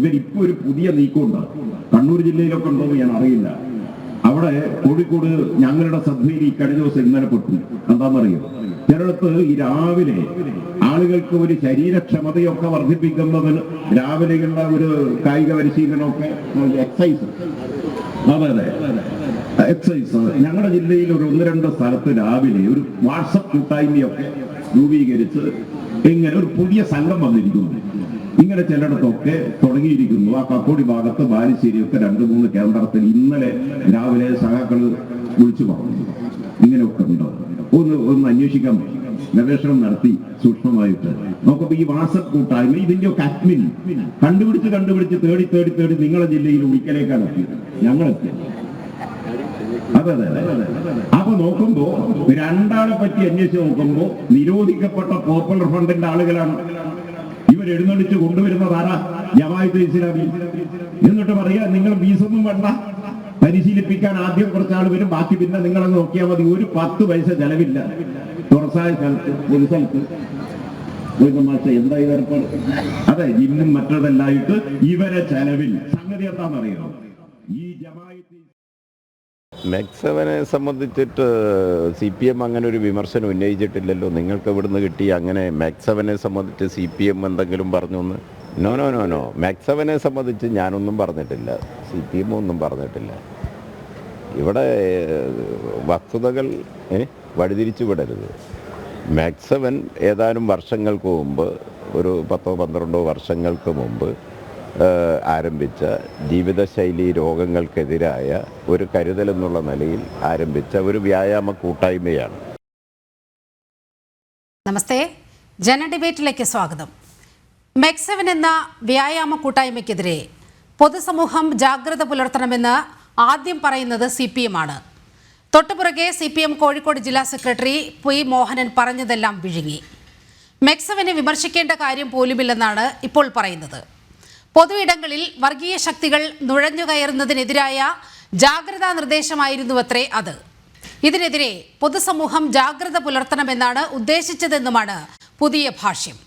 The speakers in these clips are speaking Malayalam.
ഇവരിപ്പോൾ ഒരു പുതിയ നീക്കമുണ്ട്. കണ്ണൂർ ജില്ലയിലൊക്കെ ഉണ്ടോ എന്ന് ഞാൻ അറിയില്ല. അവിടെ കോഴിക്കോട് ഞങ്ങളുടെ ശ്രദ്ധയിൽ ഈ കഴിഞ്ഞ ദിവസം ഇന്നലെ പെട്ടു. എന്താണെന്നറിയോ, ചിലടത്ത് ഈ രാവിലെ ആളുകൾക്ക് ഒരു ശരീരക്ഷമതയൊക്കെ വർദ്ധിപ്പിക്കുന്നതിന് രാവിലെയുള്ള ഒരു കായിക പരിശീലനമൊക്കെ എക്സസൈസ്, അതെ എക്സസൈസ്, ഞങ്ങളുടെ ജില്ലയിൽ ഒരു 1-2 സ്ഥലത്ത് രാവിലെ ഒരു വാട്സപ്പ് കൂട്ടായ്മയൊക്കെ രൂപീകരിച്ച് ഇങ്ങനെ ഒരു പുതിയ സംഘം വന്നിരിക്കുന്നു. ഇങ്ങനെ ചിലയിടത്തൊക്കെ തുടങ്ങിയിരിക്കുന്നു. ആ കക്കോടി ഭാഗത്ത് ബാലുശ്ശേരിയൊക്കെ 2-3 കേന്ദ്രത്തിൽ ഇന്നലെ രാവിലെ സഹാക്കൾ വിളിച്ചു പറഞ്ഞു ഇങ്ങനെയൊക്കെ ഉണ്ടോ, ഒന്ന് അന്വേഷിക്കാൻ ഗവേഷണം നടത്തി സൂക്ഷ്മമായിട്ട് നോക്കുമ്പോൾ ഈ വാട്സപ്പ് കൂട്ടായ്മ ഇതിന്റെയൊക്കെ അഡ്മിൻ കണ്ടുപിടിച്ച് തേടി നിങ്ങളുടെ ജില്ലയിൽ ഉളിക്കലേക്കാണ് എത്തിയത്, ഞങ്ങളെത്തി. അതെ. അപ്പൊ നോക്കുമ്പോ 2 ആളെ പറ്റി അന്വേഷിച്ച് നോക്കുമ്പോ നിരോധിക്കപ്പെട്ട പോപ്പുലർ ഫ്രണ്ടിന്റെ ആളുകളാണ്. ഇവരെഴുന്നള്ളിച്ച് കൊണ്ടുവരുന്നത് ആരാ? ജമാഅത്തെ ഇസ്ലാമി. എന്നിട്ട് പറയാ നിങ്ങൾ ഫീസൊന്നും വേണ്ട, പരിശീലിപ്പിക്കാൻ ആദ്യം കുറച്ചാൾ വരും, ബാക്കി പിന്നെ നിങ്ങളങ്ങ് നോക്കിയാൽ മതി, ഒരു 10 പൈസ ചെലവില്ല. തുറസായ സ്ഥലത്ത് ഒരു സ്ഥലത്ത് എന്താ ഏർപ്പാട്? അതെ, ജിന്നും മറ്റതെല്ലായിട്ട് ഇവരെ ചെലവിൽ. സംഗതി എന്താണെന്നറിയോ, ഈ ജമാഅത്തെ മെക്സവനെ സംബന്ധിച്ചിട്ട് CPM അങ്ങനെ ഒരു വിമർശനം ഉന്നയിച്ചിട്ടില്ലല്ലോ. നിങ്ങൾക്ക് ഇവിടുന്ന് കിട്ടി അങ്ങനെ മെക്സവനെ സംബന്ധിച്ച് CPM എന്തെങ്കിലും പറഞ്ഞൊന്ന്? നോ. മെക്സവനെ സംബന്ധിച്ച് ഞാനൊന്നും പറഞ്ഞിട്ടില്ല, CPM ഒന്നും പറഞ്ഞിട്ടില്ല. ഇവിടെ വസ്തുതകൾ വഴിതിരിച്ചു വിടരുത്. മെക്സവൻ ഏതാനും വർഷങ്ങൾക്ക് മുമ്പ്, ഒരു 10-12 വർഷങ്ങൾക്ക് മുമ്പ് ആരംഭിച്ച ജീവിതശൈലി രോഗങ്ങൾക്കെതിരായ ഒരു കരുതൽ എന്നുള്ള നിലയിൽ ആരംഭിച്ച ഒരു വ്യായാമ കൂട്ടായ്മയാണ്. നമസ്തേ, ജന ഡിബേറ്റിലേക്ക് സ്വാഗതം. മെക്സവൻ എന്ന വ്യായാമ കൂട്ടായ്മയ്ക്കെതിരെ പൊതുസമൂഹം ജാഗ്രത പുലർത്തണമെന്ന് ആദ്യം പറയുന്നത് CPM ആണ്. തൊട്ടുപുറകെ CPM കോഴിക്കോട് ജില്ലാ സെക്രട്ടറി P. മോഹനൻ പറഞ്ഞതെല്ലാം വിഴുങ്ങി. മെക്സവനെ വിമർശിക്കേണ്ട കാര്യം പോലുമില്ലെന്നാണ് ഇപ്പോൾ പറയുന്നത്. പൊതു ഇടങ്ങളിൽ വർഗീയ ശക്തികൾ നുഴഞ്ഞുകയറുന്നതിനെതിരായ ജാഗ്രതാ നിർദ്ദേശമായിരുന്നുവത്രേ അത്. ഇതിനെതിരെ പൊതുസമൂഹം ജാഗ്രത പുലർത്തണമെന്നാണ് ഉദ്ദേശിച്ചതെന്നുമാണ് പുതിയ ഭാഷ്യം.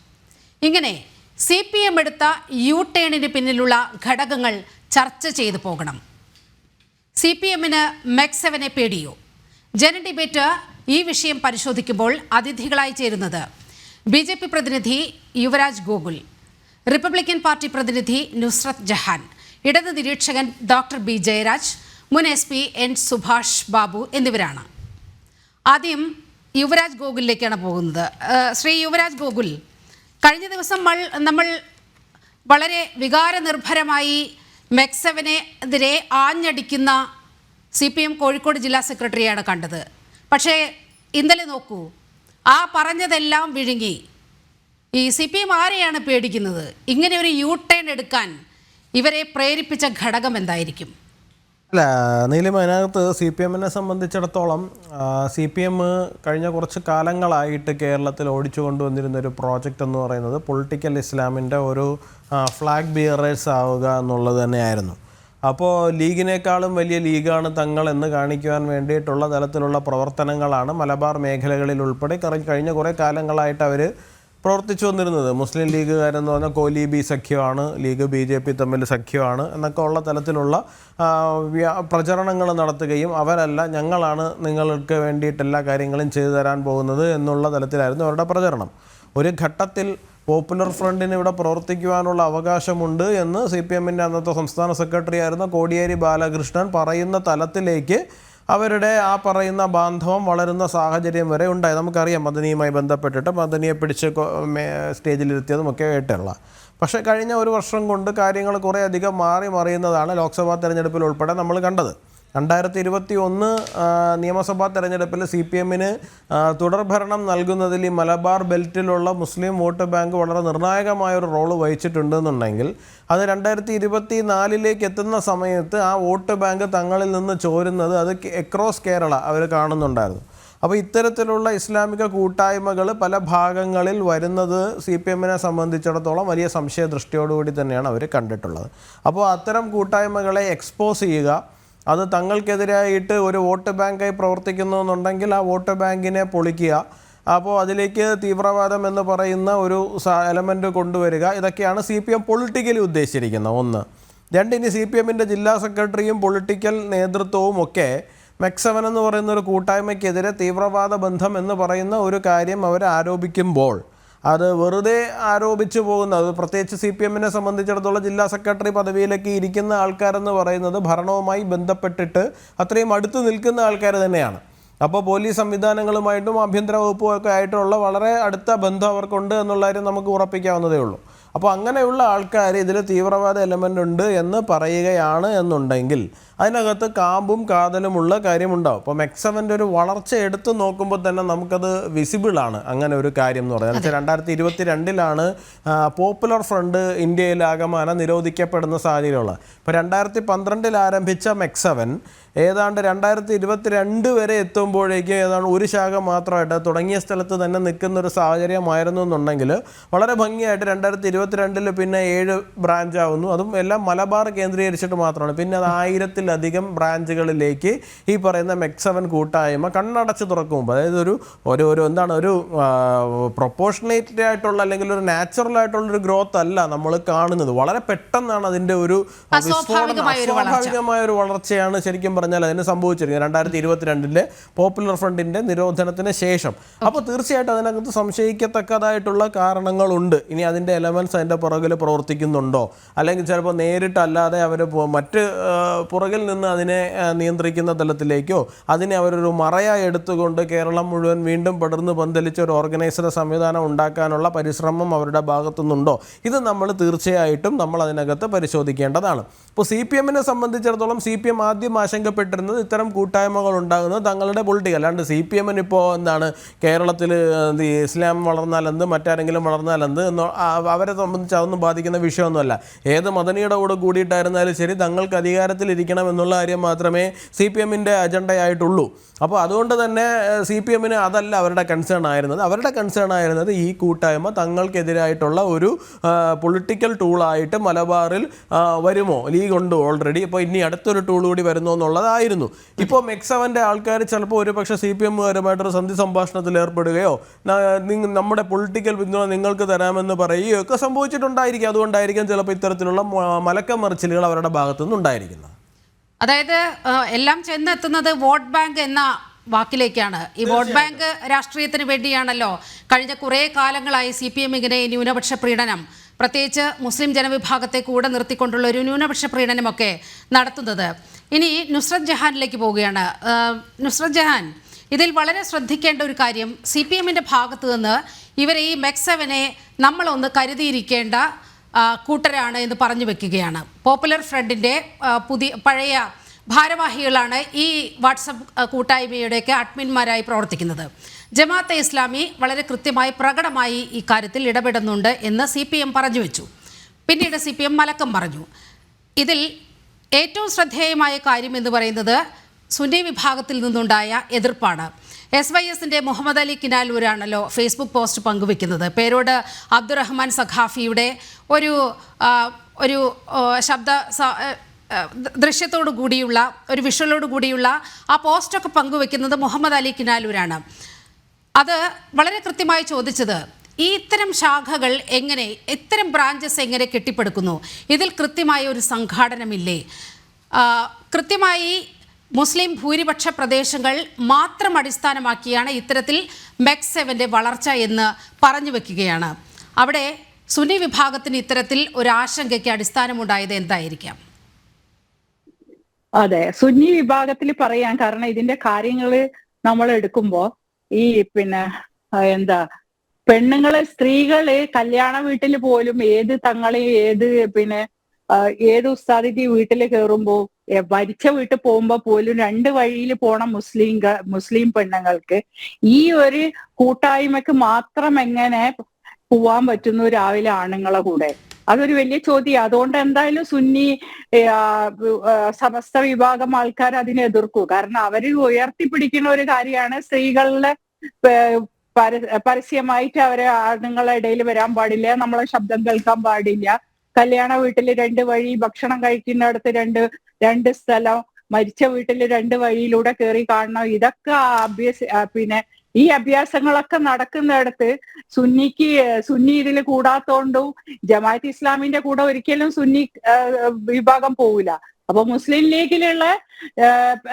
ഇങ്ങനെ CPM എടുത്ത യു-ടേണിന് പിന്നിലുള്ള ഘടകങ്ങൾ ചർച്ച ചെയ്തു പോകണം. CPMന് മെക്സവനെ പേടിയോ? ജന ഡിബേറ്റ് ഈ വിഷയം പരിശോധിക്കുമ്പോൾ അതിഥികളായി ചേരുന്നത് BJP പ്രതിനിധി യുവരാജ് ഗോകുൽ, റിപ്പബ്ലിക്കൻ പാർട്ടി പ്രതിനിധി നുസ്രത്ത് ജഹാൻ, ഇടത് നിരീക്ഷകൻ ഡോക്ടർ B. ജയരാജ്, മുൻ SP N. സുഭാഷ് ബാബു എന്നിവരാണ്. ആദ്യം യുവരാജ് ഗോകുലിലേക്കാണ് പോകുന്നത്. ശ്രീ യുവരാജ് ഗോകുൽ, കഴിഞ്ഞ ദിവസം നമ്മൾ വളരെ വികാരനിർഭരമായി മെക്സവനെതിരെ ആഞ്ഞടിക്കുന്ന CPM കോഴിക്കോട് ജില്ലാ സെക്രട്ടറിയാണ് കണ്ടത്. പക്ഷേ ഇന്നലെ നോക്കൂ, ആ പറഞ്ഞതെല്ലാം വിഴുങ്ങി. ഈ CPM ആരെയാണ് പേടിക്കുന്നത്? ഇങ്ങനെ ഒരു യു-ടേൺ എടുക്കാൻ ഇവരെ പ്രേരിപ്പിച്ച ഘടകം എന്തായിരിക്കും? അല്ല നീലിമ, അതിനകത്ത് CPMനെ സംബന്ധിച്ചിടത്തോളം CPM കഴിഞ്ഞ കുറച്ച് കാലങ്ങളായിട്ട് കേരളത്തിൽ ഓടിച്ചു കൊണ്ടുവന്നിരുന്ന ഒരു പ്രോജക്റ്റ് എന്ന് പറയുന്നത് പൊളിറ്റിക്കൽ ഇസ്ലാമിൻ്റെ ഒരു ഫ്ലാഗ് ബിയറേഴ്സ് ആവുക എന്നുള്ളത് തന്നെയായിരുന്നു. അപ്പോൾ ലീഗിനേക്കാളും വലിയ ലീഗാണ് തങ്ങൾ എന്ന് കാണിക്കുവാൻ വേണ്ടിയിട്ടുള്ള തലത്തിലുള്ള പ്രവർത്തനങ്ങളാണ് മലബാർ മേഖലകളിൽ ഉൾപ്പെടെ കഴിഞ്ഞ കുറേ കാലങ്ങളായിട്ട് അവർ പ്രവർത്തിച്ചു വന്നിരുന്നത്. മുസ്ലിം ലീഗുകാരെന്ന് പറഞ്ഞാൽ കോലീബി സഖ്യമാണ്, ലീഗ് BJP തമ്മിൽ സഖ്യമാണ് എന്നൊക്കെ ഉള്ള തലത്തിലുള്ള പ്രചരണങ്ങൾ നടത്തുകയും അവരല്ല ഞങ്ങളാണ് നിങ്ങൾക്ക് വേണ്ടിയിട്ട് എല്ലാ കാര്യങ്ങളും ചെയ്തു തരാൻ പോകുന്നത് എന്നുള്ള തലത്തിലായിരുന്നു അവരുടെ പ്രചരണം. ഒരു ഘട്ടത്തിൽ പോപ്പുലർ ഫ്രണ്ടിന് ഇവിടെ പ്രവർത്തിക്കുവാനുള്ള അവകാശമുണ്ട് എന്ന് CPMൻ്റെ അന്നത്തെ സംസ്ഥാന സെക്രട്ടറി ആയിരുന്ന കോടിയേരി ബാലകൃഷ്ണൻ പറയുന്ന തലത്തിലേക്ക് അവരുടെ ആ പറയുന്ന ബാന്ധവം വളരുന്ന സാഹചര്യം വരെ ഉണ്ടായി. നമുക്കറിയാം, മദനിയുമായി ബന്ധപ്പെട്ടിട്ട് മദനിയെ പിടിച്ച് സ്റ്റേജിലിരുത്തിയതും ഒക്കെ ആയിട്ടുള്ള. പക്ഷേ കഴിഞ്ഞ ഒരു വർഷം കൊണ്ട് കാര്യങ്ങൾ കുറേ അധികം മറിയുന്നതാണ് ലോക്സഭാ തെരഞ്ഞെടുപ്പിൽ ഉൾപ്പെടെ നമ്മൾ കണ്ടത്. 2021 നിയമസഭാ തെരഞ്ഞെടുപ്പിൽ CPMന് തുടർഭരണം നൽകുന്നതിൽ ഈ മലബാർ ബെൽറ്റിലുള്ള മുസ്ലിം വോട്ട് ബാങ്ക് വളരെ നിർണായകമായൊരു റോള് വഹിച്ചിട്ടുണ്ടെന്നുണ്ടെങ്കിൽ അത് 2024 എത്തുന്ന സമയത്ത് ആ വോട്ട് ബാങ്ക് തങ്ങളിൽ നിന്ന് ചോരുന്നത് അത് അക്രോസ് കേരള അവർ കാണുന്നുണ്ടായിരുന്നു. അപ്പോൾ ഇത്തരത്തിലുള്ള ഇസ്ലാമിക കൂട്ടായ്മകൾ പല ഭാഗങ്ങളിൽ വരുന്നത് CPMനെ സംബന്ധിച്ചിടത്തോളം വലിയ സംശയദൃഷ്ടിയോടുകൂടി തന്നെയാണ് അവർ കണ്ടിട്ടുള്ളത്. അപ്പോൾ അത്തരം കൂട്ടായ്മകളെ എക്സ്പോസ് ചെയ്യുക, അത് തങ്ങൾക്കെതിരായിട്ട് ഒരു വോട്ട് ബാങ്കായി പ്രവർത്തിക്കുന്നു എന്നുണ്ടെങ്കിൽ ആ വോട്ട് ബാങ്കിനെ പൊളിക്കുക, അപ്പോൾ അതിലേക്ക് തീവ്രവാദം എന്ന് പറയുന്ന ഒരു എലമെൻ്റ് കൊണ്ടുവരിക, ഇതൊക്കെയാണ് CPM പൊളിറ്റിക്കലി ഉദ്ദേശിച്ചിരിക്കുന്നത്. ഒന്ന്. രണ്ട്, ഇനി CPMൻ്റെ ജില്ലാ സെക്രട്ടറിയും പൊളിറ്റിക്കൽ നേതൃത്വവും ഒക്കെ മെക്സവൻ എന്ന് പറയുന്ന ഒരു കൂട്ടായ്മയ്ക്കെതിരെ തീവ്രവാദ ബന്ധം എന്ന് പറയുന്ന ഒരു കാര്യം അവർ ആരോപിക്കുമ്പോൾ അത് വെറുതെ ആരോപിച്ചു പോകുന്നത്, പ്രത്യേകിച്ച് CPMനെ സംബന്ധിച്ചിടത്തോളം ജില്ലാ സെക്രട്ടറി പദവിയിലേക്ക് ഇരിക്കുന്ന ആൾക്കാരെന്ന് പറയുന്നത് ഭരണവുമായി ബന്ധപ്പെട്ടിട്ട് അത്രയും അടുത്ത് നിൽക്കുന്ന ആൾക്കാർ തന്നെയാണ്. അപ്പോൾ പോലീസ് സംവിധാനങ്ങളുമായിട്ടും ആഭ്യന്തര വകുപ്പുമൊക്കെ ആയിട്ടുള്ള വളരെ അടുത്ത ബന്ധം അവർക്കുണ്ട് എന്നുള്ള കാര്യം നമുക്ക് ഉറപ്പിക്കാവുന്നതേ ഉള്ളൂ. അപ്പോൾ അങ്ങനെയുള്ള ആൾക്കാർ ഇതിൽ തീവ്രവാദ എലമെൻ്റ് ഉണ്ട് എന്ന് പറയുകയാണ് എന്നുണ്ടെങ്കിൽ അതിനകത്ത് കാമ്പും കാതലുമുള്ള കാര്യമുണ്ടാവും. അപ്പോൾ മെക്സവൻ്റെ ഒരു വളർച്ച എടുത്ത് നോക്കുമ്പോൾ തന്നെ നമുക്കത് വിസിബിളാണ് അങ്ങനെ ഒരു കാര്യം എന്ന് പറയുന്നത്. 2022 പോപ്പുലർ ഫ്രണ്ട് ഇന്ത്യയിലാകമാനം നിരോധിക്കപ്പെടുന്ന സാഹചര്യമുള്ളത്. ഇപ്പോൾ 2012 ആരംഭിച്ച മെക്സവൻ ഏതാണ്ട് 2022 വരെ എത്തുമ്പോഴേക്കും ഏതാണ്ട് ഒരു ശാഖ മാത്രമായിട്ട് തുടങ്ങിയ സ്ഥലത്ത് തന്നെ നിൽക്കുന്ന ഒരു സാഹചര്യമായിരുന്നു എന്നുണ്ടെങ്കിൽ വളരെ ഭംഗിയായിട്ട് 2022 പിന്നെ 7 ബ്രാഞ്ച് ആവുന്നു. അതും എല്ലാം മലബാർ കേന്ദ്രീകരിച്ചിട്ട് മാത്രമാണ്. പിന്നെ അത് 1000-ലധികം ബ്രാഞ്ചുകളിലേക്ക് ഈ പറയുന്ന മെക്സവൻ കൂട്ടായ്മ കണ്ണടച്ച് തുറക്കുമ്പോൾ, അതായത് ഒരു പ്രൊപ്പോർഷനേറ്റ് ആയിട്ടുള്ള അല്ലെങ്കിൽ ഒരു നാച്ചുറൽ ആയിട്ടുള്ളൊരു ഗ്രോത്ത് അല്ല നമ്മൾ കാണുന്നത്. വളരെ പെട്ടെന്നാണ് അതിൻ്റെ ഒരു അസ്വാഭാവികമായ ഒരു വളർച്ചയാണ് ശരിക്കും പറഞ്ഞാൽ അതിന് സംഭവിച്ചിരിക്കുന്നത് 2022 പോപ്പുലർ ഫ്രണ്ടിൻ്റെ നിരോധനത്തിന് ശേഷം. അപ്പോൾ തീർച്ചയായിട്ടും അതിനകത്ത് സംശയിക്കത്തക്കതായിട്ടുള്ള കാരണങ്ങളുണ്ട്. ഇനി അതിൻ്റെ എലമെൻറ്റ്സ് അതിൻ്റെ പുറകിൽ പ്രവർത്തിക്കുന്നുണ്ടോ, അല്ലെങ്കിൽ ചിലപ്പോൾ നേരിട്ടല്ലാതെ അവർ മറ്റ് പുറകിൽ നിന്ന് അതിനെ നിയന്ത്രിക്കുന്ന തലത്തിലേക്കോ അതിനെ അവരൊരു മറയായി എടുത്തുകൊണ്ട് കേരളം മുഴുവൻ വീണ്ടും പടർന്ന് പന്തലിച്ച ഒരു ഓർഗനൈസർ സംവിധാനം ഉണ്ടാക്കാനുള്ള പരിശ്രമം അവരുടെ ഭാഗത്തുനിന്നുണ്ടോ, ഇത് നമ്മൾ തീർച്ചയായിട്ടും നമ്മൾ അതിനകത്ത് പരിശോധിക്കേണ്ടതാണ്. ഇപ്പോൾ CPMനെ സംബന്ധിച്ചിടത്തോളം CPM ആദ്യം ആശങ്കപ്പെട്ടിരുന്നത് ഇത്തരം കൂട്ടായ്മകൾ ഉണ്ടാകുന്നത് തങ്ങളുടെ പൊളിറ്റിക്കൽ, അല്ലാണ്ട് CPMന് ഇപ്പോൾ എന്താണ് കേരളത്തിൽ ഇസ്ലാം വളർന്നാലെന്ത് മറ്റാരെങ്കിലും വളർന്നാലെന്ത് എന്നോ അവരെ സംബന്ധിച്ച് അതൊന്നും ബാധിക്കുന്ന വിഷയമൊന്നുമല്ല. ഏത് മദനിയുടെ കൂടെ കൂടിയിട്ടായിരുന്നാലും ശരി തങ്ങൾക്ക് അധികാരത്തിലിരിക്കണം എന്നുള്ള കാര്യം മാത്രമേ CPMൻ്റെ അജണ്ടയായിട്ടുള്ളൂ. അപ്പോൾ അതുകൊണ്ട് തന്നെ CPMന് അതല്ല അവരുടെ കൺസേൺ ആയിരുന്നത്. അവരുടെ കൺസേൺ ആയിരുന്നത് ഈ കൂട്ടായ്മ തങ്ങൾക്കെതിരായിട്ടുള്ള ഒരു പൊളിറ്റിക്കൽ ടൂളായിട്ട് മലബാറിൽ വരുമോ, ലീഗ് ഉണ്ട് ഓൾറെഡി, ഇപ്പോൾ ഇനി അടുത്തൊരു ടൂൾ കൂടി വരുന്നു എന്നുള്ളതായിരുന്നു. ഇപ്പോൾ മെക്സവൻ്റെ ആൾക്കാർ ചിലപ്പോൾ ഒരുപക്ഷെ CPMകാരുമായിട്ടൊരു സന്ധി സംഭാഷണത്തിൽ ഏർപ്പെടുകയോ നമ്മുടെ പൊളിറ്റിക്കൽ പിന്തുണ നിങ്ങൾക്ക് തരാമെന്ന് പറയുകയോ ഒക്കെ സംഭവിച്ചിട്ടുണ്ടായിരിക്കും. അതുകൊണ്ടായിരിക്കും ചിലപ്പോൾ ഇത്തരത്തിലുള്ള മലക്കം മറിച്ചിലുകൾ അവരുടെ ഭാഗത്തുനിന്ന് ഉണ്ടായിരിക്കുന്നത്. അതായത് എല്ലാം ചെന്നെത്തുന്നത് വോട്ട് ബാങ്ക് എന്ന വാക്കിലേക്കാണ്. ഈ വോട്ട് ബാങ്ക് രാഷ്ട്രീയത്തിന് വേണ്ടിയാണല്ലോ കഴിഞ്ഞ കുറേ കാലങ്ങളായി CPM ഇങ്ങനെ ന്യൂനപക്ഷ പ്രീണനം, പ്രത്യേകിച്ച് മുസ്ലിം ജനവിഭാഗത്തെ കൂടെ നിർത്തിക്കൊണ്ടുള്ള ഒരു ന്യൂനപക്ഷ പ്രീണനമൊക്കെ നടത്തുന്നത്. ഇനി നുസ്രത് ജഹാനിലേക്ക് പോവുകയാണ്. നുസ്രത് ജഹാൻ, ഇതിൽ വളരെ ശ്രദ്ധിക്കേണ്ട ഒരു കാര്യം, CPMൻ്റെ ഭാഗത്തു നിന്ന് ഇവരെ ഈ മെക്സവനെ നമ്മളൊന്ന് കരുതിയിരിക്കേണ്ട കൂട്ടരാണ് എന്ന് പറഞ്ഞു വെക്കുകയാണ്. പോപ്പുലർ ഫ്രണ്ടിൻ്റെ പഴയ ഭാരവാഹികളാണ് ഈ വാട്സപ്പ് കൂട്ടായ്മയുടെയൊക്കെ അഡ്മിന്മാരായി പ്രവർത്തിക്കുന്നത്. ജമാഅത്തെ ഇസ്ലാമി വളരെ കൃത്യമായി പ്രകടമായി ഈ കാര്യത്തിൽ ഇടപെടുന്നുണ്ട് എന്ന് CPM പറഞ്ഞു വെച്ചു. പിന്നീട് CPM മലക്കം പറഞ്ഞു. ഇതിൽ ഏറ്റവും ശ്രദ്ധേയമായ കാര്യം എന്ന് പറയുന്നത് സുന്നി വിഭാഗത്തിൽ നിന്നുണ്ടായ എതിർപ്പാണ്. SYSൻ്റെ മുഹമ്മദ് അലി കിനാലൂരാണല്ലോ ഫേസ്ബുക്ക് പോസ്റ്റ് പങ്കുവെക്കുന്നത്. പേരോട് അബ്ദുറഹ്മാൻ സഖാഫിയുടെ ഒരു ശബ്ദ ദൃശ്യത്തോടു കൂടിയുള്ള ഒരു വിഷ്വലോട് കൂടിയുള്ള ആ പോസ്റ്റൊക്കെ പങ്കുവെക്കുന്നത് മുഹമ്മദ് അലി കിനാലൂരാണ്. അത് വളരെ കൃത്യമായി ചോദിച്ചത്, ഈ ഇത്തരം ശാഖകൾ എങ്ങനെ, ഇത്തരം ബ്രാഞ്ചസ് എങ്ങനെ കെട്ടിപ്പടുക്കുന്നു? ഇതിൽ കൃത്യമായ ഒരു സംഘാടനമില്ലേ? കൃത്യമായി മുസ്ലിം ഭൂരിപക്ഷ പ്രദേശങ്ങൾ മാത്രം അടിസ്ഥാനമാക്കിയാണ് ഇത്തരത്തിൽ മെക്സവൻ്റെ വളർച്ച എന്ന് പറഞ്ഞു വെക്കുകയാണ്. അവിടെ സുന്നി വിഭാഗത്തിന് ഇത്തരത്തിൽ ഒരു ആശങ്കയ്ക്ക് അടിസ്ഥാനമുണ്ടായത് എന്തായിരിക്കാം? അതെ, സുന്നി വിഭാഗത്തിൽ പറയാൻ കാരണം ഇതിന്റെ കാര്യങ്ങൾ നമ്മൾ എടുക്കുമ്പോൾ ഈ പെണ്ണുങ്ങള് സ്ത്രീകള് കല്യാണ വീട്ടിൽ പോലും ഏത് തങ്ങളെയും ഏത് ഉസ്താദിന്റെ വീട്ടിൽ കയറുമ്പോ ഭരിച്ച വീട്ടിൽ പോകുമ്പോ പോലും 2 വഴിയിൽ പോണ മുസ്ലിം പെണ്ണുങ്ങൾക്ക് ഈ ഒരു കൂട്ടായ്മക്ക് മാത്രം എങ്ങനെ പോവാൻ പറ്റുന്നു രാവിലെ ആണുങ്ങളെ കൂടെ? അതൊരു വലിയ ചോദ്യം. അതുകൊണ്ട് എന്തായാലും സുന്നി സമസ്ത വിഭാഗം ആൾക്കാർ അതിനെ എതിർക്കും. കാരണം അവര് ഉയർത്തിപ്പിടിക്കുന്ന ഒരു കാര്യമാണ് സ്ത്രീകളുടെ പരസ്യമായിട്ട് അവരെ ആണുങ്ങളുടെ ഇടയിൽ വരാൻ പാടില്ല, നമ്മളെ ശബ്ദം കേൾക്കാൻ പാടില്ല, കല്യാണ വീട്ടിൽ 2 വഴി, ഭക്ഷണം കഴിക്കുന്നിടത്ത് രണ്ട് സ്ഥലം, മരിച്ച വീട്ടിൽ 2 വഴിയിലൂടെ കയറി കാണണം. ഇതൊക്കെ ഈ അഭ്യാസങ്ങളൊക്കെ നടക്കുന്നിടത്ത് സുന്നി ഇതിൽ കൂടാത്തോണ്ടും ജമാഅത്ത് ഇസ്ലാമിന്റെ കൂടെ ഒരിക്കലും സുന്നി വിഭാഗം പോവില്ല. അപ്പൊ മുസ്ലിം ലീഗിലുള്ള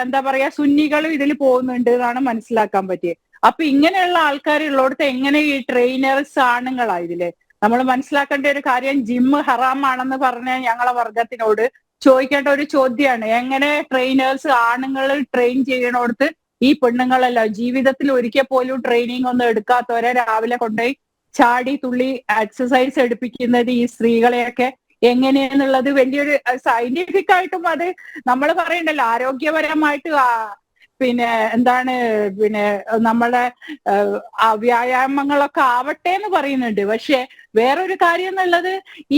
എന്താ പറയാ സുന്നികളും ഇതിൽ പോകുന്നുണ്ട് എന്നാണ് മനസ്സിലാക്കാൻ പറ്റിയത്. അപ്പൊ ഇങ്ങനെയുള്ള ആൾക്കാരുള്ളടത്ത് എങ്ങനെ ഈ ട്രെയിനേഴ്സ് ആണുങ്ങളാ ഇതില്? നമ്മൾ മനസ്സിലാക്കേണ്ട ഒരു കാര്യം, ജിമ്മ് ഹറാമാണെന്ന് പറഞ്ഞ ഞങ്ങളെ വർഗത്തിനോട് ചോദിക്കേണ്ട ഒരു ചോദ്യമാണ്, എങ്ങനെ ട്രെയിനേഴ്സ് ആണുങ്ങൾ ട്രെയിൻ ചെയ്യണോടത്ത് ഈ പെണ്ണുങ്ങളല്ല ജീവിതത്തിൽ ഒരിക്കൽ പോലും ട്രെയിനിങ് ഒന്നും എടുക്കാത്തവരെ രാവിലെ കൊണ്ടുപോയി ചാടി തുള്ളി എക്സസൈസ് എടുപ്പിക്കുന്നത് ഈ സ്ത്രീകളെയൊക്കെ എങ്ങനെയാന്നുള്ളത് വലിയൊരു സയന്റിഫിക് ആയിട്ടും അത് നമ്മൾ പറയണ്ടല്ലോ, ആരോഗ്യപരമായിട്ട് പിന്നെ എന്താണ് പിന്നെ നമ്മളെ വ്യായാമങ്ങളൊക്കെ ആവട്ടെ എന്ന് പറയുന്നുണ്ട്. പക്ഷെ വേറൊരു കാര്യം എന്നുള്ളത്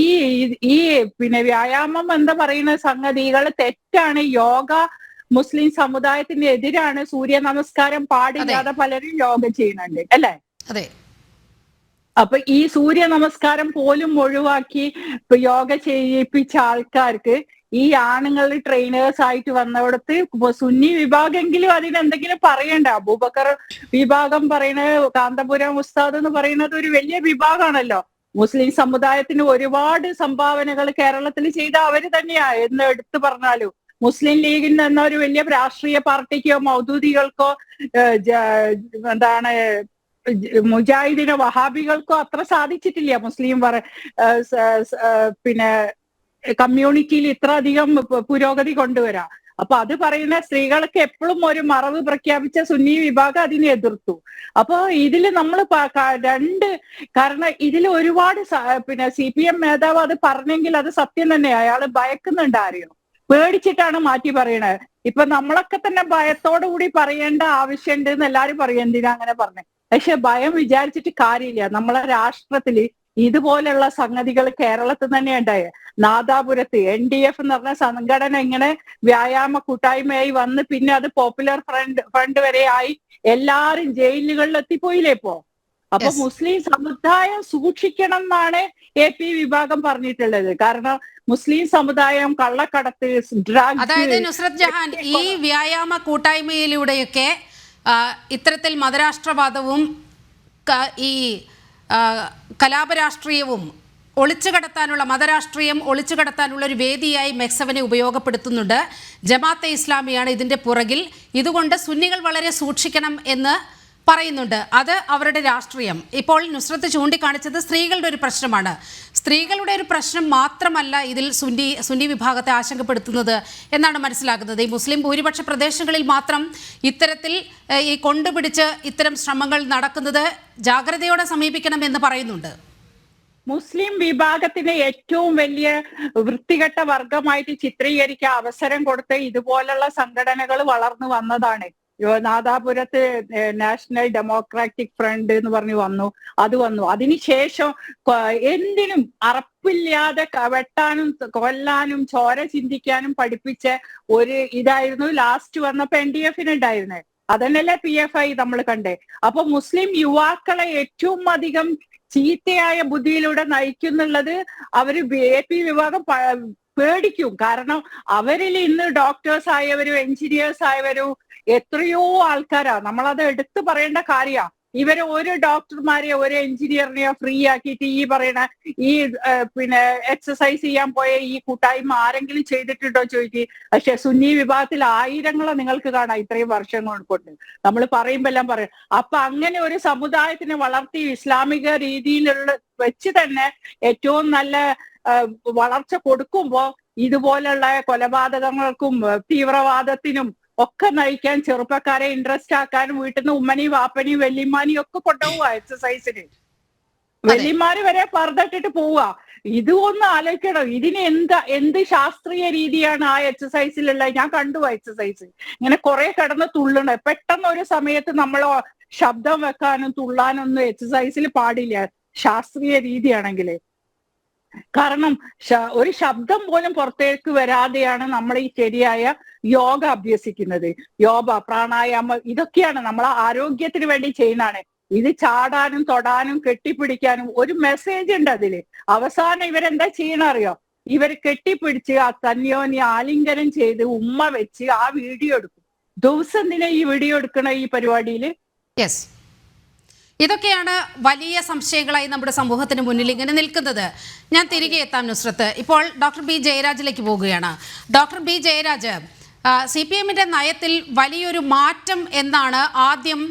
ഈ പിന്നെ വ്യായാമം എന്താ പറയുന്ന സംഗതികൾ തെറ്റാണ്. യോഗ മുസ്ലിം സമുദായത്തിന് എതിരാണ്. സൂര്യ നമസ്കാരം പാടില്ലാതെ പലരും യോഗ ചെയ്യുന്നുണ്ട് അല്ലെ? അതെ. അപ്പൊ ഈ സൂര്യ നമസ്കാരം പോലും ഒഴിവാക്കി യോഗ ചെയ്യിപ്പിച്ച ആൾക്കാർക്ക് ഈ ആണുങ്ങൾ ട്രെയിനേഴ്സ് ആയിട്ട് വന്നവിടത്ത് സുന്നി വിഭാഗമെങ്കിലും അതിനെന്തെങ്കിലും പറയണ്ട. അബൂബക്കർ വിഭാഗം പറയുന്നത്, കാന്തപുരം ഉസ്താദ് എന്ന് പറയുന്നത് ഒരു വലിയ വിഭാഗമാണല്ലോ. മുസ്ലിം സമുദായത്തിന് ഒരുപാട് സംഭാവനകൾ കേരളത്തിൽ ചെയ്ത അവര് തന്നെയാ എന്ന് എടുത്തു പറഞ്ഞാലും. മുസ്ലിം ലീഗിൽ നിന്ന ഒരു വലിയ രാഷ്ട്രീയ പാർട്ടിക്കോ മൗദൂദികൾക്കോ എന്താണ് മുജാഹിദിനോ വഹാബികൾക്കോ അത്ര സാധിച്ചിട്ടില്ല മുസ്ലിം പിന്നെ കമ്മ്യൂണിറ്റിയിൽ ഇത്ര അധികം പുരോഗതി കൊണ്ടുവരാം. അപ്പൊ അത് പറയുന്ന സ്ത്രീകൾക്ക് എപ്പോഴും ഒരു മറവ് പ്രഖ്യാപിച്ച സുന്നി വിഭാഗം അതിനെ എതിർത്തു. അപ്പൊ ഇതിൽ നമ്മൾ കാരണം ഇതിൽ ഒരുപാട് പിന്നെ CPM നേതാവ് അത് പറഞ്ഞെങ്കിൽ അത് സത്യം തന്നെ. അയാള് ഭയക്കുന്നുണ്ട്, ആരെയോ പേടിച്ചിട്ടാണ് മാറ്റി പറയണത്. ഇപ്പൊ നമ്മളൊക്കെ തന്നെ ഭയത്തോടു കൂടി പറയേണ്ട ആവശ്യമുണ്ട് എന്ന് എല്ലാരും പറയും, എന്തിനാ അങ്ങനെ പറഞ്ഞത്. പക്ഷെ ഭയം വിചാരിച്ചിട്ട് കാര്യമില്ല. നമ്മളെ രാഷ്ട്രത്തില് ഇതുപോലുള്ള സംഗതികൾ കേരളത്തിൽ തന്നെ ഉണ്ടായ നാദാപുരത്ത് NDF എന്ന് പറഞ്ഞ സംഘടന ഇങ്ങനെ വ്യായാമ കൂട്ടായ്മയായി വന്ന് പിന്നെ അത് പോപ്പുലർ ഫ്രണ്ട് വരെ ആയി എല്ലാരും ജയിലുകളിൽ എത്തിപ്പോയില്ലേ ഇപ്പോ. അപ്പൊ മുസ്ലിം സമുദായം സൂക്ഷിക്കണം എന്നാണ് AP വിഭാഗം പറഞ്ഞിട്ടുള്ളത്. കാരണം മുസ്ലിം സമുദായം കള്ളക്കടത്ത്, ഡ്രഗ്സ്, അതായത് നുസ്രത്ത് ജഹാൻ, ഈ വ്യായാമ കൂട്ടായ്മയിലൂടെയൊക്കെ ഇത്തരത്തിൽ മതരാഷ്ട്രവാദവും ഈ കലാപരാഷ്ട്രീയവും മതരാഷ്ട്രീയം ഒളിച്ചു കടത്താനുള്ള ഒരു വേദിയായി മെക്സവനെ ഉപയോഗപ്പെടുത്തുന്നുണ്ട്. ജമാഅത്തെ ഇസ്ലാമിയാണ് ഇതിൻ്റെ പുറകിൽ. ഇതുകൊണ്ട് സുന്നികൾ വളരെ സൂക്ഷിക്കണം എന്ന് പറയുന്നുണ്ട്. അത് അവരുടെ രാഷ്ട്രീയം. ഇപ്പോൾ നുസ്രത്ത് ചൂണ്ടിക്കാണിച്ചത് സ്ത്രീകളുടെ ഒരു പ്രശ്നമാണ്. സ്ത്രീകളുടെ ഒരു പ്രശ്നം മാത്രമല്ല ഇതിൽ സുന്നി വിഭാഗത്തെ ആശങ്കപ്പെടുത്തുന്നത് എന്നാണ് മനസ്സിലാക്കുന്നത്. ഈ മുസ്ലിം ഭൂരിപക്ഷ പ്രദേശങ്ങളിൽ മാത്രം ഇത്തരത്തിൽ ഈ കൊണ്ടുപിടിച്ച് ഇത്തരം ശ്രമങ്ങൾ നടക്കുന്നത് ജാഗ്രതയോടെ സമീപിക്കണം എന്ന് പറയുന്നുണ്ട്. മുസ്ലിം വിഭാഗത്തിന് ഏറ്റവും വലിയ വൃത്തികെട്ട വർഗമായിട്ട് ചിത്രീകരിക്കാൻ അവസരം കൊടുത്ത് ഇതുപോലുള്ള സംഘടനകൾ വളർന്നു വന്നതാണ്. നാദാപുരത്ത് നാഷണൽ ഡെമോക്രാറ്റിക് ഫ്രണ്ട് എന്ന് പറഞ്ഞു അത് വന്നു. അതിനുശേഷം എന്തിനും അറപ്പില്ലാതെ വെട്ടാനും കൊല്ലാനും ചോര ചിന്തിക്കാനും പഠിപ്പിച്ച ഒരു ഇതായിരുന്നു ലാസ്റ്റ് വന്നപ്പോ NDF-നുണ്ടായിരുന്നത്. അതന്നെയല്ലേ PFI നമ്മൾ കണ്ടേ. അപ്പൊ മുസ്ലിം യുവാക്കളെ ഏറ്റവും അധികം ചീത്തയായ ബുദ്ധിയിലൂടെ നയിക്കുന്നുള്ളത് അവര് AP വിഭാഗം പേടിക്കും. കാരണം അവരിൽ ഇന്ന് ഡോക്ടേഴ്സ് ആയവരും എഞ്ചിനീയേഴ്സ് ആയവരും എത്രയോ ആൾക്കാരാ. നമ്മളത് എടുത്തു പറയേണ്ട കാര്യമാണ്. ഇവര് ഒരു ഡോക്ടർമാരെയോ ഒരു എഞ്ചിനീയറിനെയോ ഫ്രീ ആക്കിയിട്ട് ഈ പറയണ ഈ പിന്നെ എക്സസൈസ് ചെയ്യാൻ പോയ ഈ കൂട്ടായ്മ ആരെങ്കിലും ചെയ്തിട്ടുണ്ടോ ചോദിക്കുക. പക്ഷെ സുന്നി വിഭാഗത്തിൽ ആയിരങ്ങളെ നിങ്ങൾക്ക് കാണാം ഇത്രയും വർഷങ്ങൾ കൊണ്ട്. നമ്മൾ പറയുമ്പോ എല്ലാം പറയും. അപ്പൊ അങ്ങനെ ഒരു സമുദായത്തിനെ വളർത്തി ഇസ്ലാമിക രീതിയിലുള്ള വെച്ച് തന്നെ ഏറ്റവും നല്ല വളർച്ച കൊടുക്കുമ്പോ ഇതുപോലുള്ള കൊലപാതകങ്ങൾക്കും തീവ്രവാദത്തിനും ഒക്കെ നയിക്കാൻ ചെറുപ്പക്കാരെ ഇൻട്രസ്റ്റ് ആക്കാനും വീട്ടിൽ നിന്ന് ഉമ്മനെയും വാപ്പനെയും വെല്ലിമാനെയും ഒക്കെ കൊണ്ടുപോവുക എക്സസൈസിന്. വെല്ലിമാര് വരെ പർദ്ദട്ടിട്ട് പോവുക. ഇതൊന്നും ആലോചിക്കണം. ഇതിന് എന്ത് ശാസ്ത്രീയ രീതിയാണ് ആ എക്സസൈസിലുള്ള. ഞാൻ കണ്ടു എക്സസൈസ് ഇങ്ങനെ കുറെ കിടന്ന് തുള്ളണ. പെട്ടെന്ന് ഒരു സമയത്ത് നമ്മൾ ശബ്ദം വെക്കാനും തുള്ളാനൊന്നും എക്സസൈസിൽ പാടില്ല ശാസ്ത്രീയ രീതിയാണെങ്കിൽ. കാരണം ഒരു ശബ്ദം പോലും പുറത്തേക്ക് വരാതെയാണ് നമ്മൾ ഈ ശരിയായ യോഗ അഭ്യസിക്കുന്നത്. യോഗ, പ്രാണായാമം ഇതൊക്കെയാണ് നമ്മളെ ആരോഗ്യത്തിന് വേണ്ടി ചെയ്യുന്നതാണ്. ഇത് ചാടാനും തൊടാനും കെട്ടിപ്പിടിക്കാനും ഒരു മെസ്സേജ് ഉണ്ട് അതില്. അവസാനം ഇവരെന്താ ചെയ്യണ അറിയോ? ഇവര് കെട്ടിപ്പിടിച്ച് ആ തന്യോനി ആലിംഗനം ചെയ്ത് ഉമ്മ വെച്ച് ആ വീഡിയോ എടുക്കും. ദിവസം എന്തിനാ ഈ വീഡിയോ എടുക്കണ ഈ പരിപാടിയില്? ഇതൊക്കെയാണ് വലിയ സംശയങ്ങളായി നമ്മുടെ സമൂഹത്തിന് മുന്നിൽ ഇങ്ങനെ നിൽക്കുന്നത്. ഞാൻ തിരികെ എത്താം നുസ്രത്ത്. ഇപ്പോൾ ഡോക്ടർ ബി ജയരാജിലേക്ക് പോകുകയാണ്. ഡോക്ടർ ബി ജയരാജ്, CPM-ന്റെ നയത്തിൽ വലിയൊരു മാറ്റം എന്നാണ് ആദ്യം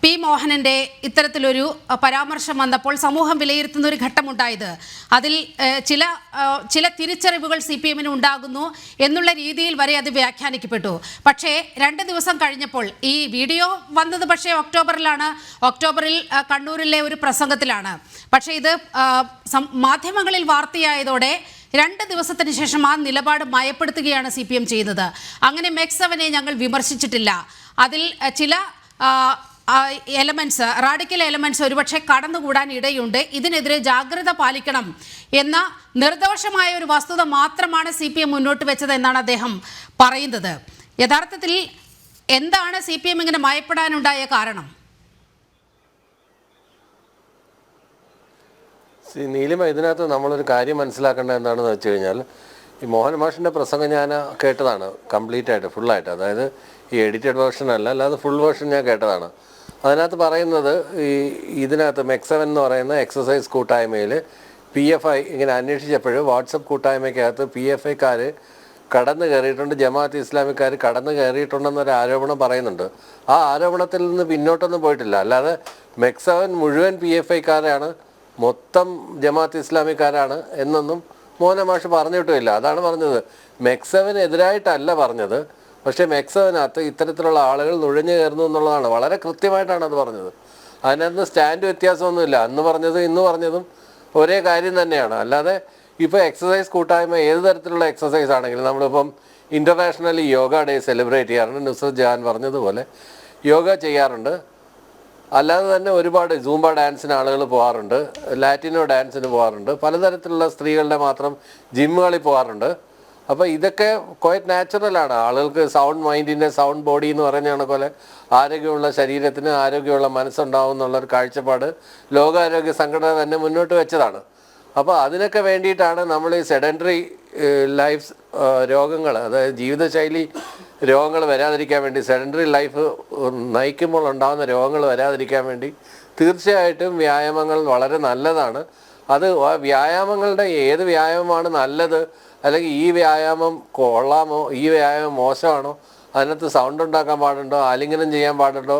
പി മോഹനന്റെ ഇത്തരത്തിലൊരു പരാമർശം വന്നപ്പോൾ സമൂഹം വിലയിരുത്തുന്ന ഒരു ഘട്ടമുണ്ടായത്. അതിൽ ചില തിരിച്ചറിവുകൾ CPM-ന് ഉണ്ടാകുന്നു എന്നുള്ള രീതിയിൽ വരെ അത് വ്യാഖ്യാനിക്കപ്പെട്ടു. പക്ഷേ 2 ദിവസം കഴിഞ്ഞപ്പോൾ ഈ വീഡിയോ വന്നത് പക്ഷേ ഒക്ടോബറിൽ കണ്ണൂരിലെ ഒരു പ്രസംഗത്തിലാണ്. പക്ഷേ ഇത് മാധ്യമങ്ങളിൽ വാർത്തയായതോടെ 2 ദിവസത്തിന് ശേഷം ആ നിലപാട് മയപ്പെടുത്തുകയാണ് CPM ചെയ്യുന്നത്. അങ്ങനെ MEC-7 ഞങ്ങൾ വിമർശിച്ചിട്ടില്ല, അതിൽ ചില റാഡിക്കൽ എലമെന്റ്സ് ഒരുപക്ഷെ കടന്നുകൂടാൻ ഇടയുണ്ട്, ഇതിനെതിരെ ജാഗ്രത പാലിക്കണം എന്ന നിർദോഷമായ ഒരു വസ്തുത മാത്രമാണ് CPM മുന്നോട്ട് വെച്ചത് എന്നാണ് അദ്ദേഹം പറയുന്നത്. യഥാർത്ഥത്തിൽ എന്താണ് CPM ഇങ്ങനെ മയപ്പെടാനുണ്ടായ കാരണം? നീലിമ, ഇതിനകത്ത് നമ്മളൊരു കാര്യം മനസ്സിലാക്കേണ്ടത് എന്താണെന്ന് വെച്ച് കഴിഞ്ഞാൽ, ഈ മോഹൻ മാഷിൻ്റെ പ്രസംഗം ഞാൻ കേട്ടതാണ് കംപ്ലീറ്റ് ആയിട്ട്, ഫുള്ളായിട്ട്. അതായത് ഈ എഡിറ്റഡ് വേർഷൻ അല്ലാതെ ഫുൾ വേർഷൻ ഞാൻ കേട്ടതാണ്. അതിനകത്ത് പറയുന്നത് ഇതിനകത്ത് MEC-7 എന്ന് പറയുന്ന എക്സസൈസ് കൂട്ടായ്മയിൽ PFI ഇങ്ങനെ അന്വേഷിച്ചപ്പോൾ വാട്സപ്പ് കൂട്ടായ്മയ്ക്കകത്ത് PFIക്കാർ കടന്നു കയറിയിട്ടുണ്ട്, ജമാഅത്ത് ഇസ്ലാമിക്കാർ കടന്നു കയറിയിട്ടുണ്ടെന്നൊരു ആരോപണം പറയുന്നുണ്ട്. ആ ആരോപണത്തിൽ നിന്ന് പിന്നോട്ടൊന്നും പോയിട്ടില്ല. അല്ലാതെ MEC-7 മുഴുവൻ PFIക്കാരാണ്, മൊത്തം ജമാഅത്ത് ഇസ്ലാമിക്കാരാണ് എന്നൊന്നും മോഹൻ മാഷ് പറഞ്ഞിട്ടുമില്ല. അതാണ് പറഞ്ഞത്. MEC-7 എതിരായിട്ടല്ല പറഞ്ഞത്, പക്ഷേ MEC-7-നകത്ത് ഇത്തരത്തിലുള്ള ആളുകൾ നുഴഞ്ഞു കയറുന്നു എന്നുള്ളതാണ്. വളരെ കൃത്യമായിട്ടാണ് അത് പറഞ്ഞത്. അതിനകത്ത് സ്റ്റാൻഡ് വ്യത്യാസമൊന്നുമില്ല. അന്ന് പറഞ്ഞതും ഇന്ന് പറഞ്ഞതും ഒരേ കാര്യം തന്നെയാണ്. അല്ലാതെ ഇപ്പോൾ എക്സസൈസ് കൂട്ടായ്മ ഏത് തരത്തിലുള്ള എക്സസൈസ് ആണെങ്കിലും, നമ്മളിപ്പം ഇൻ്റർനാഷണലി യോഗ ഡേ സെലിബ്രേറ്റ് ചെയ്യാറുണ്ട്, നുസ്രത്ത് ജഹാൻ പറഞ്ഞതുപോലെ യോഗ ചെയ്യാറുണ്ട്. അല്ലാതെ തന്നെ ഒരുപാട് സൂംബ ഡാൻസിന് ആളുകൾ പോകാറുണ്ട്, ലാറ്റിനോ ഡാൻസിന് പോകാറുണ്ട്, പലതരത്തിലുള്ള സ്ത്രീകളുടെ മാത്രം ജിമ്മുകളിൽ പോകാറുണ്ട്. അപ്പോൾ ഇതൊക്കെ ക്വയറ്റ് നാച്ചുറലാണ്. ആളുകൾക്ക് സൗണ്ട് മൈൻഡിൻ്റെ സൗണ്ട് ബോഡി എന്ന് പറയുന്നതാണ് പോലെ ആരോഗ്യമുള്ള ശരീരത്തിന് ആരോഗ്യമുള്ള മനസ്സുണ്ടാവും എന്നുള്ളൊരു കാഴ്ചപ്പാട് ലോകാരോഗ്യ സംഘടന തന്നെ മുന്നോട്ട് വെച്ചതാണ്. അപ്പോൾ അതിനൊക്കെ വേണ്ടിയിട്ടാണ് നമ്മൾ ഈ സെഡൻറ്ററി ലൈഫ് രോഗങ്ങൾ, അതായത് ജീവിതശൈലി രോഗങ്ങൾ വരാതിരിക്കാൻ വേണ്ടി, സെഡൻറ്ററി ലൈഫ് നയിക്കുമ്പോൾ ഉണ്ടാകുന്ന രോഗങ്ങൾ വരാതിരിക്കാൻ വേണ്ടി തീർച്ചയായിട്ടും വ്യായാമങ്ങൾ വളരെ നല്ലതാണ്. അത് വ്യായാമങ്ങളുടെ ഏത് വ്യായാമമാണ് നല്ലത്, അല്ലെങ്കിൽ ഈ വ്യായാമം കൊള്ളാമോ, ഈ വ്യായാമം മോശമാണോ, അതിനകത്ത് സൗണ്ട് ഉണ്ടാക്കാൻ പാടുണ്ടോ, ആലിംഗനം ചെയ്യാൻ പാടുണ്ടോ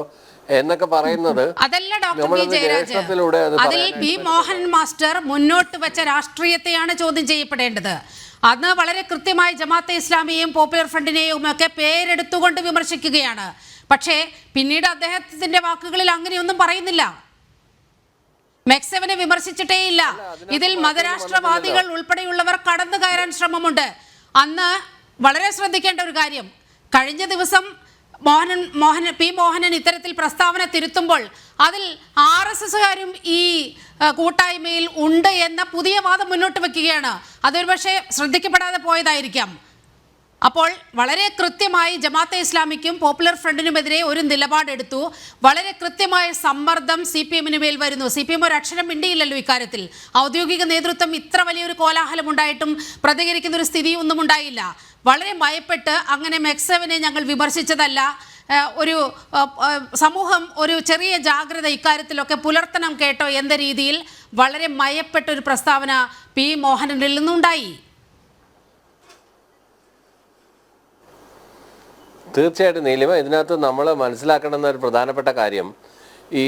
എന്നൊക്കെ പറയുന്നത് അതല്ല ഡോക്ടർ ബി ജയരാജ്. അതിൽ പി മോഹൻ മാസ്റ്റർ മുന്നോട്ട് വെച്ച രാഷ്ട്രീയത്തെയാണ് ചോദ്യം ചെയ്യപ്പെടേണ്ടത്. അന്ന് വളരെ കൃത്യമായി ജമാഅത്തെ ഇസ്ലാമിയെയും പോപ്പുലർ ഫ്രണ്ടിനെയും ഒക്കെ പേരെടുത്തുകൊണ്ട് വിമർശിക്കുകയാണ്. പക്ഷേ പിന്നീട് അദ്ദേഹത്തിന്റെ വാക്കുകളിൽ അങ്ങനെയൊന്നും പറയുന്നില്ല. MEC-7 വിമർശിച്ചിട്ടേയില്ല. ഇതിൽ മതരാഷ്ട്രവാദികൾ ഉൾപ്പെടെയുള്ളവർ കടന്നു കയറാൻ ശ്രമമുണ്ട്. അന്ന് വളരെ ശ്രദ്ധിക്കേണ്ട ഒരു കാര്യം, കഴിഞ്ഞ ദിവസം പി മോഹനൻ ഇത്തരത്തിൽ പ്രസ്താവന തിരുത്തുമ്പോൾ അതിൽ RSSകാരും ഈ കൂട്ടായ്മയിൽ ഉണ്ട് എന്ന പുതിയ വാദം മുന്നോട്ട് വെക്കുകയാണ്. അതൊരു പക്ഷേ ശ്രദ്ധിക്കപ്പെടാതെ പോയതായിരിക്കാം. അപ്പോൾ വളരെ കൃത്യമായി ജമാഅത്തെ ഇസ്ലാമിക്കും പോപ്പുലർ ഫ്രണ്ടിനുമെതിരെ ഒരു നിലപാടെടുത്തു. വളരെ കൃത്യമായ സമ്മർദ്ദം CPM-ന് മേൽ വരുന്നു. CPM ഒരു അക്ഷരം മിണ്ടിയില്ലല്ലോ ഇക്കാര്യത്തിൽ. ഔദ്യോഗിക നേതൃത്വം ഇത്ര വലിയൊരു കോലാഹലം ഉണ്ടായിട്ടും പ്രതികരിക്കുന്ന ഒരു സ്ഥിതിയൊന്നും ഉണ്ടായില്ല. വളരെ ഭയപ്പെട്ട് അങ്ങനെ MEC-7 ഞങ്ങൾ വിമർശിച്ചതല്ല, ഒരു സമൂഹം ഒരു ചെറിയ ജാഗ്രത ഇക്കാര്യത്തിലൊക്കെ പുലർത്തണം കേട്ടോ എന്ന രീതിയിൽ വളരെ ഭയപ്പെട്ട ഒരു പ്രസ്താവന പി മോഹനനിൽ നിന്നുണ്ടായി. തീർച്ചയായിട്ടും നീലിമ, ഇതിനകത്ത് നമ്മൾ മനസ്സിലാക്കണമെന്ന ഒരു പ്രധാനപ്പെട്ട കാര്യം, ഈ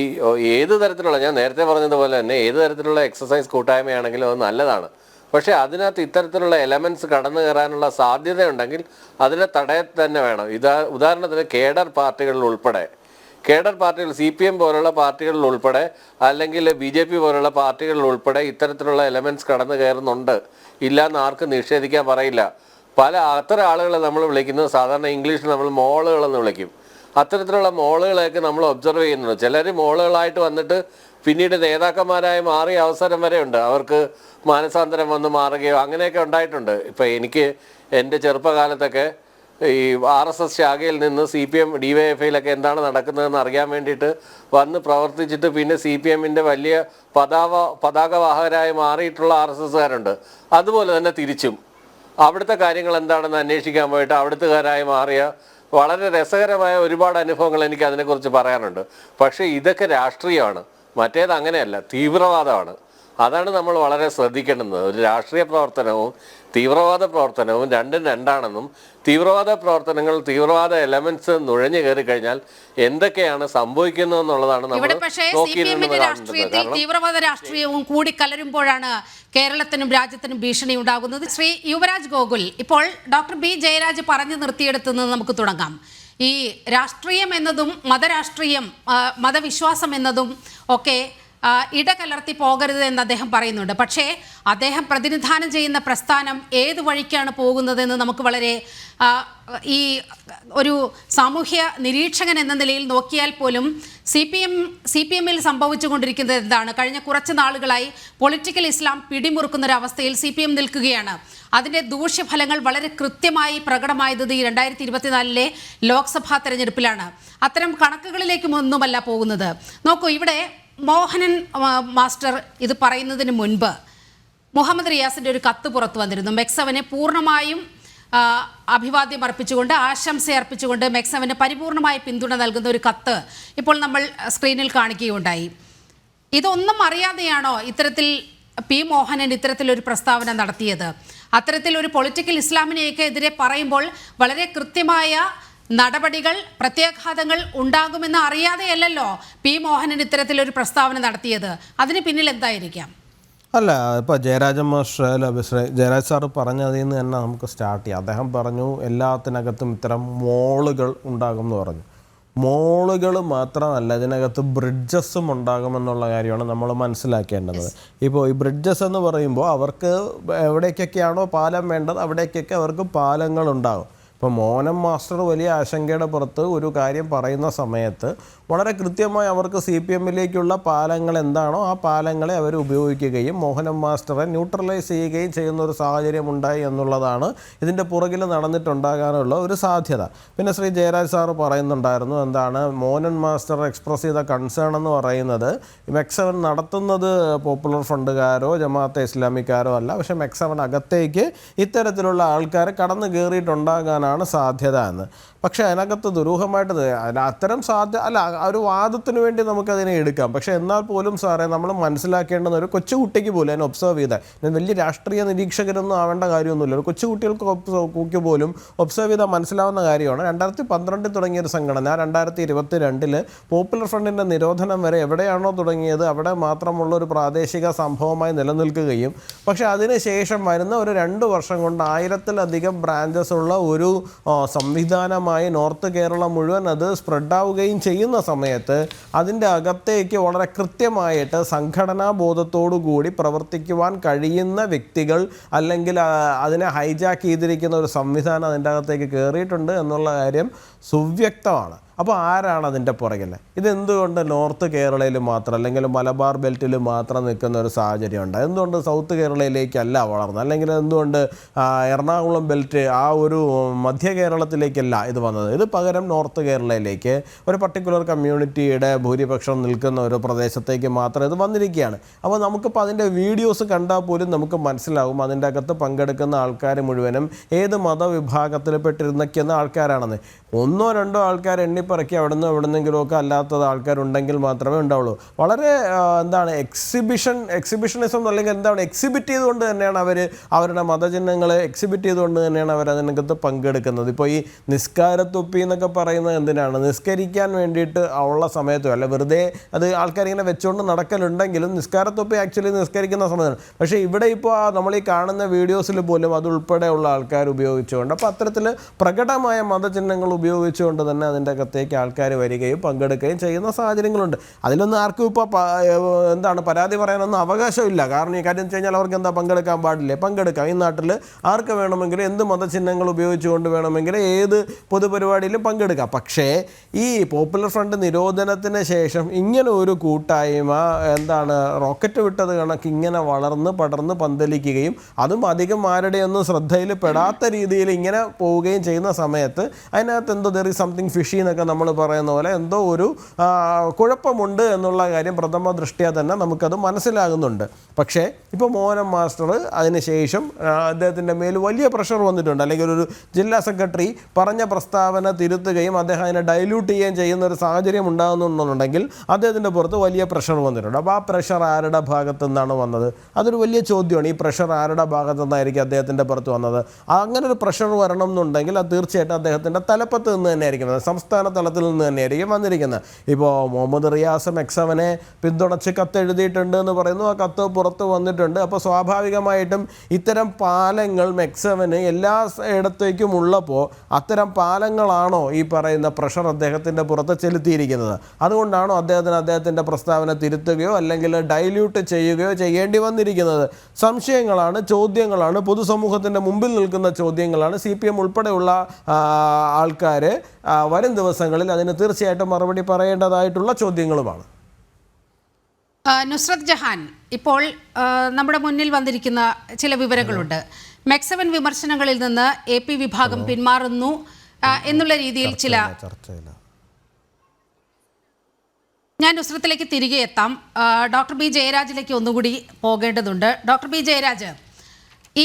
ഏത് തരത്തിലുള്ള, ഞാൻ നേരത്തെ പറഞ്ഞതുപോലെ തന്നെ ഏത് തരത്തിലുള്ള എക്സസൈസ് കൂട്ടായ്മയാണെങ്കിലും അത് നല്ലതാണ്. പക്ഷേ അതിനകത്ത് ഇത്തരത്തിലുള്ള എലമെൻറ്റ്സ് കടന്നു കയറാനുള്ള സാധ്യതയുണ്ടെങ്കിൽ അതിനെ തടയാൻ തന്നെ വേണം. ഉദാഹരണത്തിന് കേഡർ പാർട്ടികളിൽ ഉൾപ്പെടെ, കേഡർ പാർട്ടികൾ CPM പോലുള്ള പാർട്ടികളിൽ ഉൾപ്പെടെ, അല്ലെങ്കിൽ BJP പോലുള്ള പാർട്ടികളിൽ ഉൾപ്പെടെ ഇത്തരത്തിലുള്ള എലമെൻറ്റ്സ് കടന്നു കയറുന്നുണ്ട്. ഇല്ലയെന്ന് ആർക്കും നിഷേധിക്കാൻ പറയില്ല. അത്തരം ആളുകളെ നമ്മൾ വിളിക്കുന്നത് സാധാരണ ഇംഗ്ലീഷിൽ നമ്മൾ മോളുകളെന്ന് വിളിക്കും. അത്തരത്തിലുള്ള മോളുകളെയൊക്കെ നമ്മൾ ഒബ്സർവ് ചെയ്യുന്നുണ്ട്. ചിലർ മോളുകളായിട്ട് വന്നിട്ട് പിന്നീട് നേതാക്കന്മാരായി മാറിയ അവസരം വരെ ഉണ്ട്. അവർക്ക് മാനസാന്തരം വന്ന് മാറുകയോ അങ്ങനെയൊക്കെ ഉണ്ടായിട്ടുണ്ട്. ഇപ്പോൾ എനിക്ക് എൻ്റെ ചെറുപ്പകാലത്തൊക്കെ ഈ RSS ശാഖയിൽ നിന്ന് CPM DYFIയിലൊക്കെ എന്താണ് നടക്കുന്നതെന്ന് അറിയാൻ വേണ്ടിയിട്ട് വന്ന് പ്രവർത്തിച്ചിട്ട് പിന്നെ CPM-ൻ്റെ വലിയ പതാകവാഹകരായി മാറിയിട്ടുള്ള RSSകാരുണ്ട്. അതുപോലെ തന്നെ തിരിച്ചും അവിടുത്തെ കാര്യങ്ങൾ എന്താണെന്ന് അന്വേഷിക്കാൻ പോയിട്ട് അവിടുത്തുകാരായി മാറിയ വളരെ രസകരമായ ഒരുപാട് അനുഭവങ്ങൾ എനിക്ക് അതിനെക്കുറിച്ച് പറയാനുണ്ട്. പക്ഷേ ഇതൊക്കെ രാഷ്ട്രീയമാണ്, മറ്റേത് അങ്ങനെയല്ല, തീവ്രവാദമാണ്. അതാണ് നമ്മൾ വളരെ ശ്രദ്ധിക്കേണ്ടുന്നത്. ഒരു രാഷ്ട്രീയ പ്രവർത്തനവും തീവ്രവാദ പ്രവർത്തനവും രണ്ടും രണ്ടാണെന്നും തീവ്രവാദ പ്രവർത്തനങ്ങൾ, തീവ്രവാദ എലമെന്റ്സ് നുഴഞ്ഞു കയറി കഴിഞ്ഞാൽ എന്തൊക്കെയാണ് സംഭവിക്കുന്നത് എന്നുള്ളതാണ് നമ്മൾ CPM-ന്റെ രാഷ്ട്രീയത്തിൽ തീവ്രവാദ രാഷ്ട്രീയവും കൂടി കലരുമ്പോഴാണ് കേരളത്തിനും രാജ്യത്തിനും ഭീഷണി ഉണ്ടാകുന്നത്. ശ്രീ യുവരാജ് ഗോകുൽ, ഇപ്പോൾ ഡോക്ടർ ബി ജയരാജ് പറഞ്ഞു നിർത്തിയെടുത്തുനിന്ന് നമുക്ക് തുടങ്ങാം. ഈ രാഷ്ട്രീയം എന്നതും മതരാഷ്ട്രീയം, മതവിശ്വാസം എന്നതും ഒക്കെ ഇടകലർത്തി പോകരുത് എന്ന് അദ്ദേഹം പറയുന്നുണ്ട്. പക്ഷേ അദ്ദേഹം പ്രതിനിധാനം ചെയ്യുന്ന പ്രസ്ഥാനം ഏത് വഴിക്കാണ് പോകുന്നതെന്ന് നമുക്ക് വളരെ ഈ ഒരു സാമൂഹ്യ നിരീക്ഷകൻ എന്ന നിലയിൽ നോക്കിയാൽ പോലും CPM-ൽ സംഭവിച്ചുകൊണ്ടിരിക്കുന്നത് എന്താണ്? കഴിഞ്ഞ കുറച്ച് നാളുകളായി പൊളിറ്റിക്കൽ ഇസ്ലാം പിടിമുറുക്കുന്നൊരവസ്ഥയിൽ CPM നിൽക്കുകയാണ്. അതിൻ്റെ ദൂഷ്യഫലങ്ങൾ വളരെ കൃത്യമായി പ്രകടമായത് ഈ 2024 ലോക്സഭാ തെരഞ്ഞെടുപ്പിലാണ്. അത്തരം കണക്കുകളിലേക്കും ഒന്നുമല്ല പോകുന്നത്. നോക്കൂ, ഇവിടെ മോഹനൻ മാസ്റ്റർ ഇത് പറയുന്നതിന് മുൻപ് മുഹമ്മദ് റിയാസിൻ്റെ ഒരു കത്ത് പുറത്തു വന്നിരുന്നു. മെക്സവനെ പൂർണ്ണമായും അഭിവാദ്യം അർപ്പിച്ചുകൊണ്ട്, ആശംസ അർപ്പിച്ചുകൊണ്ട് മെക്സവന് പരിപൂർണമായി പിന്തുണ നൽകുന്ന ഒരു കത്ത് ഇപ്പോൾ നമ്മൾ സ്ക്രീനിൽ കാണിക്കുകയുണ്ടായി. ഇതൊന്നും അറിയാതെയാണോ ഇത്തരത്തിൽ പി മോഹനൻ ഇത്തരത്തിലൊരു പ്രസ്താവന നടത്തിയത്? അത്തരത്തിലൊരു പൊളിറ്റിക്കൽ ഇസ്ലാമിനെയൊക്കെ എതിരെ പറയുമ്പോൾ വളരെ കൃത്യമായ നടപടികൾ, പ്രത്യാഘാതങ്ങൾ ഉണ്ടാകുമെന്ന് അറിയാതെയല്ലല്ലോ പി മോഹനൻ ഇത്തരത്തിലൊരു പ്രസ്താവന നടത്തിയത്. അതിന് പിന്നിൽ എന്തായിരിക്കാം? അല്ല, ഇപ്പോൾ ജയരാജ് സാറ് പറഞ്ഞതിൽ നിന്ന് തന്നെ നമുക്ക് സ്റ്റാർട്ട് ചെയ്യാം. അദ്ദേഹം പറഞ്ഞു എല്ലാത്തിനകത്തും ഇത്തരം മോളുകൾ ഉണ്ടാകും എന്ന് പറഞ്ഞു. മോളുകൾ മാത്രമല്ല, ഇതിനകത്ത് ബ്രിഡ്ജസും ഉണ്ടാകുമെന്നുള്ള കാര്യമാണ് നമ്മൾ മനസ്സിലാക്കേണ്ടത്. ഇപ്പോൾ ഈ ബ്രിഡ്ജസ് എന്ന് പറയുമ്പോൾ അവർക്ക് എവിടേക്കൊക്കെയാണോ പാലം വേണ്ടത് അവിടേക്കൊക്കെ അവർക്ക് പാലങ്ങളുണ്ടാകും. ഇപ്പോൾ മോഹനൻ മാസ്റ്റർ വലിയ ആശങ്കയുടെ പുറത്ത് ഒരു കാര്യം പറയുന്ന സമയത്ത് വളരെ കൃത്യമായി അവർക്ക് CPM-ലേക്കുള്ള പാലങ്ങൾ എന്താണോ ആ പാലങ്ങളെ അവർ ഉപയോഗിക്കുകയും മോഹനൻ മാസ്റ്ററെ ന്യൂട്രലൈസ് ചെയ്യുകയും ചെയ്യുന്ന ഒരു സാഹചര്യം ഉണ്ടായി എന്നുള്ളതാണ് ഇതിൻ്റെ പുറകിൽ നടന്നിട്ടുണ്ടാകാനുള്ള ഒരു സാധ്യത. പിന്നെ ശ്രീ ജയരാജ് സാറ് പറയുന്നുണ്ടായിരുന്നു, എന്താണ് മോഹനൻ മാസ്റ്റർ എക്സ്പ്രസ് ചെയ്ത കൺസേൺ എന്ന് പറയുന്നത് മെക്സവൻ നടത്തുന്നത് പോപ്പുലർ ഫ്രണ്ടുകാരോ ജമാഅത്തെ ഇസ്ലാമിക്കാരോ അല്ല, പക്ഷേ മെക്സവൻ അകത്തേക്ക് ഇത്തരത്തിലുള്ള ആൾക്കാർ കടന്നു കയറിയിട്ടുണ്ടാകാനാണ് സാധ്യത എന്ന്. പക്ഷേ അതിനകത്ത് ദുരൂഹമായിട്ട് അത്തരം അല്ല, ഒരു വാദത്തിന് വേണ്ടി നമുക്കതിനെ എടുക്കാം. പക്ഷേ എന്നാൽ പോലും സാറേ, നമ്മൾ മനസ്സിലാക്കേണ്ടുന്ന ഒരു കൊച്ചുകുട്ടിക്ക് പോലും അതിനെ ഒബ്സർവ് ചെയ്താൽ, ഞാൻ വലിയ രാഷ്ട്രീയ നിരീക്ഷകരൊന്നും ആവേണ്ട കാര്യമൊന്നുമില്ല, ഒരു കൊച്ചുകുട്ടികൾക്ക് പോലും ഒബ്സർവ് ചെയ്താൽ മനസ്സിലാവുന്ന കാര്യമാണ്. 2012 തുടങ്ങിയൊരു സംഘടന 2022 പോപ്പുലർ ഫ്രണ്ടിൻ്റെ നിരോധനം വരെ എവിടെയാണോ തുടങ്ങിയത് അവിടെ മാത്രമുള്ള ഒരു പ്രാദേശിക സംഭവമായി നിലനിൽക്കുകയും, പക്ഷേ അതിനുശേഷം വരുന്ന ഒരു 2 വർഷം കൊണ്ട് 1000-ലധികം ബ്രാഞ്ചസ് ഉള്ള ഒരു സംവിധാനമായി നോർത്ത് കേരളം മുഴുവൻ അത് സ്പ്രെഡാവുകയും ചെയ്യുന്ന സമയത്ത് അതിൻ്റെ അകത്തേക്ക് വളരെ കൃത്യമായിട്ട് സംഘടനാ ബോധത്തോടു കൂടി പ്രവർത്തിക്കുവാൻ കഴിയുന്ന വ്യക്തികൾ അല്ലെങ്കിൽ അതിനെ ഹൈജാക്ക് ചെയ്തിരിക്കുന്ന ഒരു സംവിധാനം അതിൻ്റെ അകത്തേക്ക് കയറിയിട്ടുണ്ട് എന്നുള്ള കാര്യം സുവ്യക്തമാണ്. അപ്പോൾ ആരാണ് അതിൻ്റെ പുറകിൽ? ഇതെന്തുകൊണ്ട് നോർത്ത് കേരളയിൽ മാത്രം അല്ലെങ്കിൽ മലബാർ ബെൽറ്റിൽ മാത്രം നിൽക്കുന്ന ഒരു സാഹചര്യമുണ്ട്? എന്തുകൊണ്ട് സൗത്ത് കേരളയിലേക്കല്ല വളർന്നത്? അല്ലെങ്കിൽ എന്തുകൊണ്ട് എറണാകുളം ബെൽറ്റ് ആ ഒരു മധ്യ കേരളത്തിലേക്കല്ല ഇത് വന്നത്? ഇത് പകരം നോർത്ത് കേരളയിലേക്ക് ഒരു പർട്ടിക്കുലർ കമ്മ്യൂണിറ്റിയുടെ ഭൂരിപക്ഷം നിൽക്കുന്ന ഒരു പ്രദേശത്തേക്ക് മാത്രം ഇത് വന്നിരിക്കുകയാണ്. അപ്പോൾ നമുക്കിപ്പോൾ അതിൻ്റെ വീഡിയോസ് കണ്ടാൽ പോലും നമുക്ക് മനസ്സിലാവും അതിൻ്റെ അകത്ത് പങ്കെടുക്കുന്ന ആൾക്കാർ മുഴുവനും ഏത് മതവിഭാഗത്തിൽ പെട്ടിരുന്നൊക്കെയുന്ന ആൾക്കാരാണെന്ന്. 1-2 ആൾക്കാർ എണ്ണിപ്പറക്കി എവിടെന്നെങ്കിലുമൊക്കെ അല്ലാത്തത് ആൾക്കാരുണ്ടെങ്കിൽ മാത്രമേ ഉണ്ടാവുള്ളൂ. വളരെ എന്താണ് എക്സിബിഷനിസം അല്ലെങ്കിൽ എന്താണ് എക്സിബിറ്റ് ചെയ്തുകൊണ്ട് തന്നെയാണ് അവരുടെ മതചിഹ്നങ്ങളെ എക്സിബിറ്റ് ചെയ്തുകൊണ്ട് തന്നെയാണ് അവർ അതിനകത്ത് പങ്കെടുക്കുന്നത്. ഇപ്പോൾ ഈ നിസ്കാരത്തൊപ്പി എന്നൊക്കെ പറയുന്നത് എന്തിനാണ്? നിസ്കരിക്കാൻ വേണ്ടിയിട്ട് ഉള്ള സമയത്തും അല്ല, വെറുതെ അത് ആൾക്കാരിങ്ങനെ വെച്ചുകൊണ്ട് നടക്കലുണ്ടെങ്കിലും നിസ്കാരത്തൊപ്പി ആക്ച്വലി നിസ്കരിക്കുന്ന സമയത്താണ്. പക്ഷേ ഇവിടെ ഇപ്പോൾ നമ്മൾ ഈ കാണുന്ന വീഡിയോസിൽ പോലും അതുൾപ്പെടെയുള്ള ആൾക്കാർ ഉപയോഗിച്ചുകൊണ്ട്, അപ്പോൾ അത്തരത്തിൽ പ്രകടമായ മതചിഹ്നങ്ങൾ ഉപയോഗിച്ചുകൊണ്ട് തന്നെ അതിൻ്റെ അകത്തേക്ക് ആൾക്കാർ വരികയും പങ്കെടുക്കുകയും ചെയ്യുന്ന സാഹചര്യങ്ങളുണ്ട്. അതിലൊന്നും ആർക്കും ഇപ്പോൾ എന്താണ് പരാതി പറയാനൊന്നും അവകാശമില്ല. കാരണം ഈ കാര്യം വെച്ച് കഴിഞ്ഞാൽ അവർക്ക് എന്താ പങ്കെടുക്കാൻ പാടില്ലേ? പങ്കെടുക്കാം. ഈ നാട്ടിൽ ആർക്ക് വേണമെങ്കിലും എന്ത് മതചിഹ്നങ്ങൾ ഉപയോഗിച്ചുകൊണ്ട് വേണമെങ്കിലും ഏത് പൊതുപരിപാടിയിലും പങ്കെടുക്കാം. പക്ഷേ ഈ പോപ്പുലർ ഫ്രണ്ട് നിരോധനത്തിന് ശേഷം ഇങ്ങനെ ഒരു കൂട്ടായ്മ എന്താണ് റോക്കറ്റ് വിട്ടത് കണക്ക് ഇങ്ങനെ വളർന്ന് പടർന്ന് പന്തലിക്കുകയും അതും അധികം ആരുടെയൊന്നും ശ്രദ്ധയിൽ പെടാത്ത രീതിയിൽ ഇങ്ങനെ പോവുകയും ചെയ്യുന്ന സമയത്ത് അതിനകത്ത് എന്തോ ദർ ഈസ് സംതിങ് ഫിഷി എന്നൊക്കെ നമ്മൾ പറയുന്ന പോലെ എന്തോ ഒരു കുഴപ്പമുണ്ട് എന്നുള്ള കാര്യം പ്രഥമ ദൃഷ്ട്യാ തന്നെ നമുക്കത് മനസ്സിലാകുന്നുണ്ട്. പക്ഷേ ഇപ്പോൾ മോഹനൻ മാസ്റ്റർ അതിനുശേഷം അദ്ദേഹത്തിൻ്റെ മേൽ വലിയ പ്രഷർ വന്നിട്ടുണ്ട്. അല്ലെങ്കിൽ ഒരു ജില്ലാ സെക്രട്ടറി പറഞ്ഞ പ്രസ്താവന തിരുത്തുകയും അദ്ദേഹം അതിനെ ഡൈല്യൂട്ട് ചെയ്യുകയും ചെയ്യുന്ന ഒരു സാഹചര്യം ഉണ്ടാകുന്നുണ്ടെങ്കിൽ അദ്ദേഹത്തിൻ്റെ പുറത്ത് വലിയ പ്രഷർ വന്നിട്ടുണ്ട്. അപ്പോൾ ആ പ്രഷർ ആരുടെ ഭാഗത്തു നിന്നാണ് വന്നത്? അതൊരു വലിയ ചോദ്യമാണ്. ഈ പ്രഷർ ആരുടെ ഭാഗത്തു നിന്നായിരിക്കും അദ്ദേഹത്തിൻ്റെ പുറത്ത് വന്നത്? അങ്ങനെ ഒരു പ്രഷർ വരണം എന്നുണ്ടെങ്കിൽ അത് തീർച്ചയായിട്ടും അദ്ദേഹത്തിൻ്റെ തലപ്പത്ത് നിന്ന് തന്നെ ആയിരിക്കും, സംസ്ഥാന തലത്തിൽ നിന്ന് തന്നെയായിരിക്കും വന്നിരിക്കുന്നത്. ഇപ്പോൾ മുഹമ്മദ് റിയാസ് മെക്സവനെ പിന്തുണച്ച് കത്തെഴുതിയിട്ടുണ്ട് എന്ന് പറയുന്നു. ആ കത്ത് പുറത്ത് വന്നിട്ടുണ്ട്. അപ്പോൾ സ്വാഭാവികമായിട്ടും ഇത്തരം പാലങ്ങൾ മെക്സവന് എല്ലാ ഇടത്തേക്കും ഉള്ളപ്പോൾ അത്തരം പാലങ്ങളാണോ ഈ പറയുന്ന പ്രഷർ അദ്ദേഹത്തിൻ്റെ പുറത്ത് ചെലുത്തിയിരിക്കുന്നത്? അതുകൊണ്ടാണോ അദ്ദേഹത്തിൻ്റെ പ്രസ്താവന തിരുത്തുകയോ അല്ലെങ്കിൽ ഡൈല്യൂട്ട് ചെയ്യുകയോ ചെയ്യേണ്ടി വന്നിരിക്കുന്നത്? സംശയങ്ങളാണ്, ചോദ്യങ്ങളാണ്, പൊതുസമൂഹത്തിൻ്റെ മുമ്പിൽ നിൽക്കുന്ന ചോദ്യങ്ങളാണ്. CPM ഉൾപ്പെടെയുള്ള ആൾക്കാർ വരും ദിവസങ്ങളിൽ അതിന് തീർച്ചയായിട്ടും മറുപടി പറയേണ്ടതായിട്ടുള്ള ചോദ്യങ്ങളുമാണ്. നുസ്രത് ജഹാൻ, ഇപ്പോൾ നമ്മുടെ മുന്നിൽ വന്നിരിക്കുന്ന ചില വിവരങ്ങളുണ്ട്. മെക്സവൻ വിമർശനങ്ങളിൽ നിന്ന് AP വിഭാഗം പിന്മാറുന്നു എന്നുള്ള രീതിയിൽ ചില ഞാൻ നുസ്രത്തിലേക്ക് തിരികെ എത്താം. ഡോക്ടർ B ജയരാജിലേക്ക് ഒന്നുകൂടി പോകേണ്ടതുണ്ട്. ഡോക്ടർ B ജയരാജ്,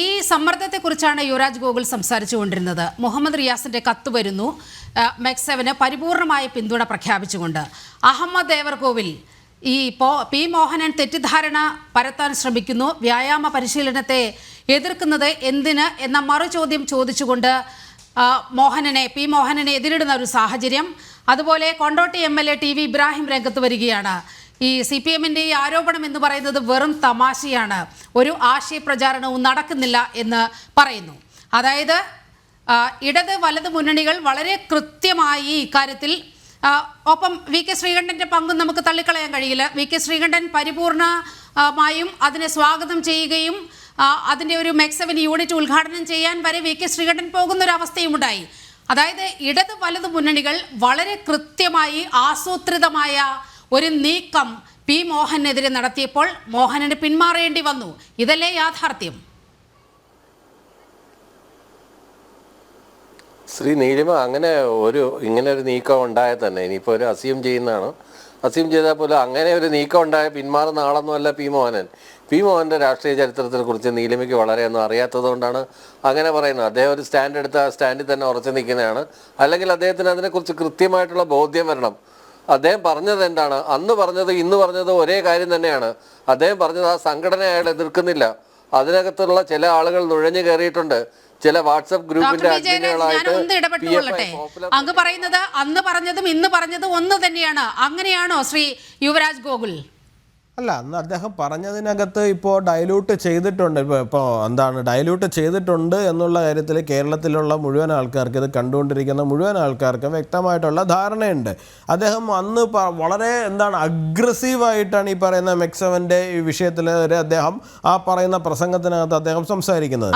ഈ സമ്മർദ്ദത്തെക്കുറിച്ചാണ് യുവരാജ് ഗോകുൽ സംസാരിച്ചു കൊണ്ടിരുന്നത്. മുഹമ്മദ് റിയാസിൻ്റെ കത്ത് വരുന്നു മെക്സവന് പരിപൂർണമായ പിന്തുണ പ്രഖ്യാപിച്ചുകൊണ്ട്. അഹമ്മദ് ദേവർകോവിൽ ഈ P മോഹനൻ തെറ്റിദ്ധാരണ പരത്താൻ ശ്രമിക്കുന്നു, വ്യായാമ പരിശീലനത്തെ എതിർക്കുന്നത് എന്തിന് എന്ന മറുചോദ്യം ചോദിച്ചുകൊണ്ട് P മോഹനനെ എതിരിടുന്ന ഒരു സാഹചര്യം. അതുപോലെ കൊണ്ടോട്ടി MLA TV ഇബ്രാഹിം രംഗത്ത് വരികയാണ്. ഈ CPMൻ്റെ ഈ ആരോപണം എന്ന് പറയുന്നത് വെറും തമാശയാണ്, ഒരു ആശയപ്രചാരണവും നടക്കുന്നില്ല എന്ന് പറയുന്നു. അതായത് ഇടത് വലത് മുന്നണികൾ വളരെ കൃത്യമായി ഇക്കാര്യത്തിൽ ഒപ്പം VK ശ്രീകണ്ഠൻ്റെ പങ്കും നമുക്ക് തള്ളിക്കളയാൻ കഴിയില്ല. VK ശ്രീകണ്ഠൻ പരിപൂർണമായും അതിനെ സ്വാഗതം ചെയ്യുകയും അതിൻ്റെ ഒരു മെക്സവൻ യൂണിറ്റ് ഉദ്ഘാടനം ചെയ്യാൻ വരെ VK ശ്രീകണ്ഠൻ പോകുന്നൊരവസ്ഥയും ഉണ്ടായി. അതായത് ഇടത് വലത് മുന്നണികൾ വളരെ കൃത്യമായി ആസൂത്രിതമായ ഒരു നീക്കം P മോഹനെതിരെ നടത്തിയപ്പോൾ മോഹനന് പിന്മാറേണ്ടി വന്നു. ഇതല്ലേ യാഥാർത്ഥ്യം? ശ്രീ നീലിമ, ഇങ്ങനെ ഒരു നീക്കം ഉണ്ടായാൽ തന്നെ ഇനിയിപ്പോൾ ഒരു അസ്യൂം ചെയ്യുന്നതാണ്. അസ്യൂം ചെയ്താൽ പോലും അങ്ങനെ ഒരു നീക്കം ഉണ്ടായ പിന്മാറുന്ന ആളൊന്നുമല്ല P മോഹനൻ. P മോഹൻ്റെ രാഷ്ട്രീയ ചരിത്രത്തെ കുറിച്ച് നീലിമയ്ക്ക് വളരെയൊന്നും അറിയാത്തത് കൊണ്ടാണ് അങ്ങനെ പറയുന്നത്. അദ്ദേഹം ഒരു സ്റ്റാൻഡ് എടുത്ത് ആ സ്റ്റാൻഡിൽ തന്നെ ഉറച്ചു നിൽക്കുന്നതാണ്. അല്ലെങ്കിൽ അദ്ദേഹത്തിന് അതിനെക്കുറിച്ച് കൃത്യമായിട്ടുള്ള ബോധ്യം വരണം. അദ്ദേഹം പറഞ്ഞത് എന്താണ്? അന്ന് പറഞ്ഞത് ഇന്ന് പറഞ്ഞത് ഒരേ കാര്യം തന്നെയാണ്. അദ്ദേഹം പറഞ്ഞത് ആ സംഘടന അയാൾ എതിർക്കുന്നില്ല, അതിനകത്തുള്ള ചില ആളുകൾ നുഴഞ്ഞു കയറിയിട്ടുണ്ട്, ചില വാട്സപ്പ് ഗ്രൂപ്പിന്റെ അങ്ങ് പറയുന്നത് അന്ന് പറഞ്ഞതും ഇന്ന് പറഞ്ഞതും ഒന്ന് തന്നെയാണ്. അങ്ങനെയാണോ ശ്രീ യുവരാജ് ഗോകുൽ? അല്ല, അന്ന് അദ്ദേഹം പറഞ്ഞതിനകത്ത് ഇപ്പോൾ ഡൈല്യൂട്ട് ചെയ്തിട്ടുണ്ട്. ഇപ്പോൾ ഡൈല്യൂട്ട് ചെയ്തിട്ടുണ്ട് എന്നുള്ള കാര്യത്തിൽ കേരളത്തിലുള്ള മുഴുവൻ ആൾക്കാർക്ക്, ഇത് കണ്ടുകൊണ്ടിരിക്കുന്ന മുഴുവൻ ആൾക്കാർക്കും വ്യക്തമായിട്ടുള്ള ധാരണയുണ്ട്. അദ്ദേഹം അന്ന് വളരെ അഗ്രസീവായിട്ടാണ് ഈ പറയുന്ന മെക്സവൻ്റെ ഈ വിഷയത്തിൽ അദ്ദേഹം ആ പറയുന്ന പ്രസംഗത്തിനകത്ത് അദ്ദേഹം സംസാരിക്കുന്നത്.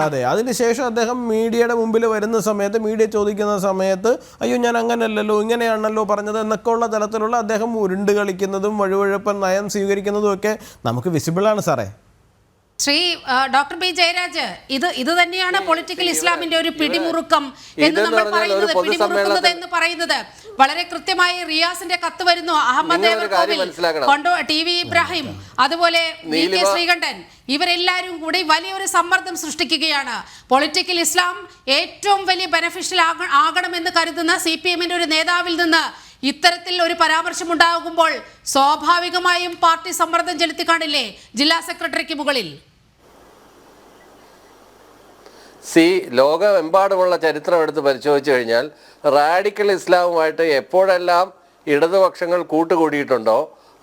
അതെ, അതിനുശേഷം അദ്ദേഹം മീഡിയയുടെ മുമ്പിൽ വരുന്ന സമയത്ത്, മീഡിയ ചോദിക്കുന്ന സമയത്ത് അയ്യോ ഞാൻ അങ്ങനെയല്ലല്ലോ ഇങ്ങനെയാണല്ലോ പറഞ്ഞത് എന്നൊക്കെ ഉള്ള തലത്തിലുള്ള അദ്ദേഹം ഉരുണ്ട് കളിക്കുന്നതും വഴുവഴുപ്പൻ നയം സ്വീകരിക്കുന്നതും ഒക്കെ നമുക്ക് വിസിബിളാണ് സാറേ. ശ്രീ ഡോക്ടർ B ജയരാജ്, ഇത് തന്നെയാണ് പൊളിറ്റിക്കൽ ഇസ്ലാമിന്റെ ഒരു പിടിമുറുക്കം എന്ന് നമ്മൾ പറയുന്നത്. പിടിമുറുക്കുന്നത് എന്ന് പറയുന്നത് വളരെ കൃത്യമായി റിയാസിന്റെ കത്ത് വരുന്നു, അഹമ്മദ് ദേവർകോവിൽ, TV ഇബ്രാഹിം, അതുപോലെ VK ശ്രീകണ്ഠൻ, ഇവരെല്ലാവരും കൂടി വലിയൊരു സമ്മർദ്ദം സൃഷ്ടിക്കുകയാണ്. പൊളിറ്റിക്കൽ ഇസ്ലാം ഏറ്റവും വലിയ ബെനഫിഷ്യൽ ആകണമെന്ന് കരുതുന്ന CPMന്റെ ഒരു നേതാവിൽ നിന്ന് ഇത്തരത്തിൽ ഒരു പരാമർശം ഉണ്ടാകുമ്പോൾ സ്വാഭാവികമായും പാർട്ടി സമ്മർദ്ദം ചെലുത്തി കാണില്ലേ ജില്ലാ സെക്രട്ടറിക്ക് മുകളിൽ? ലോകമെമ്പാടുമുള്ള ചരിത്രം എടുത്ത് പരിശോധിച്ചു കഴിഞ്ഞാൽ റാഡിക്കൽ ഇസ്ലാമുമായിട്ട് എപ്പോഴെല്ലാം ഇടതുപക്ഷങ്ങൾ കൂട്ടുകൂടിയിട്ടുണ്ടോ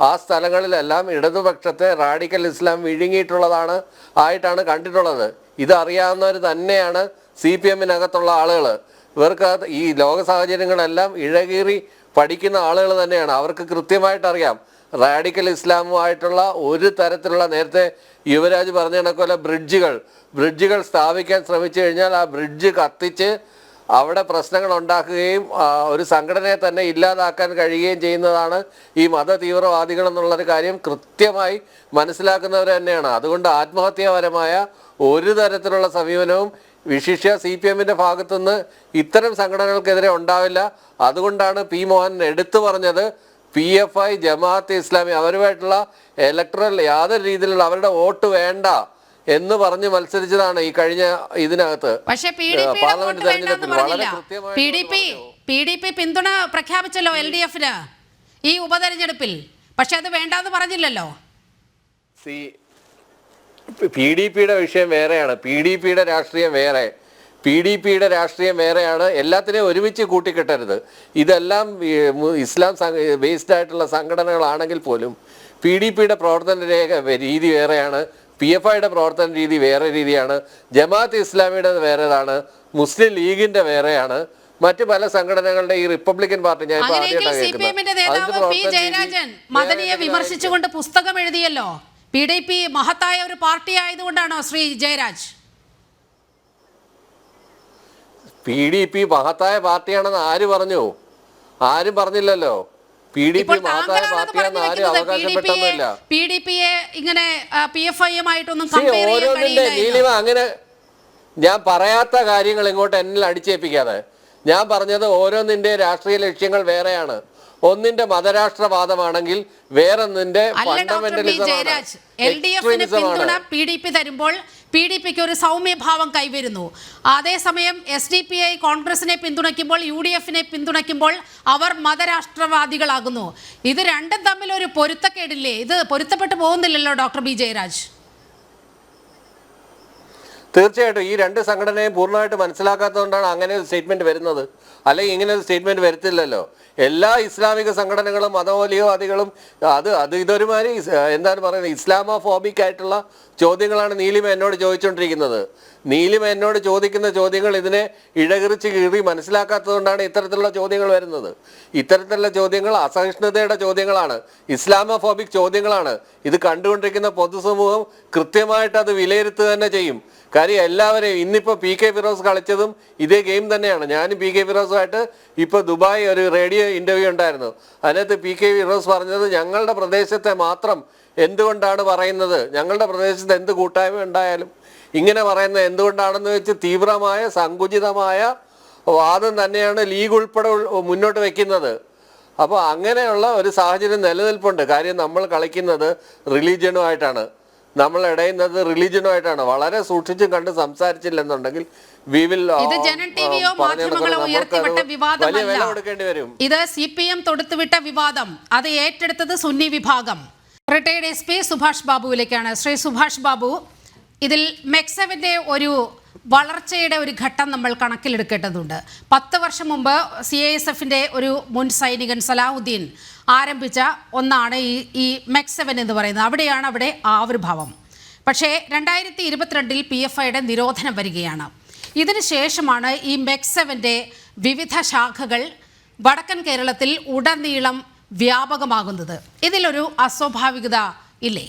ആ സ്ഥലങ്ങളിലെല്ലാം ഇടതുപക്ഷത്തെ റാഡിക്കൽ ഇസ്ലാം വിഴുങ്ങിയിട്ടുള്ളതാണ് ആയിട്ടാണ് കണ്ടിട്ടുള്ളത്. ഇതറിയാവുന്നവർ തന്നെയാണ് CPMനകത്തുള്ള ആളുകൾ. ഇവർക്ക് ഈ ലോക സാഹചര്യങ്ങളെല്ലാം ഇഴകീറി പഠിക്കുന്ന ആളുകൾ തന്നെയാണ്. അവർക്ക് കൃത്യമായിട്ട് അറിയാം റാഡിക്കൽ ഇസ്ലാമുമായിട്ടുള്ള ഒരു തരത്തിലുള്ള, നേരത്തെ യുവരാജ് പറഞ്ഞ കണക്കുള്ള ബ്രിഡ്ജുകൾ സ്ഥാപിക്കാൻ ശ്രമിച്ചു കഴിഞ്ഞാൽ ആ ബ്രിഡ്ജ് കത്തിച്ച് അവിടെ പ്രശ്നങ്ങൾ ഉണ്ടാക്കുകയും ഒരു സംഘടനയെ തന്നെ ഇല്ലാതാക്കാൻ കഴിയുകയും ചെയ്യുന്നതാണ് ഈ മത തീവ്രവാദികൾ എന്നുള്ളൊരു കാര്യം കൃത്യമായി മനസ്സിലാക്കുന്നവർ തന്നെയാണ്. അതുകൊണ്ട് ആത്മഹത്യാപരമായ ഒരു തരത്തിലുള്ള സമീപനവും വിശിഷ്യ CPMന്റെ ഭാഗത്തുനിന്ന് ഇത്തരം സംഘടനകൾക്കെതിരെ ഉണ്ടാവില്ല. അതുകൊണ്ടാണ് P മോഹൻ എടുത്തു പറഞ്ഞത് PFI, ജമാഅത്ത് ഇസ്ലാമി അവരുമായിട്ടുള്ള ഇലക്ട്രൽ യാതൊരു രീതിയിലുള്ള അവരുടെ വോട്ട് വേണ്ട എന്ന് പറഞ്ഞ് മത്സരിച്ചതാണ് ഈ കഴിഞ്ഞ ഇതിനകത്ത് പക്ഷേ പാർലമെന്റ് തെരഞ്ഞെടുപ്പിൽ വളരെ PDP പിന്തുണ പ്രഖ്യാപിച്ചല്ലോ LDFന് ഈ ഉപതെരഞ്ഞെടുപ്പിൽ, പക്ഷെ അത് വേണ്ടാന്ന് പറഞ്ഞില്ലല്ലോ. PDPയുടെ വിഷയം വേറെയാണ്, PDPയുടെ രാഷ്ട്രീയം വേറെ, PDPയുടെ രാഷ്ട്രീയം വേറെയാണ്. എല്ലാത്തിനെയും ഒരുമിച്ച് കൂട്ടിക്കെട്ടരുത്. ഇതെല്ലാം ഇസ്ലാം ബേസ്ഡ് ആയിട്ടുള്ള സംഘടനകളാണെങ്കിൽ പോലും PDPയുടെ പ്രവർത്തന രീതി വേറെയാണ്, PFIയുടെ പ്രവർത്തന രീതി വേറെ രീതിയാണ്, ജമാഅത്ത് ഇസ്ലാമിയുടെ വേറെതാണ്, മുസ്ലിം ലീഗിന്റെ വേറെയാണ്, മറ്റു പല സംഘടനകളുടെ ഈ റിപ്പബ്ലിക്കൻ പാർട്ടി ഞാൻ മദനിയെ വിമർശിച്ചുകൊണ്ട് പുസ്തകം എഴുതിയല്ലോ. PDP മഹത്തായ ഒരു പാർട്ടി ആയതുകൊണ്ടാണോ ശ്രീ ജയരാജ്? PDP മഹത്തായ പാർട്ടിയാണെന്ന് ആര് പറഞ്ഞു? ആരും പറഞ്ഞില്ലല്ലോ. PDP മഹത്തായ പാർട്ടിയാണെന്ന് ആരും അവകാശപ്പെട്ടൊന്നുമില്ല. PDPയെ ഇങ്ങനെ PFIയുമായിട്ടൊന്നും കമ്പയർ ചെയ്യാൻ കഴിയില്ല. നീലിമ, അങ്ങനെ ഞാൻ പറയാത്ത കാര്യങ്ങൾ ഇങ്ങോട്ട് എന്നിൽ അടിച്ചേൽപ്പിക്കാതെ. ഞാൻ പറഞ്ഞത് ഓരോന്നിന്റെ രാഷ്ട്രീയ ലക്ഷ്യങ്ങൾ വേറെയാണ്. ഒന്നിന്റെ മതരാഷ്ട്രവാദമാണെങ്കിൽ വേറൊന്നിന്റെ ഫണ്ടമെന്റലിസമാണ്. PDP തരുമ്പോൾ PDPക്ക് ഒരു സൗമ്യഭാവം കൈവരുന്നു. അതേസമയം SDPI കോൺഗ്രസിനെ പിന്തുണയ്ക്കുമ്പോൾ, UDFനെ പിന്തുണയ്ക്കുമ്പോൾ അവർ മതരാഷ്ട്രവാദികളാകുന്നു. ഇത് രണ്ടും തമ്മിൽ ഒരു പൊരുത്തക്കേടില്ലേ? ഇത് പൊരുത്തപ്പെട്ടു പോകുന്നില്ലല്ലോ ഡോക്ടർ B ജയരാജ്. തീർച്ചയായിട്ടും ഈ രണ്ട് സംഘടനയും പൂർണ്ണമായിട്ട് മനസ്സിലാക്കാത്തതുകൊണ്ടാണ് അങ്ങനെ ഒരു സ്റ്റേറ്റ്മെന്റ് വരുന്നത്. അല്ലെങ്കിൽ ഇങ്ങനെ ഒരു സ്റ്റേറ്റ്മെന്റ് വരുത്തില്ലല്ലോ. എല്ലാ ഇസ്ലാമിക സംഘടനകളും മതമൗലികവാദികളും ഇതൊരുമാതിരി എന്താണ് പറയുന്നത്, ഇസ്ലാമോഫോബിക് ആയിട്ടുള്ള ചോദ്യങ്ങളാണ് നീലിമ എന്നോട് ചോദിച്ചുകൊണ്ടിരിക്കുന്നത്. നീലിമ എന്നോട് ചോദിക്കുന്ന ചോദ്യങ്ങൾ ഇതിനെ ഇഴകിറിച്ച് കീറി മനസ്സിലാക്കാത്തതുകൊണ്ടാണ് ഇത്തരത്തിലുള്ള ചോദ്യങ്ങൾ വരുന്നത്. ഇത്തരത്തിലുള്ള ചോദ്യങ്ങൾ അസഹിഷ്ണുതയുടെ ചോദ്യങ്ങളാണ്, ഇസ്ലാമോഫോബിക് ചോദ്യങ്ങളാണ്. ഇത് കണ്ടുകൊണ്ടിരിക്കുന്ന പൊതുസമൂഹം കൃത്യമായിട്ട് അത് വിലയിരുത്തുക തന്നെ ചെയ്യും. കാര്യം എല്ലാവരെയും ഇന്നിപ്പോൾ PK ഫിറോസ് കളിച്ചതും ഇതേ ഗെയിം തന്നെയാണ്. ഞാനും PK ഫിറോസുമായിട്ട് ഇപ്പോൾ ദുബായ് ഒരു റേഡിയോ ഇൻ്റർവ്യൂ ഉണ്ടായിരുന്നു. അതിനകത്ത് PK ഫിറോസ് പറഞ്ഞത് ഞങ്ങളുടെ പ്രദേശത്തെ മാത്രം എന്തുകൊണ്ടാണ് പറയുന്നത്, ഞങ്ങളുടെ പ്രദേശത്ത് എന്ത് കൂട്ടായ്മ ഉണ്ടായാലും ഇങ്ങനെ പറയുന്നത് എന്തുകൊണ്ടാണെന്ന് വെച്ച് തീവ്രമായ സങ്കുചിതമായ വാദം തന്നെയാണ് ലീഗ് ഉൾപ്പെടെ മുന്നോട്ട് വയ്ക്കുന്നത്. അപ്പോൾ അങ്ങനെയുള്ള ഒരു സാഹചര്യം നിലനിൽപ്പുണ്ട്. കാര്യം നമ്മൾ കളിക്കുന്നത് റിലീജിയനുമായിട്ടാണ്, നമ്മൾ ഇടയുന്നത് റിലീജിയനുമായിട്ടാണ്. വളരെ സൂക്ഷിച്ചും കണ്ട് സംസാരിച്ചില്ലെന്നുണ്ടെങ്കിൽ ഇത് ജനൻ ടിവിയോ മാധ്യമങ്ങളോ ഉയർത്തിവിട്ട വിവാദമല്ല. ഇത് CPM തൊടുത്തുവിട്ട വിവാദം. അത് ഏറ്റെടുത്തത് സുന്നി വിഭാഗം. റിട്ടയർഡ് SP സുഭാഷ് ബാബുവിലേക്കാണ്. ശ്രീ സുഭാഷ് ബാബു, ഇതിൽ മെക്സവിന്റെ ഒരു വളർച്ചയുടെ ഒരു ഘട്ടം നമ്മൾ കണക്കിലെടുക്കേണ്ടതുണ്ട്. 10 വർഷം മുമ്പ് CISFന്റെ ഒരു മുൻ സൈനികൻ സലാഹുദ്ദീൻ ആരംഭിച്ച ഒന്നാണ് ഈ മെക്സവൻ എന്ന് പറയുന്നത്. അവിടെയാണ് അവിടെ ആവിർഭാവം. പക്ഷേ 2022 PFIയുടെ നിരോധനം വരികയാണ്. ഇതിന് ശേഷമാണ് ഈ മെക്സവന്റെ വിവിധ ശാഖകൾ വടക്കൻ കേരളത്തിൽ ഉടനീളം വ്യാപകമാകുന്നത്. ഇതിലൊരു അസ്വാഭാവികത ഇല്ലേ?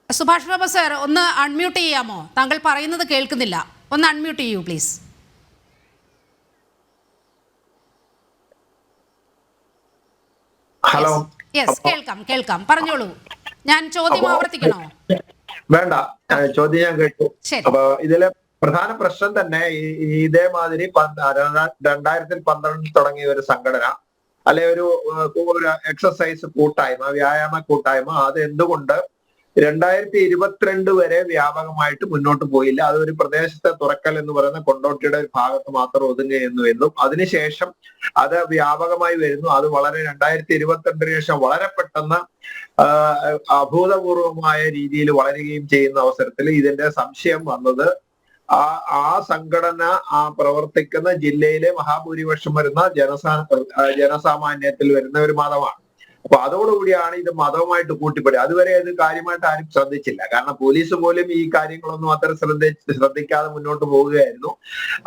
സുഭാഷ് ബാബു സർ, ഒന്ന് അൺമ്യൂട്ട് ചെയ്യാമോ? താങ്കൾ പറയുന്നത് കേൾക്കുന്നില്ല. ഒന്ന് അൺമ്യൂട്ട് ചെയ്യൂ പ്ലീസ്. ഹലോ. യെസ്, കേൾക്കാം. പറഞ്ഞോളൂ. ഞാൻ ചോദ്യം ആവർത്തിക്കണോ? വേണ്ട, ചോദ്യം ഞാൻ കേട്ടു. അപ്പൊ ഇതിലെ പ്രധാന പ്രശ്നം തന്നെ ഇതേമാതിരി 2012 തുടങ്ങിയ ഒരു സംഘടന അല്ലെ ഒരു എക്സസൈസ് കൂട്ടായ്മ, വ്യായാമ കൂട്ടായ്മ, അത് എന്തുകൊണ്ട് 2022 വരെ വ്യാപകമായിട്ട് മുന്നോട്ട് പോയില്ല? അതൊരു പ്രദേശത്തെ തുറക്കൽ എന്ന് പറയുന്ന കൊണ്ടോട്ടിയുടെ ഒരു ഭാഗത്ത് മാത്രം ഒതുങ്ങുന്നു എന്നും അതിനുശേഷം അത് വ്യാപകമായി വരുന്നു. അത് വളരെ 2022 ശേഷം വളരെ പെട്ടെന്ന് അഭൂതപൂർവമായ രീതിയിൽ വളരുകയും ചെയ്യുന്ന അവസരത്തിൽ ഇതിന്റെ സംശയം വന്നത് ആ സംഘടന പ്രവർത്തിക്കുന്ന ജില്ലയിലെ മഹാഭൂരിപക്ഷം വരുന്ന ജനസാമാന്യത്തിൽ വരുന്ന ഒരു മതമാണ്. അപ്പൊ അതോടുകൂടിയാണ് ഇത് മതവുമായിട്ട് കൂട്ടിപ്പെടുക. അതുവരെ അത് കാര്യമായിട്ട് ആരും ശ്രദ്ധിച്ചില്ല. കാരണം പോലീസ് പോലും ഈ കാര്യങ്ങളൊന്നും അത്ര ശ്രദ്ധിക്കാതെ മുന്നോട്ട് പോവുകയായിരുന്നു.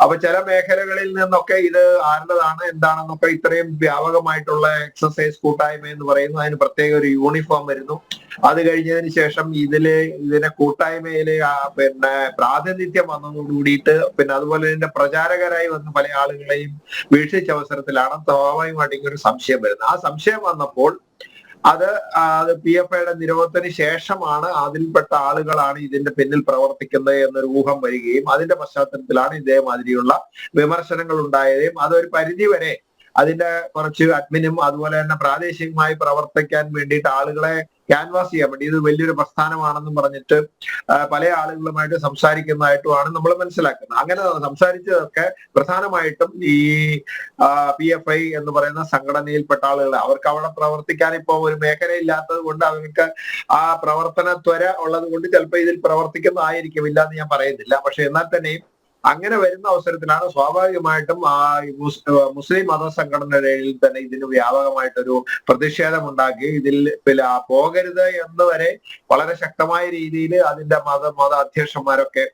അപ്പൊ ചില മേഖലകളിൽ നിന്നൊക്കെ ഇത് ആരുടേതാണ് എന്താണെന്നൊക്കെ ഇത്രയും വ്യാപകമായിട്ടുള്ള എക്സസൈസ് കൂട്ടായ്മ എന്ന് പറയുന്നു. അതിന് പ്രത്യേക ഒരു യൂണിഫോം വരുന്നു. അത് കഴിഞ്ഞതിന് ശേഷം ഇതിനെ കൂട്ടായ്മയിലെ പ്രാതിനിധ്യം വന്നതോടുകൂടിയിട്ട് അതുപോലെ ഇതിന്റെ പ്രചാരകരായി വന്ന പല ആളുകളെയും വീക്ഷിച്ച അവസരത്തിലാണ് സ്വാഭാവികമായിട്ട് ഇങ്ങനെ ഒരു സംശയം വരുന്നത്. ആ സംശയം വന്നപ്പോൾ അത് PFIയുടെ നിരോധനത്തിന് ശേഷമാണ് അതിൽപ്പെട്ട ആളുകളാണ് ഇതിന്റെ പിന്നിൽ പ്രവർത്തിക്കുന്നത് എന്നൊരു ഊഹം വരികയും അതിന്റെ പശ്ചാത്തലത്തിലാണ് ഇതേമാതിരിയുള്ള വിമർശനങ്ങൾ ഉണ്ടായതും അതൊരു പരിധിവരെ അതിന്റെ കുറച്ച് അഡ്മിനും അതുപോലെ തന്നെ പ്രാദേശികമായി പ്രവർത്തിക്കാൻ വേണ്ടിയിട്ട് ആളുകളെ ക്യാൻവാസ് ചെയ്യാൻ വേണ്ടി ഇത് വലിയൊരു പ്രസ്ഥാനമാണെന്നും പറഞ്ഞിട്ട് പല ആളുകളുമായിട്ട് സംസാരിക്കുന്നതായിട്ടുമാണ് നമ്മൾ മനസ്സിലാക്കുന്നത്. അങ്ങനെ സംസാരിച്ചതൊക്കെ പ്രധാനമായിട്ടും ഈ PFI എന്ന് പറയുന്ന സംഘടനയിൽപ്പെട്ട ആളുകൾ. അവർക്ക് അവിടെ പ്രവർത്തിക്കാൻ ഇപ്പോൾ ഒരു മേഖലയില്ലാത്തത് കൊണ്ട് അവർക്ക് ആ പ്രവർത്തന ത്വര ഉള്ളത് കൊണ്ട് ചിലപ്പോൾ ഇതിൽ പ്രവർത്തിക്കുന്നതായിരിക്കും, ഇല്ലാന്ന് ഞാൻ പറയുന്നില്ല. പക്ഷെ എന്നാൽ തന്നെയും അങ്ങനെ വരുന്ന അവസരത്തിലാണ് സ്വാഭാവികമായിട്ടും മുസ്ലിം മത സംഘടനകളിൽ തന്നെ ഇതിന് വ്യാപകമായിട്ടൊരു പ്രതിഷേധം ഉണ്ടാക്കി ഇതിൽ പോകരുത് എന്ന് വരെ വളരെ ശക്തമായ രീതിയിൽ അതിന്റെ മത അധ്യക്ഷന്മാരൊക്കെ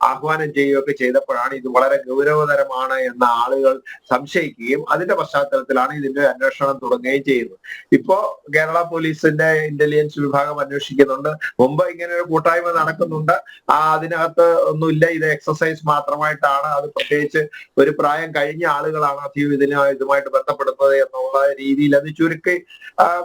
ആഹ്വാനം ചെയ്യുകയൊക്കെ ചെയ്തപ്പോഴാണ് ഇത് വളരെ ഗൗരവതരമാണ് എന്ന ആളുകൾ സംശയിക്കുകയും അതിന്റെ പശ്ചാത്തലത്തിലാണ് ഇതിന്റെ അന്വേഷണം തുടങ്ങുകയും ചെയ്യുന്നത്. ഇപ്പോ കേരള പോലീസിന്റെ ഇന്റലിജൻസ് വിഭാഗം അന്വേഷിക്കുന്നുണ്ട്. മുമ്പ് ഇങ്ങനെ ഒരു കൂട്ടായ്മ നടക്കുന്നുണ്ട്, അതിനകത്ത് ഒന്നുമില്ല, ഇത് എക്സസൈസ് മാത്രമായിട്ടാണ്. അത് പ്രത്യേകിച്ച് ഒരു പ്രായം കഴിഞ്ഞ ആളുകളാണ് അധികം ഇതുമായിട്ട് ബന്ധപ്പെടുന്നത് എന്നുള്ള രീതിയിൽ അത് ചുരുക്കി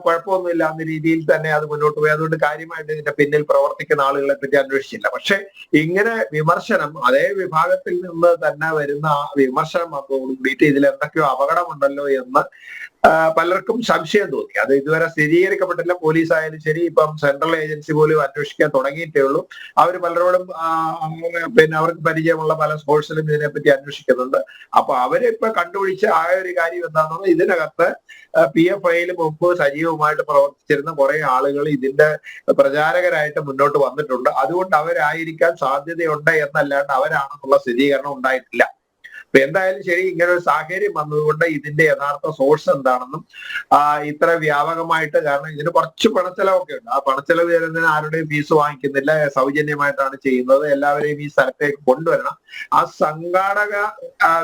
കുഴപ്പമൊന്നുമില്ല എന്ന രീതിയിൽ തന്നെ അത് മുന്നോട്ട് പോയി. അതുകൊണ്ട് കാര്യമായിട്ട് ഇതിന്റെ പിന്നിൽ പ്രവർത്തിക്കുന്ന ആളുകളെ പറ്റി അന്വേഷിച്ചില്ല. പക്ഷെ ഇങ്ങനെ വിമർശനം അതേ വിഭാഗത്തിൽ നിന്ന് തന്നെ വരുന്ന വിമർശനം വന്നതോടുകൂടിയിട്ട് ഇതിൽ എന്തൊക്കെയോ അപകടമുണ്ടല്ലോ എന്ന് പലർക്കും സംശയം തോന്നി. അത് ഇതുവരെ സ്ഥിരീകരിക്കപ്പെട്ടില്ല. പോലീസ് ആയാലും ശരി, ഇപ്പം സെൻട്രൽ ഏജൻസി പോലും അന്വേഷിക്കാൻ തുടങ്ങിയിട്ടേ ഉള്ളൂ. അവർ പലരോടും അവർക്ക് പരിചയമുള്ള പല സോഴ്സിലും ഇതിനെപ്പറ്റി അന്വേഷിക്കുന്നുണ്ട്. അപ്പൊ അവരിപ്പൊ കണ്ടുപിടിച്ച ഒരു കാര്യം എന്താണെന്ന്, ഇതിനകത്ത് PFIയിൽ മുമ്പ് സജീവമായിട്ട് പ്രവർത്തിച്ചിരുന്ന കുറെ ആളുകൾ ഇതിന്റെ പ്രചാരകരായിട്ട് മുന്നോട്ട് വന്നിട്ടുണ്ട്. അതുകൊണ്ട് അവരായിരിക്കാൻ സാധ്യതയുണ്ട് എന്നല്ലാണ്ട് അവരാണെന്നുള്ള സ്ഥിരീകരണം ഉണ്ടായിട്ടില്ല. അപ്പൊ എന്തായാലും ശരി, ഇങ്ങനെ ഒരു സാഹചര്യം വന്നതുകൊണ്ട് ഇതിന്റെ യഥാർത്ഥ സോഴ്സ് എന്താണെന്നും ഇത്ര വ്യാപകമായിട്ട്, കാരണം ഇതിന് കുറച്ച് പണച്ചെലവൊക്കെ ഉണ്ട്. ആ പണച്ചെലവ് തരുന്നതിന് ആരുടെയും ഫീസ് വാങ്ങിക്കുന്നില്ല, സൗജന്യമായിട്ടാണ് ചെയ്യുന്നത്. എല്ലാവരെയും ഈ സ്ഥലത്തേക്ക് കൊണ്ടുവരണം. ആ സംഘാടക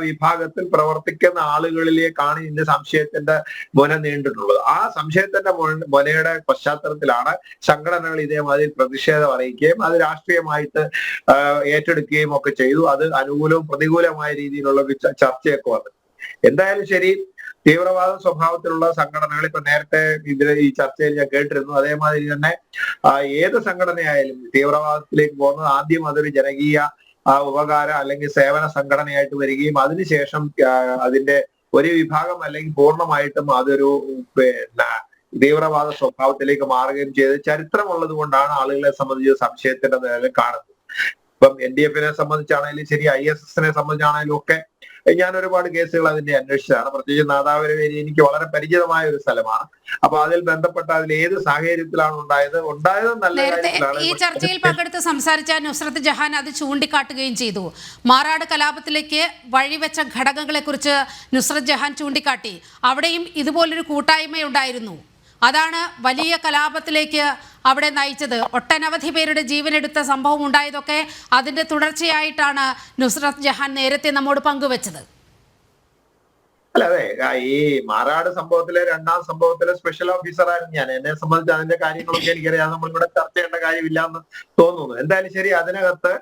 വിഭാഗത്തിൽ പ്രവർത്തിക്കുന്ന ആളുകളിലേക്കാണ് ഇതിന്റെ സംശയത്തിന്റെ മുന നീണ്ടിട്ടുള്ളത്. ആ സംശയത്തിന്റെ മുനയുടെ പശ്ചാത്തലത്തിലാണ് സംഘടനകൾ ഇതേമാതിരി പ്രതിഷേധം അറിയിക്കുകയും അത് രാഷ്ട്രീയമായിട്ട് ഏറ്റെടുക്കുകയും ഒക്കെ ചെയ്തു. അത് അനുകൂലവും പ്രതികൂലമായ രീതിയിലുള്ള ചർച്ചയൊക്കെ വന്നു. എന്തായാലും ശരി, തീവ്രവാദ സ്വഭാവത്തിലുള്ള സംഘടനകൾ ഇപ്പൊ നേരത്തെ ഈ ചർച്ചയിൽ ഞാൻ കേട്ടിരുന്നു. അതേമാതിരി തന്നെ ഏത് സംഘടനയായാലും തീവ്രവാദത്തിലേക്ക് പോകുന്നത് ആദ്യം അതൊരു ജനകീയ ഉപകാര അല്ലെങ്കിൽ സേവന സംഘടനയായിട്ട് വരികയും അതിനുശേഷം അതിന്റെ ഒരു വിഭാഗം അല്ലെങ്കിൽ പൂർണ്ണമായിട്ടും അതൊരു തീവ്രവാദ സ്വഭാവത്തിലേക്ക് മാറുകയും ചെയ്ത് ചരിത്രമുള്ളത് കൊണ്ടാണ് ആളുകളെ സംബന്ധിച്ച് സംശയത്തിന്റെ നിലയിൽ കാണുന്നത്. ഇപ്പം NDF-നെ സംബന്ധിച്ചാണെങ്കിലും ശരി, ISS-നെ സംബന്ധിച്ചാണെങ്കിലും ഒക്കെ ഞാൻ ഒരുപാട് കേസുകൾ അതിന്റെ അന്വേഷിച്ചതാണ്. പ്രത്യേകിച്ച് നാദാപുരം എനിക്ക് വളരെ പരിചിതമായ ഒരു സ്ഥലമാണ്. അപ്പൊ അതിൽ ബന്ധപ്പെട്ട അതിൽ ഏത് സാഹചര്യത്തിലാണ് ഉണ്ടായത് നല്ല കാര്യത്തിലാണ്. ഈ ചർച്ചയിൽ പങ്കെടുത്ത് സംസാരിച്ച നുസ്രത്ത് ജഹാൻ അത് ചൂണ്ടിക്കാട്ടുകയും ചെയ്തു. മാറാട് കലാപത്തിലേക്ക് വഴിവെച്ച ഘടകങ്ങളെ കുറിച്ച് നുസ്രത്ത് ജഹാൻ ചൂണ്ടിക്കാട്ടി. അവിടെയും ഇതുപോലൊരു കൂട്ടായ്മയുണ്ടായിരുന്നു. അതാണ് വലിയ കലാപത്തിലേക്ക് അവിടെ നയിച്ചത്. ഒട്ടനവധി പേരുടെ ജീവനെടുത്ത സംഭവം ഉണ്ടായതൊക്കെ അതിന്റെ തുടർച്ചയായിട്ടാണ് നുസ്രത്ത് ജഹാൻ നേരത്തെ നമ്മോട് പങ്കുവച്ചത്. അല്ല, അതെ, ഈ മാറാട് സംഭവത്തിലെ രണ്ടാം സംഭവത്തിലെ സ്പെഷ്യൽ ഓഫീസറായിരുന്നു ഞാൻ. എന്നെ സംബന്ധിച്ച് അതിന്റെ കാര്യങ്ങളൊക്കെ എനിക്കറിയാം. നമ്മളിവിടെ ചർച്ച ചെയ്യേണ്ട കാര്യമില്ല എന്ന് തോന്നുന്നു. എന്തായാലും ശരി, അതിനകത്ത്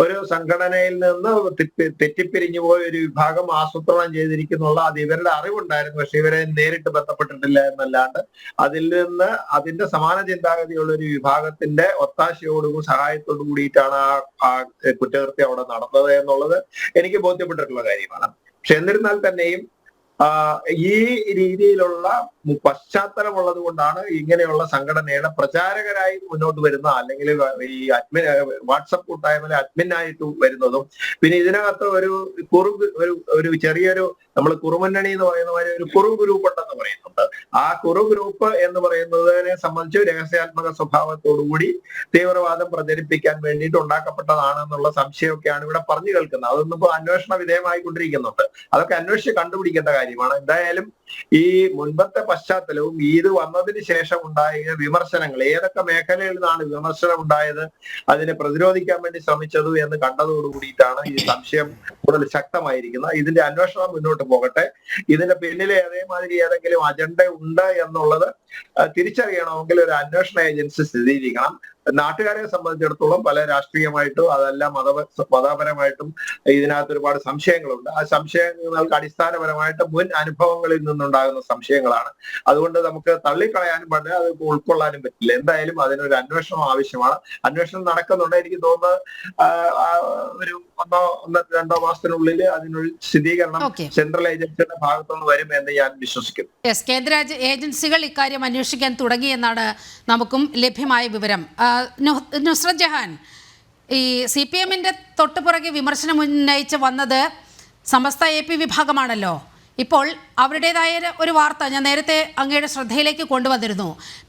ഒരു സംഘടനയിൽ നിന്ന് തെറ്റിപ്പിരിഞ്ഞു പോയ ഒരു വിഭാഗം ആസൂത്രണം ചെയ്തിരിക്കുന്നുള്ള അത് ഇവരുടെ അറിവുണ്ടായിരുന്നു. പക്ഷെ ഇവരെ നേരിട്ട് ബന്ധപ്പെട്ടിട്ടില്ല എന്നല്ലാണ്ട് അതിൽ നിന്ന് അതിന്റെ സമാന ചിന്താഗതിയുള്ള ഒരു വിഭാഗത്തിന്റെ ഒത്താശയോടും സഹായത്തോടു കൂടിയിട്ടാണ് ആ കുറ്റകൃത്യം അവിടെ നടന്നത് എന്നുള്ളത് എനിക്ക് ബോധ്യപ്പെട്ടിട്ടുള്ള കാര്യമാണ്. പക്ഷെ എന്നിരുന്നാൽ തന്നെയും ഈ രീതിയിലുള്ള പശ്ചാത്തലമുള്ളത് കൊണ്ടാണ് ഇങ്ങനെയുള്ള സംഘടനയുടെ പ്രചാരകരായി മുന്നോട്ട് വരുന്ന, അല്ലെങ്കിൽ ഈ അഡ്മിൻ വാട്സപ്പ് കൂട്ടായ്മയിലെ അഡ്മിനായിട്ട് വരുന്നതും, പിന്നെ ഇതിനകത്ത് ഒരു ചെറിയൊരു നമ്മൾ കുറുമുന്നണി എന്ന് പറയുന്ന മാതിരി ഒരു കുറു ഗ്രൂപ്പ് ഉണ്ടെന്ന് പറയുന്നുണ്ട്. ആ കുറു ഗ്രൂപ്പ് എന്ന് പറയുന്നതിനെ സംബന്ധിച്ച് രഹസ്യാത്മക സ്വഭാവത്തോടുകൂടി തീവ്രവാദം പ്രചരിപ്പിക്കാൻ വേണ്ടിയിട്ട് ഉണ്ടാക്കപ്പെട്ടതാണെന്നുള്ള സംശയമൊക്കെയാണ് ഇവിടെ പറഞ്ഞു കേൾക്കുന്നത്. അതൊന്നും ഇപ്പോൾ അന്വേഷണ വിധേയമായിക്കൊണ്ടിരിക്കുന്നുണ്ട്. അതൊക്കെ അന്വേഷിച്ച് കണ്ടുപിടിക്കേണ്ട കാര്യമാണ്. എന്തായാലും ഈ മുൻപത്തെ പശ്ചാത്തലവും ഇത് വന്നതിന് ശേഷം ഉണ്ടായ വിമർശനങ്ങൾ, ഏതൊക്കെ മേഖലയിൽ നിന്നാണ് വിമർശനം ഉണ്ടായത്, അതിനെ പ്രതിരോധിക്കാൻ വേണ്ടി ശ്രമിച്ചത് എന്ന് കണ്ടതോടുകൂടിയിട്ടാണ് ഈ സംശയം കൂടുതൽ ശക്തമായിരിക്കുന്നത്. ഇതിന്റെ അന്വേഷണം മുന്നോട്ട് പോകട്ടെ. ഇതിന്റെ പിന്നിലെ അതേമാതിരി ഏതെങ്കിലും അജണ്ട ഉണ്ട് എന്നുള്ളത് തിരിച്ചറിയണമെങ്കിൽ ഒരു അന്വേഷണ ഏജൻസി സ്ഥിരീകരിക്കണം. നാട്ടുകാരെ സംബന്ധിച്ചിടത്തോളം പല രാഷ്ട്രീയമായിട്ടും അതല്ല മതപരമായിട്ടും ഇതിനകത്ത് ഒരുപാട് സംശയങ്ങളുണ്ട്. ആ സംശയങ്ങൾക്ക് അടിസ്ഥാനപരമായിട്ട് മുൻ അനുഭവങ്ങളിൽ നിന്നുണ്ടാകുന്ന സംശയങ്ങളാണ്. അതുകൊണ്ട് നമുക്ക് തള്ളിക്കളയാനും പാടില്ല, അത് ഉൾക്കൊള്ളാനും പറ്റില്ല. എന്തായാലും അതിനൊരു അന്വേഷണം ആവശ്യമാണ്. അന്വേഷണം നടക്കുന്നുണ്ട്. എനിക്ക് തോന്നുന്നത് ഒരു 1-2 മാസത്തിനുള്ളിൽ അതിനൊരു സ്ഥിരീകരണം സെൻട്രൽ ഏജൻസിയുടെ ഭാഗത്തുനിന്ന് വരും എന്ന് ഞാൻ വിശ്വസിക്കുന്നു. കേന്ദ്ര ഏജൻസികൾ ഇക്കാര്യം അന്വേഷിക്കാൻ തുടങ്ങിയെന്നാണ് നമുക്കും ലഭ്യമായ വിവരം. നുസ്രത് ജഹാൻ, ഈ CPM-ന്റെ തൊട്ടുപുറകെ വിമർശനം ഉന്നയിച്ച് വന്നത് സമസ്ത AP വിഭാഗമാണല്ലോ. ഇപ്പോൾ അവരുടേതായ ഒരു വാർത്ത ഞാൻ നേരത്തെ അങ്ങയുടെ ശ്രദ്ധയിലേക്ക് കൊണ്ടുവന്നിരുന്നു.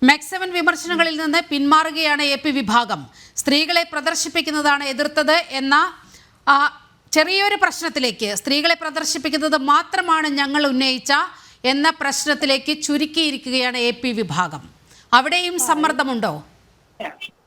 MEG7 വിമർശനങ്ങളിൽ നിന്ന് പിന്മാറുകയാണ് AP വിഭാഗം, സ്ത്രീകളെ പ്രദർശിപ്പിക്കുന്നതാണ് എതിർത്തത് എന്ന ചെറിയൊരു പ്രശ്നത്തിലേക്ക്, സ്ത്രീകളെ പ്രദർശിപ്പിക്കുന്നത് മാത്രമാണ് ഞങ്ങൾ ഉന്നയിച്ച എന്ന പ്രശ്നത്തിലേക്ക് ചുരുക്കിയിരിക്കുകയാണ് AP വിഭാഗം. അവിടെയും സമ്മർദ്ദമുണ്ടോ?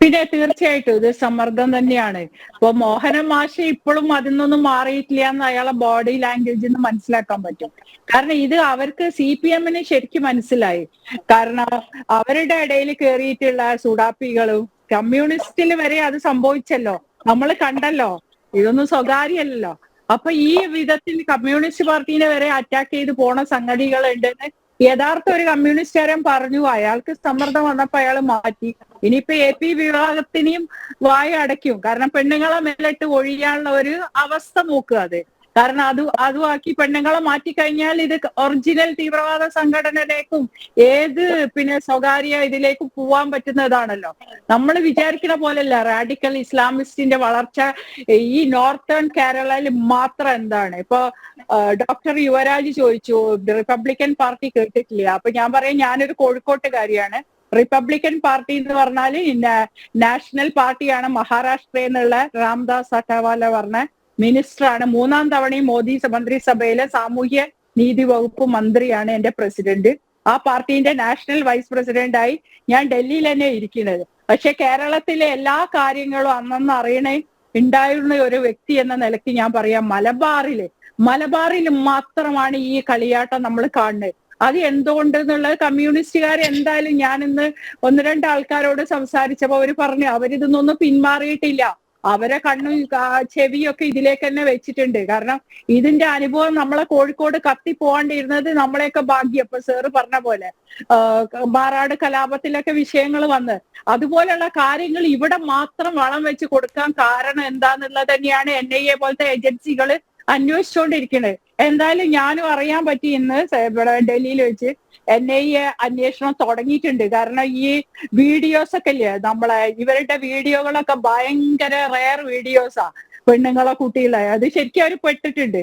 പിന്നെ തീർച്ചയായിട്ടും ഇത് സമ്മർദ്ദം തന്നെയാണ്. ഇപ്പൊ മോഹനൻ മാഷ് ഇപ്പോഴും അതിൽ നിന്നൊന്നും മാറിയിട്ടില്ല എന്ന് അയാളെ ബോഡി ലാംഗ്വേജിൽ നിന്ന് മനസ്സിലാക്കാൻ പറ്റും. കാരണം ഇത് അവർക്ക് CPM-ന് ശരിക്കും മനസ്സിലായി. കാരണം അവരുടെ ഇടയിൽ കയറിയിട്ടുള്ള സുഡാപ്പികളും കമ്മ്യൂണിസ്റ്റിൽ വരെ അത് സംഭവിച്ചല്ലോ, നമ്മൾ കണ്ടല്ലോ. ഇതൊന്നും സ്വകാര്യമല്ലല്ലോ. അപ്പൊ ഈ വിധത്തിൽ കമ്മ്യൂണിസ്റ്റ് പാർട്ടീനെ വരെ അറ്റാക്ക് ചെയ്ത് പോണ സംഗതികൾ ഉണ്ടെന്ന് യഥാർത്ഥ ഒരു കമ്മ്യൂണിസ്റ്റുകാരൻ പറഞ്ഞു. അയാൾക്ക് സമ്മർദ്ദം വന്നപ്പോ അയാൾ മാറ്റി. ഇനിയിപ്പോ AP വിഭാഗത്തിനെയും വായ അടയ്ക്കും. കാരണം പെണ്ണുങ്ങളെ മേലിട്ട് ഒഴിയാനുള്ള ഒരു അവസ്ഥ നോക്കുക. അത് കാരണം അതുമാക്കി പെണ്ണുങ്ങളെ മാറ്റിക്കഴിഞ്ഞാൽ ഇത് ഒറിജിനൽ തീവ്രവാദ സംഘടനയിലേക്കും ഏത് സ്വകാര്യ ഇതിലേക്കും പോവാൻ പറ്റുന്നതാണല്ലോ. നമ്മൾ വിചാരിക്കുന്ന പോലെയല്ല റാഡിക്കൽ ഇസ്ലാമിസ്റ്റിന്റെ വളർച്ച ഈ നോർത്തേൺ കേരളയിൽ മാത്രം. എന്താണ് ഇപ്പൊ ഡോക്ടർ യുവരാജ് ചോദിച്ചു റിപ്പബ്ലിക്കൻ പാർട്ടി കേട്ടിട്ടില്ല. അപ്പൊ ഞാൻ പറയാം, ഞാനൊരു കോഴിക്കോട്ടുകാരിയാണ്. റിപ്പബ്ലിക്കൻ പാർട്ടി എന്ന് പറഞ്ഞാൽ നാഷണൽ പാർട്ടിയാണ്. മഹാരാഷ്ട്രയിൽ നിന്നുള്ള രാംദാസ് അഠാവാല പറഞ്ഞ മിനിസ്റ്ററാണ്. 3-ാം തവണയും മോദി മന്ത്രിസഭയിലെ സാമൂഹ്യ നീതി വകുപ്പ് മന്ത്രിയാണ് എന്റെ പ്രസിഡന്റ്. ആ പാർട്ടിന്റെ നാഷണൽ വൈസ് പ്രസിഡന്റായി ഞാൻ ഡൽഹിയിൽ തന്നെ ഇരിക്കുന്നത്. പക്ഷെ കേരളത്തിലെ എല്ലാ കാര്യങ്ങളും അന്നന്ന് അറിയണേ ഉണ്ടായിരുന്ന ഒരു വ്യക്തി എന്ന നിലയ്ക്ക് ഞാൻ പറയാം, മലബാറിൽ മാത്രമാണ് ഈ കളിയാട്ടം നമ്മൾ കാണുന്നത്. അത് എന്തുകൊണ്ട് എന്നുള്ളത് കമ്മ്യൂണിസ്റ്റുകാർ എന്തായാലും ഞാൻ ഇന്ന് 1-2 ആൾക്കാരോട് സംസാരിച്ചപ്പോ അവര് പറഞ്ഞു അവരിതൊന്നും പിന്മാറിയിട്ടില്ല. അവരെ കണ്ണും ചെവിയൊക്കെ ഇതിലേക്ക് തന്നെ വെച്ചിട്ടുണ്ട്. കാരണം ഇതിന്റെ അനുഭവം നമ്മളെ കോഴിക്കോട് കത്തിപ്പോവാണ്ടിരുന്നത് നമ്മളെയൊക്കെ ഭാഗ്യം. ഇപ്പൊ സാറ് പറഞ്ഞ പോലെ മാറാട് കലാപത്തിലൊക്കെ വിഷയങ്ങൾ വന്ന് അതുപോലെയുള്ള കാര്യങ്ങൾ ഇവിടെ മാത്രം വളം വെച്ച് കൊടുക്കാൻ കാരണം എന്താന്നുള്ളത് തന്നെയാണ് NIA പോലത്തെ ഏജൻസികൾ അന്വേഷിച്ചുകൊണ്ടിരിക്കുന്നത്. എന്തായാലും ഞാനും അറിയാൻ പറ്റി ഇന്ന് ഇവിടെ ഡൽഹിയിൽ വെച്ച് NIA അന്വേഷണം തുടങ്ങിയിട്ടുണ്ട്. കാരണം ഈ വീഡിയോസ് ഒക്കെ ഇല്ലേ ഇവരുടെ വീഡിയോകളൊക്കെ ഭയങ്കര റെയർ വീഡിയോസാ. പെണ്ണുങ്ങളെ കുട്ടികളെ അത് ശരിക്കും അവർ പെട്ടിട്ടുണ്ട്.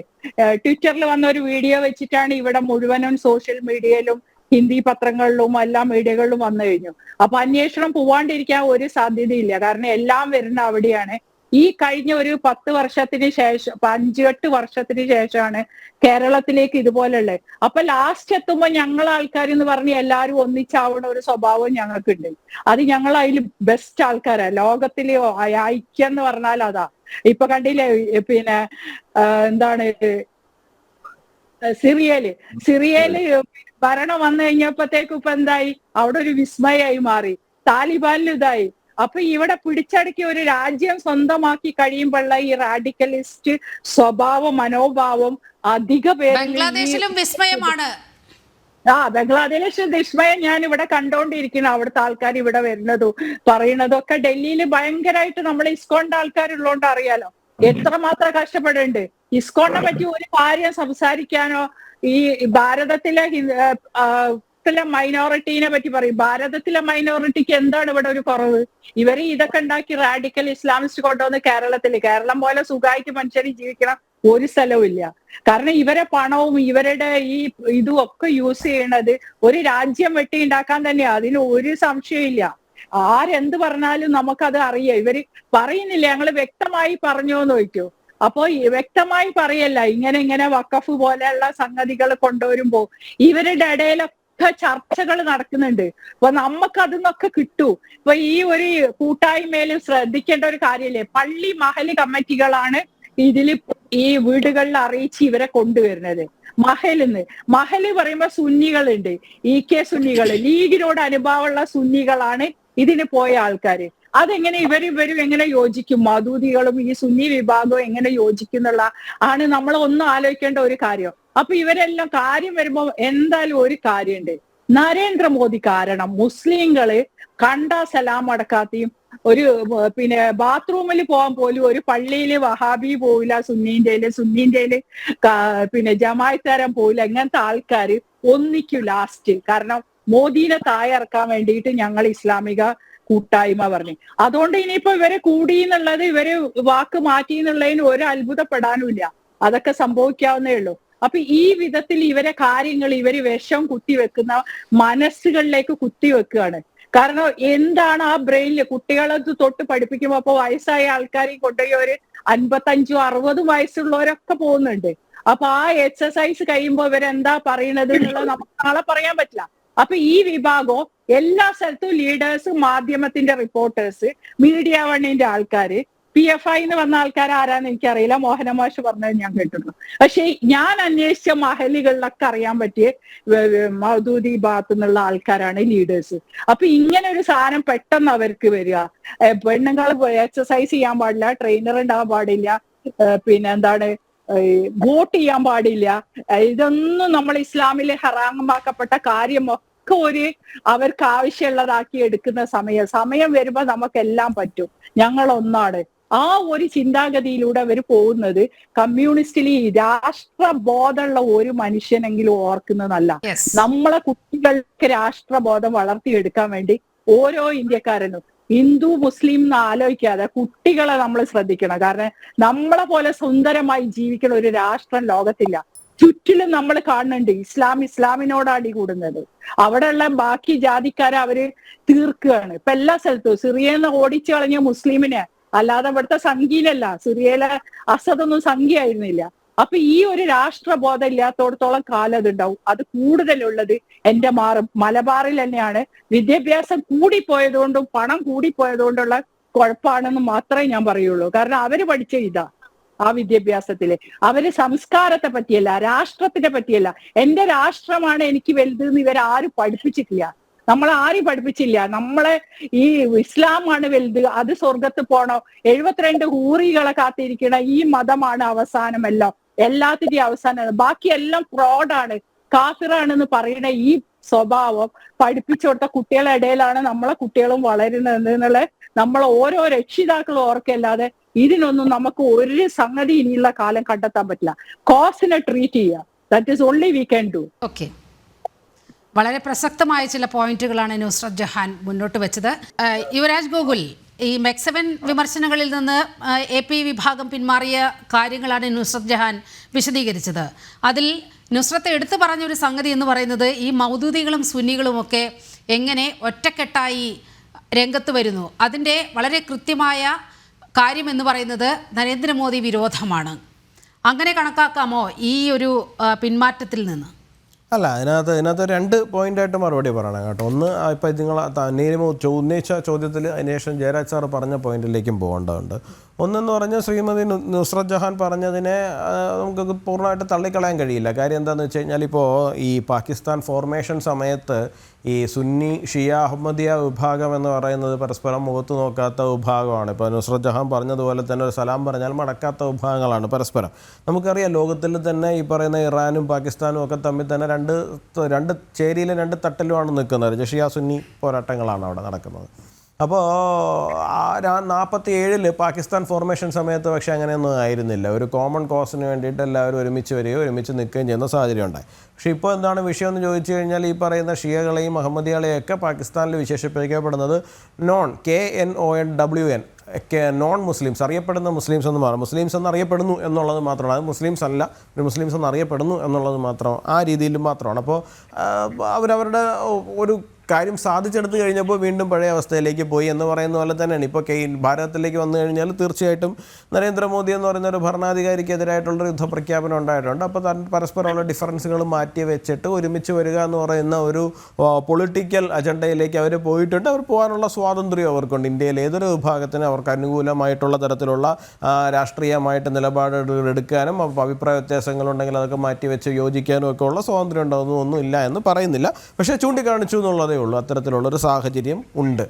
ട്വിറ്ററിൽ വന്ന ഒരു വീഡിയോ വെച്ചിട്ടാണ് ഇവിടെ മുഴുവനും സോഷ്യൽ മീഡിയയിലും ഹിന്ദി പത്രങ്ങളിലും എല്ലാ മീഡിയകളിലും വന്നു കഴിഞ്ഞു. അപ്പൊ അന്വേഷണം പോവാണ്ടിരിക്കാൻ ഒരു സാധ്യതയില്ല. കാരണം എല്ലാം വരുന്ന അവിടെയാണ്. ഈ കഴിഞ്ഞ ഒരു 10 വർഷത്തിന് ശേഷം 5-8 വർഷത്തിന് ശേഷമാണ് കേരളത്തിലേക്ക് ഇതുപോലുള്ളത്. അപ്പൊ ലാസ്റ്റ് എത്തുമ്പോ ഞങ്ങൾ ആൾക്കാർ എന്ന് പറഞ്ഞ് എല്ലാവരും ഒന്നിച്ചാവുന്ന ഒരു സ്വഭാവം ഞങ്ങൾക്കുണ്ട്. അത് ഞങ്ങൾ അതിൽ ബെസ്റ്റ് ആൾക്കാരാ. ലോകത്തിലെ ഐക്യം എന്ന് പറഞ്ഞാൽ അതാ. ഇപ്പൊ കണ്ടില്ലേ എന്താണ് സിറിയയില് ഭരണം വന്നു കഴിഞ്ഞപ്പോഴത്തേക്കും ഇപ്പൊ എന്തായി, അവിടെ ഒരു വിസ്മയായി മാറി. താലിബാനിലും ഇതായി. അപ്പൊ ഇവിടെ പിടിച്ചടക്കി ഒരു രാജ്യം സ്വന്തമാക്കി കഴിയുമ്പോഴുള്ള ഈ റാഡിക്കലിസ്റ്റ് മനോഭാവം അധിക പേര് ബംഗ്ലാദേശിലും വിസ്മയമാണ്. ബംഗ്ലാദേശ് വിസ്മയം ഞാൻ ഇവിടെ കണ്ടോണ്ടിരിക്കുന്നു. അവിടുത്തെ ആൾക്കാർ ഇവിടെ വരുന്നതും പറയുന്നതും ഒക്കെ. ഡൽഹിയിൽ ഭയങ്കരമായിട്ട് നമ്മൾ ഇസ്കോണിന്റെ ആൾക്കാരുള്ളതുകൊണ്ട് അറിയാലോ എത്രമാത്രം കഷ്ടപ്പെടുന്നുണ്ട്. ഇസ്കോണിനെ പറ്റി ഒരു കാര്യം സംസാരിക്കാനോ ഈ ഭാരതത്തിലെ മൈനോറിറ്റീനെ പറ്റി പറയും. ഭാരതത്തിലെ മൈനോറിറ്റിക്ക് എന്താണ് ഇവിടെ ഒരു കുറവ്? ഇവര് ഇതൊക്കെ ഉണ്ടാക്കി റാഡിക്കൽ ഇസ്ലാമിസ്റ്റ് കൊണ്ടുവന്ന് കേരളം പോലെ സുഖമായിട്ട് മനുഷ്യർ ജീവിക്കണം ഒരു സ്ഥലവും ഇല്ല. കാരണം ഇവരെ പണവും ഇവരുടെ ഈ ഇതും ഒക്കെ യൂസ് ചെയ്യണത് ഒരു രാജ്യം വെട്ടി ഉണ്ടാക്കാൻ തന്നെയാ. അതിന് ഒരു സംശയമില്ല. ആരെന്ത് പറഞ്ഞാലും നമുക്കത് അറിയാം. ഇവര് പറയുന്നില്ല ഞങ്ങൾ വ്യക്തമായി പറഞ്ഞോന്ന് ചോദിക്കൂ. അപ്പോ വ്യക്തമായി പറയല്ല, ഇങ്ങനെ വഖഫ് പോലെയുള്ള സംഗതികൾ കൊണ്ടുവരുമ്പോ ഇവരുടെ ഇടയിലൊക്കെ ചർച്ചകൾ നടക്കുന്നുണ്ട്. അപ്പൊ നമുക്ക് അതിന്നൊക്കെ കിട്ടൂ. ഇപ്പൊ ഈ ഒരു കൂട്ടായ്മയിലും ശ്രദ്ധിക്കേണ്ട ഒരു കാര്യമില്ലേ, പള്ളി മഹല് കമ്മിറ്റികളാണ് ഇതിൽ ഈ വീടുകളിൽ അറിയിച്ച് ഇവരെ കൊണ്ടുവരുന്നത്. മഹല് പറയുമ്പോ സുന്നികളുണ്ട്, EK സുന്നികള്, ലീഗിനോട് അനുഭാവമുള്ള സുന്നികളാണ് ഇതിന് പോയ ആൾക്കാര്. അതെങ്ങനെ ഇവരും എങ്ങനെ യോജിക്കും? മൗദൂദികളും ഈ സുന്നി വിഭാഗവും എങ്ങനെ യോജിക്കും എന്നുള്ള ആണ് നമ്മൾ ഒന്നും ആലോചിക്കേണ്ട ഒരു കാര്യം. അപ്പൊ ഇവരെല്ലാം കാര്യം വരുമ്പോ എന്തായാലും ഒരു കാര്യമുണ്ട്, നരേന്ദ്രമോദി കാരണം മുസ്ലിങ്ങള് കണ്ട സലാം അടക്കാതെയും ഒരു പിന്നെ ബാത്റൂമിൽ പോകാൻ പോലും ഒരു പള്ളിയില് വഹാബി പോവില്ല, സുന്നീന്റെയില് പിന്നെ ജമാഅത്താരം പോവില്ല. ഇങ്ങനത്തെ ആൾക്കാര് ഒന്നിക്കും ലാസ്റ്റ്. കാരണം മോദീനെ താഴെയിറക്കാൻ വേണ്ടിയിട്ട് ഞങ്ങൾ ഇസ്ലാമിക കൂട്ടായ്മ പറഞ്ഞു. അതുകൊണ്ട് ഇനിയിപ്പോ ഇവരെ കൂടി എന്നുള്ളത്, ഇവര് വാക്ക് മാറ്റി എന്നുള്ളതിന് ഒരു അത്ഭുതപ്പെടാനുമില്ല. അതൊക്കെ സംഭവിക്കാവുന്നേ ഉള്ളൂ. അപ്പൊ ഈ വിധത്തിൽ ഇവരെ കാര്യങ്ങൾ ഇവര് വിഷം കുത്തിവെക്കുന്ന മനസ്സുകളിലേക്ക് കുത്തിവെക്കുകയാണ്. കാരണം എന്താണ് ആ ബ്രെയിനില് കുട്ടികളെ തൊട്ട് പഠിപ്പിക്കുമ്പോ അപ്പൊ വയസ്സായ ആൾക്കാരെയും കൊണ്ടുപോയി ഒരു 55-60 വയസ്സുള്ളവരൊക്കെ പോകുന്നുണ്ട്. അപ്പൊ ആ എക്സസൈസ് കഴിയുമ്പോ ഇവരെന്താ പറയണത് എന്നുള്ളത് നമുക്ക് നാളെ പറയാൻ പറ്റില്ല. അപ്പൊ ഈ വിഭാഗം എല്ലാ സ്ഥലത്തും ലീഡേഴ്സ്, മാധ്യമത്തിന്റെ റിപ്പോർട്ടേഴ്സ്, മീഡിയ വണ്ണിന്റെ ആൾക്കാര്, PFI എന്ന് വന്ന ആൾക്കാർ ആരാന്ന് എനിക്കറിയില്ല, മോഹനമാഷ് പറഞ്ഞത് ഞാൻ കേട്ടിട്ടുണ്ട്. പക്ഷെ ഞാൻ അന്വേഷിച്ച മഹലുകളിലൊക്കെ അറിയാൻ പറ്റിയ മൗദൂദി ഭാഗത്തു നിന്നുള്ള ആൾക്കാരാണ് ലീഡേഴ്സ്. അപ്പൊ ഇങ്ങനെ ഒരു സാധനം പെട്ടെന്ന് അവർക്ക് വരിക, പെണ്ണുങ്ങൾ എക്സസൈസ് ചെയ്യാൻ പാടില്ല, ട്രെയിനർ ഉണ്ടാവാൻ പാടില്ല, പിന്നെ എന്താണ് വോട്ട് ചെയ്യാൻ പാടില്ല, ഇതൊന്നും നമ്മൾ ഇസ്ലാമിലെ ഹറാമാക്കപ്പെട്ട കാര്യമൊക്കെ അവർക്ക് ആവശ്യമുള്ളതാക്കി എടുക്കുന്ന സമയം വരുമ്പോ നമുക്കെല്ലാം പറ്റും, ഞങ്ങൾ ഒന്നാണ്. ആ ഒരു ചിന്താഗതിയിലൂടെ അവർ പോകുന്നത് കമ്മ്യൂണിസ്റ്റിൽ രാഷ്ട്രബോധമുള്ള ഒരു മനുഷ്യനെങ്കിലും ഓർക്കുന്നതല്ല. നമ്മളെ കുട്ടികൾക്ക് രാഷ്ട്രബോധം വളർത്തിയെടുക്കാൻ വേണ്ടി ഓരോ ഇന്ത്യക്കാരനും ഹിന്ദു മുസ്ലിം എന്ന് ആലോചിക്കാതെ കുട്ടികളെ നമ്മൾ ശ്രദ്ധിക്കണം. കാരണം നമ്മളെ പോലെ സുന്ദരമായി ജീവിക്കുന്ന ഒരു രാഷ്ട്രം ലോകത്തില്ല. ചുറ്റിലും നമ്മൾ കാണുന്നുണ്ട് ഇസ്ലാമിനോട് അടി കൂടുന്നത്. അവിടെയുള്ള ബാക്കി ജാതിക്കാരെ അവര് തീർക്കുകയാണ്. ഇപ്പൊ എല്ലാ സ്ഥലത്തും സിറിയന്ന് ഓടിച്ചു കളഞ്ഞ മുസ്ലിമിനെ, അല്ലാതെ ഇവിടുത്തെ സംഖ്യയിലല്ല, സിറിയയിലെ അസദൊന്നും സംഖ്യയായിരുന്നില്ല. അപ്പൊ ഈ ഒരു രാഷ്ട്രബോധം ഇല്ലാത്തോടത്തോളം കാലം അതുണ്ടാവും. അത് കൂടുതലുള്ളത് എന്റെ മലബാറിൽ തന്നെയാണ്. വിദ്യാഭ്യാസം കൂടിപ്പോയതുകൊണ്ടും പണം കൂടിപ്പോയതുകൊണ്ടുള്ള കുഴപ്പമാണെന്ന് മാത്രമേ ഞാൻ പറയുള്ളൂ. കാരണം അവര് പഠിച്ച ആ വിദ്യാഭ്യാസത്തില് അവര് സംസ്കാരത്തെ പറ്റിയല്ല, രാഷ്ട്രത്തിനെ പറ്റിയല്ല. എന്റെ രാഷ്ട്രമാണ് എനിക്ക് വലുത് എന്ന് ഇവരാരും പഠിപ്പിച്ചിട്ടില്ല. നമ്മളെ ആരും പഠിപ്പിച്ചില്ല. നമ്മളെ ഈ ഇസ്ലാമാണ് വലുത്, അത് സ്വർഗത്ത് പോണോ, 72 ഹൂറികളെ കാത്തിരിക്കണ ഈ മതമാണ് അവസാനമല്ലോ, എല്ലാത്തിന്റെയും അവസാനം, ബാക്കി എല്ലാം ഫ്രോഡാണ്, കാഫിറാണെന്ന് പറയുന്ന ഈ സ്വഭാവം പഠിപ്പിച്ചു കൊടുത്ത കുട്ടികളുടെ ഇടയിലാണ് നമ്മളെ കുട്ടികളും വളരുന്നത് എന്നുള്ള നമ്മൾ ഓരോ രക്ഷിതാക്കളും ഓർക്കല്ലാതെ ഇതിനൊന്നും നമുക്ക് ഒരു സംഗതി ഇനിയുള്ള കാലം കണ്ടെത്താൻ പറ്റില്ല. കോസിനെ ട്രീറ്റ് ചെയ്യുക, that is only we can do. Okay, വളരെ പ്രസക്തമായ ചില പോയിന്റുകളാണ് നുസ്രത്ത് ജഹാൻ മുന്നോട്ട് വെച്ചത്. യുവരാജ് ഗോകുൽ, ഈ മെക്സവൻ വിമർശനങ്ങളിൽ നിന്ന് AP വിഭാഗം പിന്മാറിയ കാര്യങ്ങളാണ് നുസ്രത്ത് ജഹാൻ വിശദീകരിച്ചത്. അതിൽ നുസ്രത്ത് എടുത്തു പറഞ്ഞൊരു സംഗതി എന്ന് പറയുന്നത് ഈ മൗദൂദികളും സുന്നികളുമൊക്കെ എങ്ങനെ ഒറ്റക്കെട്ടായി രംഗത്ത് വരുന്നു, അതിൻ്റെ വളരെ കൃത്യമായ കാര്യം എന്ന് പറയുന്നത് നരേന്ദ്രമോദി വിരോധമാണ്. അങ്ങനെ കണക്കാക്കാമോ ഈ ഒരു പിന്മാറ്റത്തിൽ നിന്ന്? അല്ല, ഇതിനകത്ത് 2 പോയിൻ്റായിട്ട് മറുപടി പറയണം കേട്ടോ. ഒന്ന്, ഇപ്പം നിങ്ങൾ ഉന്നയിച്ച ചോദ്യത്തിൽ അതിനുശേഷം ജയരാജ് സാർ പറഞ്ഞ പോയിന്റിലേക്കും പോകേണ്ടതുണ്ട്. ഒന്നെന്ന് പറഞ്ഞാൽ ശ്രീമതി നുസ്രത്ത് ജഹാൻ പറഞ്ഞതിനെ നമുക്ക് പൂർണ്ണമായിട്ട് തള്ളിക്കളയാൻ കഴിയില്ല. കാര്യം എന്താണെന്ന് വെച്ച് കഴിഞ്ഞാൽ, ഇപ്പോൾ ഈ പാകിസ്ഥാൻ ഫോർമേഷൻ സമയത്ത് ഈ സുന്നി ഷിയ അഹമ്മദിയ വിഭാഗം എന്ന് പറയുന്നത് പരസ്പരം മുഖത്ത് നോക്കാത്ത വിഭാഗമാണ്. ഇപ്പോൾ നുസ്രത്ത് ജഹാൻ പറഞ്ഞതുപോലെ തന്നെ ഒരു സലാം പറഞ്ഞാൽ മടക്കാത്ത വിഭാഗങ്ങളാണ് പരസ്പരം. നമുക്കറിയാം ലോകത്തിൽ തന്നെ ഈ പറയുന്ന ഇറാനും പാകിസ്ഥാനും ഒക്കെ തമ്മിൽ തന്നെ രണ്ട് ചേരിയിലും 2 തട്ടിലുമാണ് നിൽക്കുന്നത്. ഷിയ സുന്നി പോരാട്ടങ്ങളാണ് അവിടെ നടക്കുന്നത്. അപ്പോൾ 47 പാകിസ്ഥാൻ ഫോർമേഷൻ സമയത്ത് പക്ഷേ അങ്ങനെയൊന്നും ആയിരുന്നില്ല. ഒരു കോമൺ കോസിന് വേണ്ടിയിട്ട് എല്ലാവരും ഒരുമിച്ച് വരികയും ഒരുമിച്ച് നിൽക്കുകയും ചെയ്യുന്ന സാഹചര്യം ഉണ്ടായി. പക്ഷേ ഇപ്പോൾ എന്താണ് വിഷയം എന്ന് ചോദിച്ചു കഴിഞ്ഞാൽ, ഈ പറയുന്ന ഷിയകളെയും അഹമ്മദികളെയൊക്കെ പാകിസ്ഥാനിൽ വിശേഷിപ്പിക്കപ്പെടുന്നത് KNONWN നോൺ മുസ്ലിംസ്, അറിയപ്പെടുന്ന മുസ്ലിംസ് എന്ന് മാറും. മുസ്ലിംസ് എന്നറിയപ്പെടുന്നു എന്നുള്ളത് മാത്രമാണ്, അത് മുസ്ലിംസ് അല്ല, മുസ്ലിംസ് എന്നറിയപ്പെടുന്നു എന്നുള്ളത് മാത്രം, ആ രീതിയിൽ മാത്രമാണ്. അപ്പോൾ അവരവരുടെ ഒരു കാര്യം സാധിച്ചെടുത്ത് കഴിഞ്ഞപ്പോൾ വീണ്ടും പഴയ അവസ്ഥയിലേക്ക് പോയി എന്ന് പറയുന്ന പോലെ തന്നെയാണ്. ഇപ്പോൾ ഭാരതത്തിലേക്ക് വന്നു കഴിഞ്ഞാൽ തീർച്ചയായിട്ടും നരേന്ദ്രമോദി എന്ന് പറയുന്ന ഒരു ഭരണാധികാരിക്കെതിരായിട്ടുള്ളൊരു യുദ്ധപ്രഖ്യാപനം ഉണ്ടായിട്ടുണ്ട്. അപ്പോൾ പരസ്പരമുള്ള ഡിഫറൻസുകൾ മാറ്റി വെച്ചിട്ട് ഒരുമിച്ച് വരിക എന്ന് പറയുന്ന ഒരു പൊളിറ്റിക്കൽ അജണ്ടയിലേക്ക് അവർ പോയിട്ടുണ്ട്. അവർ പോകാനുള്ള സ്വാതന്ത്ര്യം അവർക്കുണ്ട്. ഇന്ത്യയിൽ ഏതൊരു വിഭാഗത്തിനും അവർക്ക് അനുകൂലമായിട്ടുള്ള തരത്തിലുള്ള രാഷ്ട്രീയമായിട്ട് നിലപാടുകൾ എടുക്കാനും അഭിപ്രായ വ്യത്യാസങ്ങളുണ്ടെങ്കിൽ അതൊക്കെ മാറ്റി വെച്ച് യോജിക്കാനും ഒക്കെ ഉള്ള സ്വാതന്ത്ര്യം ഉണ്ടാകുന്നു, ഒന്നും ഇല്ല എന്ന് പറയുന്നില്ല. പക്ഷേ ചൂണ്ടിക്കാണിച്ചു എന്നുള്ളതേ ഉള്ളൂ, അത്തരത്തിലുള്ളൊരു സാഹചര്യം ഉണ്ട്.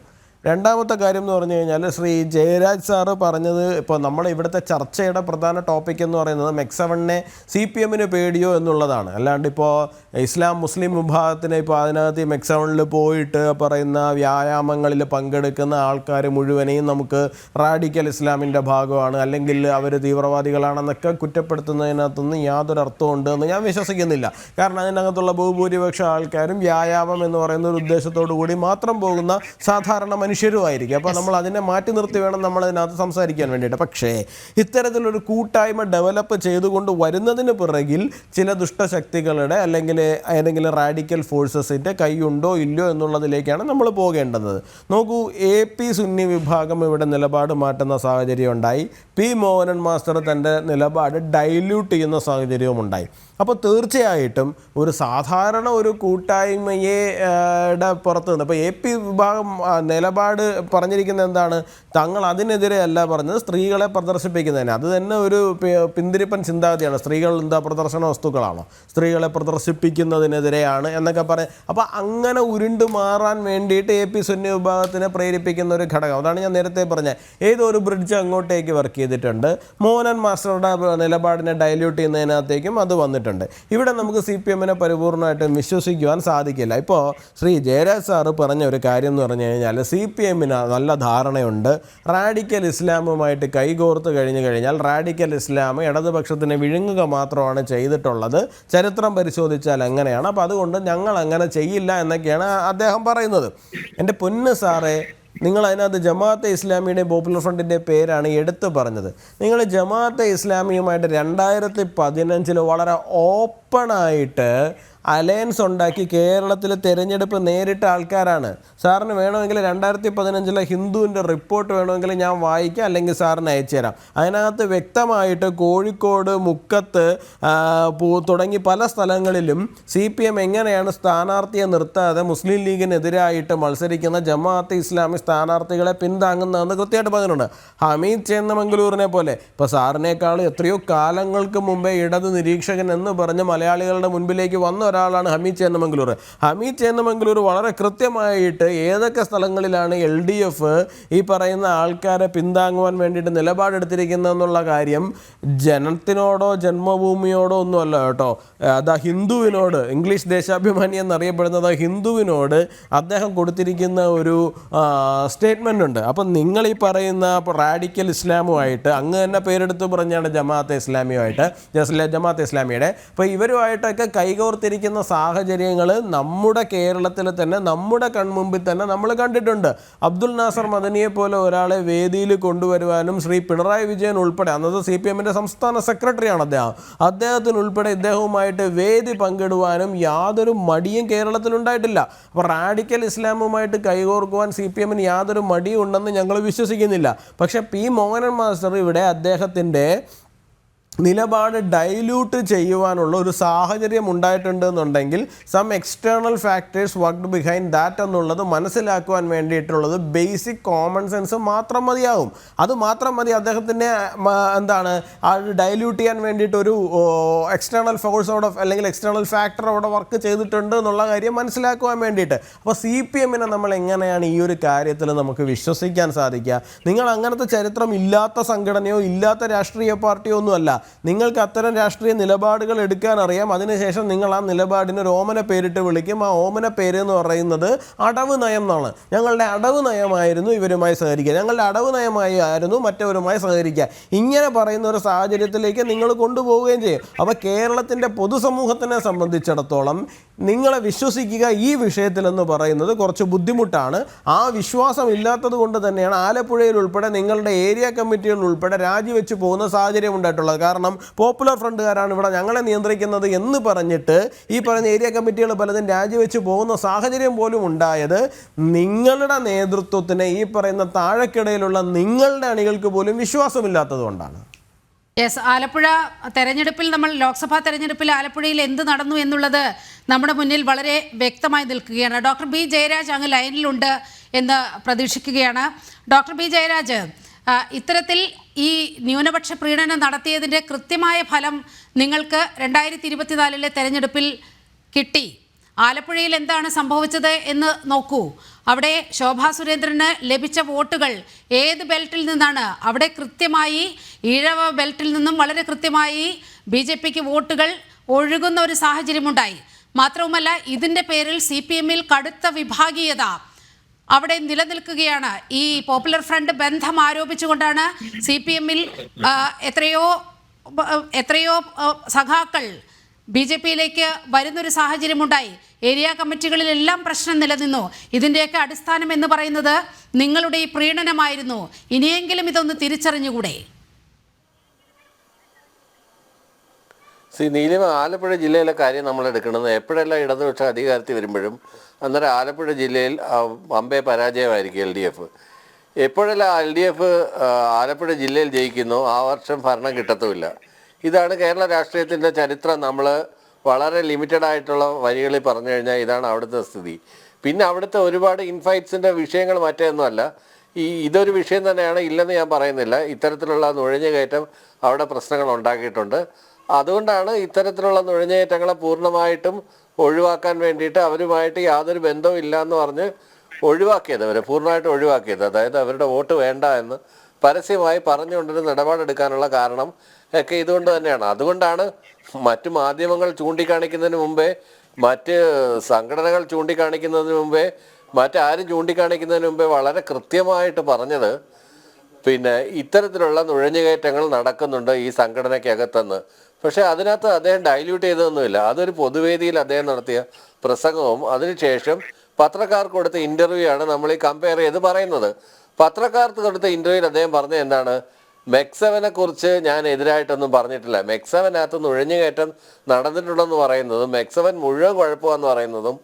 രണ്ടാമത്തെ കാര്യം എന്ന് പറഞ്ഞു കഴിഞ്ഞാൽ ശ്രീ ജയരാജ് സാറ് പറഞ്ഞത്, ഇപ്പോൾ നമ്മുടെ ഇവിടുത്തെ ചർച്ചയുടെ പ്രധാന ടോപ്പിക് എന്ന് പറയുന്നത് മെക്സവണിനെ CPM പേടിയോ എന്നുള്ളതാണ്. അല്ലാണ്ട് ഇപ്പോൾ ഇസ്ലാം മുസ്ലിം വിഭാഗത്തിന് ഇപ്പോൾ അതിനകത്ത് ഈ മെക്സവണിൽ പോയിട്ട് പറയുന്ന വ്യായാമങ്ങളിൽ പങ്കെടുക്കുന്ന ആൾക്കാർ മുഴുവനെയും നമുക്ക് റാഡിക്കൽ ഇസ്ലാമിൻ്റെ ഭാഗമാണ്, അല്ലെങ്കിൽ അവർ തീവ്രവാദികളാണെന്നൊക്കെ കുറ്റപ്പെടുത്തുന്നതിനകത്തൊന്നും യാതൊരു അർത്ഥമുണ്ട് എന്ന് ഞാൻ വിശ്വസിക്കുന്നില്ല. കാരണം അതിനകത്തുള്ള ബഹുഭൂരിപക്ഷം ആൾക്കാരും വ്യായാമം എന്ന് പറയുന്ന ഒരു ഉദ്ദേശത്തോടു കൂടി മാത്രം പോകുന്ന സാധാരണ മനുഷ്യരുമായിരിക്കും. അപ്പോൾ നമ്മൾ അതിനെ മാറ്റി നിർത്തി വേണം നമ്മൾ അതിനകത്ത് സംസാരിക്കാൻ വേണ്ടിയിട്ട്. പക്ഷേ ഇത്തരത്തിലൊരു കൂട്ടായ്മ ഡെവലപ്പ് ചെയ്തുകൊണ്ട് വരുന്നതിന് പിറകിൽ ചില ദുഷ്ടശക്തികളുടെ അല്ലെങ്കിൽ ഏതെങ്കിലും റാഡിക്കൽ ഫോഴ്സസിൻ്റെ കൈയുണ്ടോ ഇല്ലയോ എന്നുള്ളതിലേക്കാണ് നമ്മൾ പോകേണ്ടത്. നോക്കൂ, AP സുന്നി വിഭാഗം ഇവിടെ നിലപാട് മാറ്റുന്ന സാഹചര്യം ഉണ്ടായി. P മോഹനൻ മാസ്റ്റർ തൻ്റെ നിലപാട് ഡൈല്യൂട്ട് ചെയ്യുന്ന സാഹചര്യവും ഉണ്ടായി. അപ്പോൾ തീർച്ചയായിട്ടും ഒരു സാധാരണ ഒരു കൂട്ടായ്മയെ പുറത്ത് നിന്ന് ഇപ്പോൾ AP വിഭാഗം നിലപാട് പറഞ്ഞിരിക്കുന്നത് എന്താണ്? തങ്ങൾ അതിനെതിരെ അല്ല പറഞ്ഞത്, സ്ത്രീകളെ പ്രദർശിപ്പിക്കുന്നതിന്. അത് തന്നെ ഒരു പിന്തിരിപ്പൻ ചിന്താഗതിയാണ്. സ്ത്രീകൾ എന്താ പ്രദർശന വസ്തുക്കളാണോ? സ്ത്രീകളെ പ്രദർശിപ്പിക്കുന്നതിനെതിരെയാണ് എന്നൊക്കെ പറയും. അപ്പോൾ അങ്ങനെ ഉരുണ്ടു മാറാൻ വേണ്ടിയിട്ട് AP സുന്നി വിഭാഗത്തിനെ പ്രേരിപ്പിക്കുന്ന ഒരു ഘടകം. അതാണ് ഞാൻ നേരത്തെ പറഞ്ഞത്. ഏതോ ഒരു ബ്രിഡ്ജ് അങ്ങോട്ടേക്ക് വർക്ക് ചെയ്തിട്ടുണ്ട്. മോഹനൻ മാസ്റ്ററുടെ നിലപാടിനെ ഡൈല്യൂട്ട് ചെയ്യുന്നതിനകത്തേക്കും അത് വന്നിട്ടുണ്ട്. ഇവിടെ നമുക്ക് CPM പരിപൂർണമായിട്ടും വിശ്വസിക്കുവാൻ സാധിക്കില്ല. ഇപ്പോൾ ശ്രീ ജയരാജ് സാറ് പറഞ്ഞ ഒരു കാര്യം എന്ന് പറഞ്ഞു കഴിഞ്ഞാൽ CPM നല്ല ധാരണയുണ്ട്. റാഡിക്കൽ ഇസ്ലാമുമായിട്ട് കൈകോർത്ത് കഴിഞ്ഞാൽ റാഡിക്കൽ ഇസ്ലാം ഇടതുപക്ഷത്തിന് വിഴുങ്ങുക മാത്രമാണ് ചെയ്തിട്ടുള്ളത്. ചരിത്രം പരിശോധിച്ചാൽ അങ്ങനെയാണ്. അപ്പോൾ അതുകൊണ്ട് ഞങ്ങൾ അങ്ങനെ ചെയ്യില്ല എന്നൊക്കെയാണ് അദ്ദേഹം പറയുന്നത്. എൻ്റെ പൊന്ന് സാറേ, നിങ്ങൾ അതിനകത്ത് ജമാഅത്തെ ഇസ്ലാമിയുടെയും പോപ്പുലർ ഫ്രണ്ടിൻ്റെ പേരാണ് എടുത്തു പറഞ്ഞത്. നിങ്ങൾ ജമാഅത്തെ ഇസ്ലാമിയുമായിട്ട് 2015 വളരെ ഓപ്പണായിട്ട് അലയൻസ് ഉണ്ടാക്കി കേരളത്തിൽ തിരഞ്ഞെടുപ്പ് നേരിട്ട ആൾക്കാരാണ്. സാറിന് വേണമെങ്കിൽ 2015 ഹിന്ദുവിൻ്റെ റിപ്പോർട്ട് വേണമെങ്കിൽ ഞാൻ വായിക്കാം, അല്ലെങ്കിൽ സാറിന് അയച്ചു തരാം. അതിനകത്ത് വ്യക്തമായിട്ട് കോഴിക്കോട്, മുക്കത്ത് തുടങ്ങി പല സ്ഥലങ്ങളിലും CPM എങ്ങനെയാണ് സ്ഥാനാർത്ഥിയെ നിർത്താതെ മുസ്ലിം ലീഗിനെതിരായിട്ട് മത്സരിക്കുന്ന ജമാഅത്തെ ഇസ്ലാമി സ്ഥാനാർത്ഥികളെ പിന്താങ്ങുന്നതെന്ന് കൃത്യമായിട്ട് പറഞ്ഞിട്ടുണ്ട്. ഹമീദ് ചേന്നമംഗലൂരിനെ പോലെ, ഇപ്പോൾ സാറിനേക്കാൾ എത്രയോ കാലങ്ങൾക്ക് മുമ്പേ ഇടത് നിരീക്ഷകൻ എന്ന് പറഞ്ഞ് മലയാളികളുടെ മുൻപിലേക്ക് വന്ന ഒരാളാണ് ഹമീദ് ചേന്നമംഗലൂർ. ഹമീദ് ചേന്നമംഗലൂർ വളരെ കൃത്യമായിട്ട് ഏതൊക്കെ സ്ഥലങ്ങളിലാണ് LDF ഈ പറയുന്ന ആൾക്കാരെ പിന്താങ്ങുവാൻ വേണ്ടിയിട്ട് നിലപാടെടുത്തിരിക്കുന്നതെന്നുള്ള കാര്യം ജനത്തിനോടോ ജന്മഭൂമിയോടോ ഒന്നുമല്ല കേട്ടോ. അതാ ഹിന്ദുവിനോട്, ഇംഗ്ലീഷ് ദേശാഭിമാനി എന്നറിയപ്പെടുന്നത് ഹിന്ദുവിനോട് അദ്ദേഹം കൊടുത്തിരിക്കുന്ന ഒരു സ്റ്റേറ്റ്മെൻ്റ് ഉണ്ട്. അപ്പം നിങ്ങൾ ഈ പറയുന്ന റാഡിക്കൽ ഇസ്ലാമുമായിട്ട് അങ്ങ് തന്നെ പേരെടുത്ത് പറഞ്ഞാണ് ജമാഅത്തെ ഇസ്ലാമിയുടെ. അപ്പോൾ ഇവരുമായിട്ടൊക്കെ കൈകോർത്തിരിക്കുന്ന സാഹചര്യങ്ങൾ നമ്മുടെ കേരളത്തിൽ തന്നെ, നമ്മുടെ കൺമുമ്പിൽ തന്നെ നമ്മൾ കണ്ടിട്ടുണ്ട്. അബ്ദുൽ നാസർ മദനിയെ പോലെ ഒരാളെ വേദിയിൽ കൊണ്ടുവരുവാനും ശ്രീ പിണറായി വിജയൻ ഉൾപ്പെടെ, അന്നത്തെ CPM സംസ്ഥാന സെക്രട്ടറിയാണ് അദ്ദേഹത്തിന് ഉൾപ്പെടെ ഇദ്ദേഹവുമായിട്ട് വേദി പങ്കിടുവാനും യാതൊരു മടിയും കേരളത്തിലുണ്ടായിട്ടില്ല. അപ്പോൾ റാഡിക്കൽ ഇസ്ലാമുമായിട്ട് കൈകോർക്കുവാൻ CPM യാതൊരു മടിയും ഉണ്ടെന്ന് ഞങ്ങൾ വിശ്വസിക്കുന്നില്ല. പക്ഷേ P മോഹനൻ മാസ്റ്റർ ഇവിടെ അദ്ദേഹത്തിൻ്റെ നിലപാട് ഡൈല്യൂട്ട് ചെയ്യുവാനുള്ള ഒരു സാഹചര്യം ഉണ്ടായിട്ടുണ്ടെന്നുണ്ടെങ്കിൽ some external factors worked behind that എന്നുള്ളത് മനസ്സിലാക്കുവാൻ വേണ്ടിയിട്ടുള്ളത് ബേസിക് കോമൺ സെൻസ് മാത്രം മതിയാകും. അത് മാത്രം മതി അദ്ദേഹത്തിൻ്റെ ഡൈല്യൂട്ട് ചെയ്യാൻ വേണ്ടിയിട്ട് ഒരു എക്സ്റ്റേണൽ ഫോഴ്സ് അവിടെ അല്ലെങ്കിൽ എക്സ്റ്റേണൽ ഫാക്ടർ അവിടെ വർക്ക് ചെയ്തിട്ടുണ്ട് എന്നുള്ള കാര്യം മനസ്സിലാക്കുവാൻ വേണ്ടിയിട്ട്. അപ്പോൾ CPM നമ്മൾ എങ്ങനെയാണ് ഈ ഒരു കാര്യത്തിൽ നമുക്ക് വിശ്വസിക്കാൻ സാധിക്കുക? നിങ്ങൾ അങ്ങനത്തെ ചരിത്രം ഇല്ലാത്ത സംഘടനയോ ഇല്ലാത്ത രാഷ്ട്രീയ പാർട്ടിയോ ഒന്നുമല്ല. നിങ്ങൾക്ക് അത്തരം രാഷ്ട്രീയ നിലപാടുകൾ എടുക്കാൻ അറിയാം. അതിനുശേഷം നിങ്ങൾ ആ നിലപാടിന് ഒരു ഓമന പേരിട്ട് വിളിക്കും. ആ ഓമന പേര് എന്ന് പറയുന്നത് അടവ് നയം എന്നാണ്. ഞങ്ങളുടെ അടവ് നയമായിരുന്നു ഇവരുമായി സഹകരിക്കുക, ഞങ്ങളുടെ അടവ് നയമായിരുന്നു മറ്റവരുമായി സഹകരിക്കുക. ഇങ്ങനെ പറയുന്ന ഒരു സാഹചര്യത്തിലേക്ക് നിങ്ങൾ കൊണ്ടുപോവുകയും ചെയ്യും. അപ്പോൾ കേരളത്തിൻ്റെ പൊതുസമൂഹത്തിനെ സംബന്ധിച്ചിടത്തോളം നിങ്ങളെ വിശ്വസിക്കുക ഈ വിഷയത്തിലെന്ന് പറയുന്നത് കുറച്ച് ബുദ്ധിമുട്ടാണ്. ആ വിശ്വാസം ഇല്ലാത്തത് കൊണ്ട് തന്നെയാണ് ആലപ്പുഴയിൽ ഉൾപ്പെടെ നിങ്ങളുടെ ഏരിയ കമ്മിറ്റികൾ ഉൾപ്പെടെ രാജിവെച്ച് പോകുന്ന സാഹചര്യം ഉണ്ടായിട്ടുള്ളത്. കാരണം പോപ്പുലർ ഫ്രണ്ടുകാരാണ് ഇവിടെ ഞങ്ങളെ നിയന്ത്രിക്കുന്നത് എന്ന് പറഞ്ഞിട്ട് ഈ പറഞ്ഞ ഏരിയ കമ്മിറ്റികൾ പലതും രാജിവെച്ച് പോകുന്ന സാഹചര്യം പോലും ഉണ്ടായത് നിങ്ങളുടെ നേതൃത്വത്തിന്, ഈ പറയുന്ന താഴെക്കിടയിലുള്ള നിങ്ങളുടെ അണികൾക്ക് പോലും വിശ്വാസമില്ലാത്തത് കൊണ്ടാണ്. യെസ്, ആലപ്പുഴ തെരഞ്ഞെടുപ്പിൽ ലോക്സഭാ തെരഞ്ഞെടുപ്പിൽ ആലപ്പുഴയിൽ എന്ത് നടന്നു എന്നുള്ളത് നമ്മുടെ മുന്നിൽ വളരെ വ്യക്തമായി നിൽക്കുകയാണ്. ഡോക്ടർ B ജയരാജ് അങ്ങ് ലൈനിലുണ്ട് എന്ന് പ്രതീക്ഷിക്കുകയാണ്. ഡോക്ടർ B ജയരാജ്, ഇത്തരത്തിൽ ഈ ന്യൂനപക്ഷ പ്രീണനം നടത്തിയതിൻ്റെ കൃത്യമായ ഫലം നിങ്ങൾക്ക് 2024 തെരഞ്ഞെടുപ്പിൽ കിട്ടി. ആലപ്പുഴയിൽ എന്താണ് സംഭവിച്ചത് എന്ന് നോക്കൂ. അവിടെ ശോഭാ സുരേന്ദ്രന് ലഭിച്ച വോട്ടുകൾ ഏത് ബെൽറ്റിൽ നിന്നാണ്? അവിടെ കൃത്യമായി ഈഴവ ബെൽറ്റിൽ നിന്നും വളരെ കൃത്യമായി BJPക്ക് വോട്ടുകൾ ഒഴുകുന്ന ഒരു സാഹചര്യമുണ്ടായി. മാത്രവുമല്ല, ഇതിൻ്റെ പേരിൽ CPM-ൽ കടുത്ത വിഭാഗീയത അവിടെ നിലനിൽക്കുകയാണ്. ഈ പോപ്പുലർ ഫ്രണ്ട് ബന്ധം ആരോപിച്ചുകൊണ്ടാണ് CPM-ൽ എത്രയോ സഖാക്കൾ BJPയിലേക്ക് വരുന്നൊരു സാഹചര്യമുണ്ടായി. ഏരിയ കമ്മിറ്റികളിലെല്ലാം പ്രശ്നം നിലനിന്നു. ഇതിൻ്റെയൊക്കെ അടിസ്ഥാനം എന്ന് പറയുന്നത് നിങ്ങളുടെ ഈ പ്രീണനമായിരുന്നു. ഇനിയെങ്കിലും ഇതൊന്ന് തിരിച്ചറിഞ്ഞുകൂടെ? നീലിമ, ആലപ്പുഴ ജില്ലയിലെ കാര്യം നമ്മൾ എടുക്കുന്നത് എപ്പോഴെല്ലാം ഇടതുപക്ഷ അധികാരത്തിൽ വരുമ്പോഴും അന്നേരം ആലപ്പുഴ ജില്ലയിൽ അമ്പേ പരാജയമായിരിക്കും LDF. എപ്പോഴെല്ലാം LDF ആലപ്പുഴ ജില്ലയിൽ ജയിക്കുന്നു ആ വർഷം ഭരണം കിട്ടത്തുമില്ല. ഇതാണ് കേരള രാഷ്ട്രീയത്തിൻ്റെ ചരിത്രം. നമ്മൾ വളരെ ലിമിറ്റഡ് ആയിട്ടുള്ള വരികളിൽ പറഞ്ഞു കഴിഞ്ഞാൽ ഇതാണ് അവിടുത്തെ സ്ഥിതി. പിന്നെ അവിടുത്തെ ഒരുപാട് ഇൻഫൈറ്റ്സിൻ്റെ വിഷയങ്ങൾ മറ്റൊന്നുമല്ല. ഇതൊരു വിഷയം തന്നെയാണ്, ഇല്ലെന്ന് ഞാൻ പറയുന്നില്ല. ഇത്തരത്തിലുള്ള നുഴഞ്ഞുകയറ്റം അവിടെ പ്രശ്നങ്ങൾ ഉണ്ടാക്കിയിട്ടുണ്ട്. അതുകൊണ്ടാണ് ഇത്തരത്തിലുള്ള നുഴഞ്ഞുകയറ്റങ്ങളെ പൂർണ്ണമായിട്ടും ഒഴിവാക്കാൻ വേണ്ടിയിട്ട് അവരുമായിട്ട് യാതൊരു ബന്ധവും ഇല്ല എന്ന് പറഞ്ഞ് ഒഴിവാക്കിയത്, അവരെ പൂർണ്ണമായിട്ട് ഒഴിവാക്കിയത്. അതായത് അവരുടെ വോട്ട് വേണ്ട എന്ന് പരസ്യമായി പറഞ്ഞുകൊണ്ടൊരു നിലപാടെടുക്കാനുള്ള കാരണം ഒക്കെ ഇതുകൊണ്ട് തന്നെയാണ്. അതുകൊണ്ടാണ് മറ്റു മാധ്യമങ്ങൾ ചൂണ്ടിക്കാണിക്കുന്നതിന് മുമ്പേ, മറ്റ് സംഘടനകൾ ചൂണ്ടിക്കാണിക്കുന്നതിന് മുമ്പേ, മറ്റാരും ചൂണ്ടിക്കാണിക്കുന്നതിന് മുമ്പേ വളരെ കൃത്യമായിട്ട് പറഞ്ഞത് പിന്നെ ഇത്തരത്തിലുള്ള നുഴഞ്ഞുകയറ്റങ്ങൾ നടക്കുന്നുണ്ട് ഈ സംഘടനയ്ക്കകത്തെന്ന്. പക്ഷേ അതിനകത്ത് അദ്ദേഹം ഡൈല്യൂട്ട് ചെയ്തതൊന്നുമില്ല. അതൊരു പൊതുവേദിയിൽ അദ്ദേഹം നടത്തിയ പ്രസംഗവും അതിനുശേഷം പത്രക്കാർക്ക് കൊടുത്ത ഇൻ്റർവ്യൂ ആണ് നമ്മൾ ഈ കമ്പയർ ചെയ്ത് പറയുന്നത്. പത്രക്കാർക്ക് കൊടുത്ത ഇൻ്റർവ്യൂവിൽ അദ്ദേഹം പറഞ്ഞത് എന്താണ്? മെക്സവനെ കുറിച്ച് ഞാൻ എതിരായിട്ടൊന്നും പറഞ്ഞിട്ടില്ല. മെക്സവനകത്ത് നുഴഞ്ഞുകയറ്റം നടന്നിട്ടുണ്ടെന്ന് പറയുന്നതും മെക്സവൻ മുഴുവൻ കുഴപ്പമെന്ന് പറയുന്നതും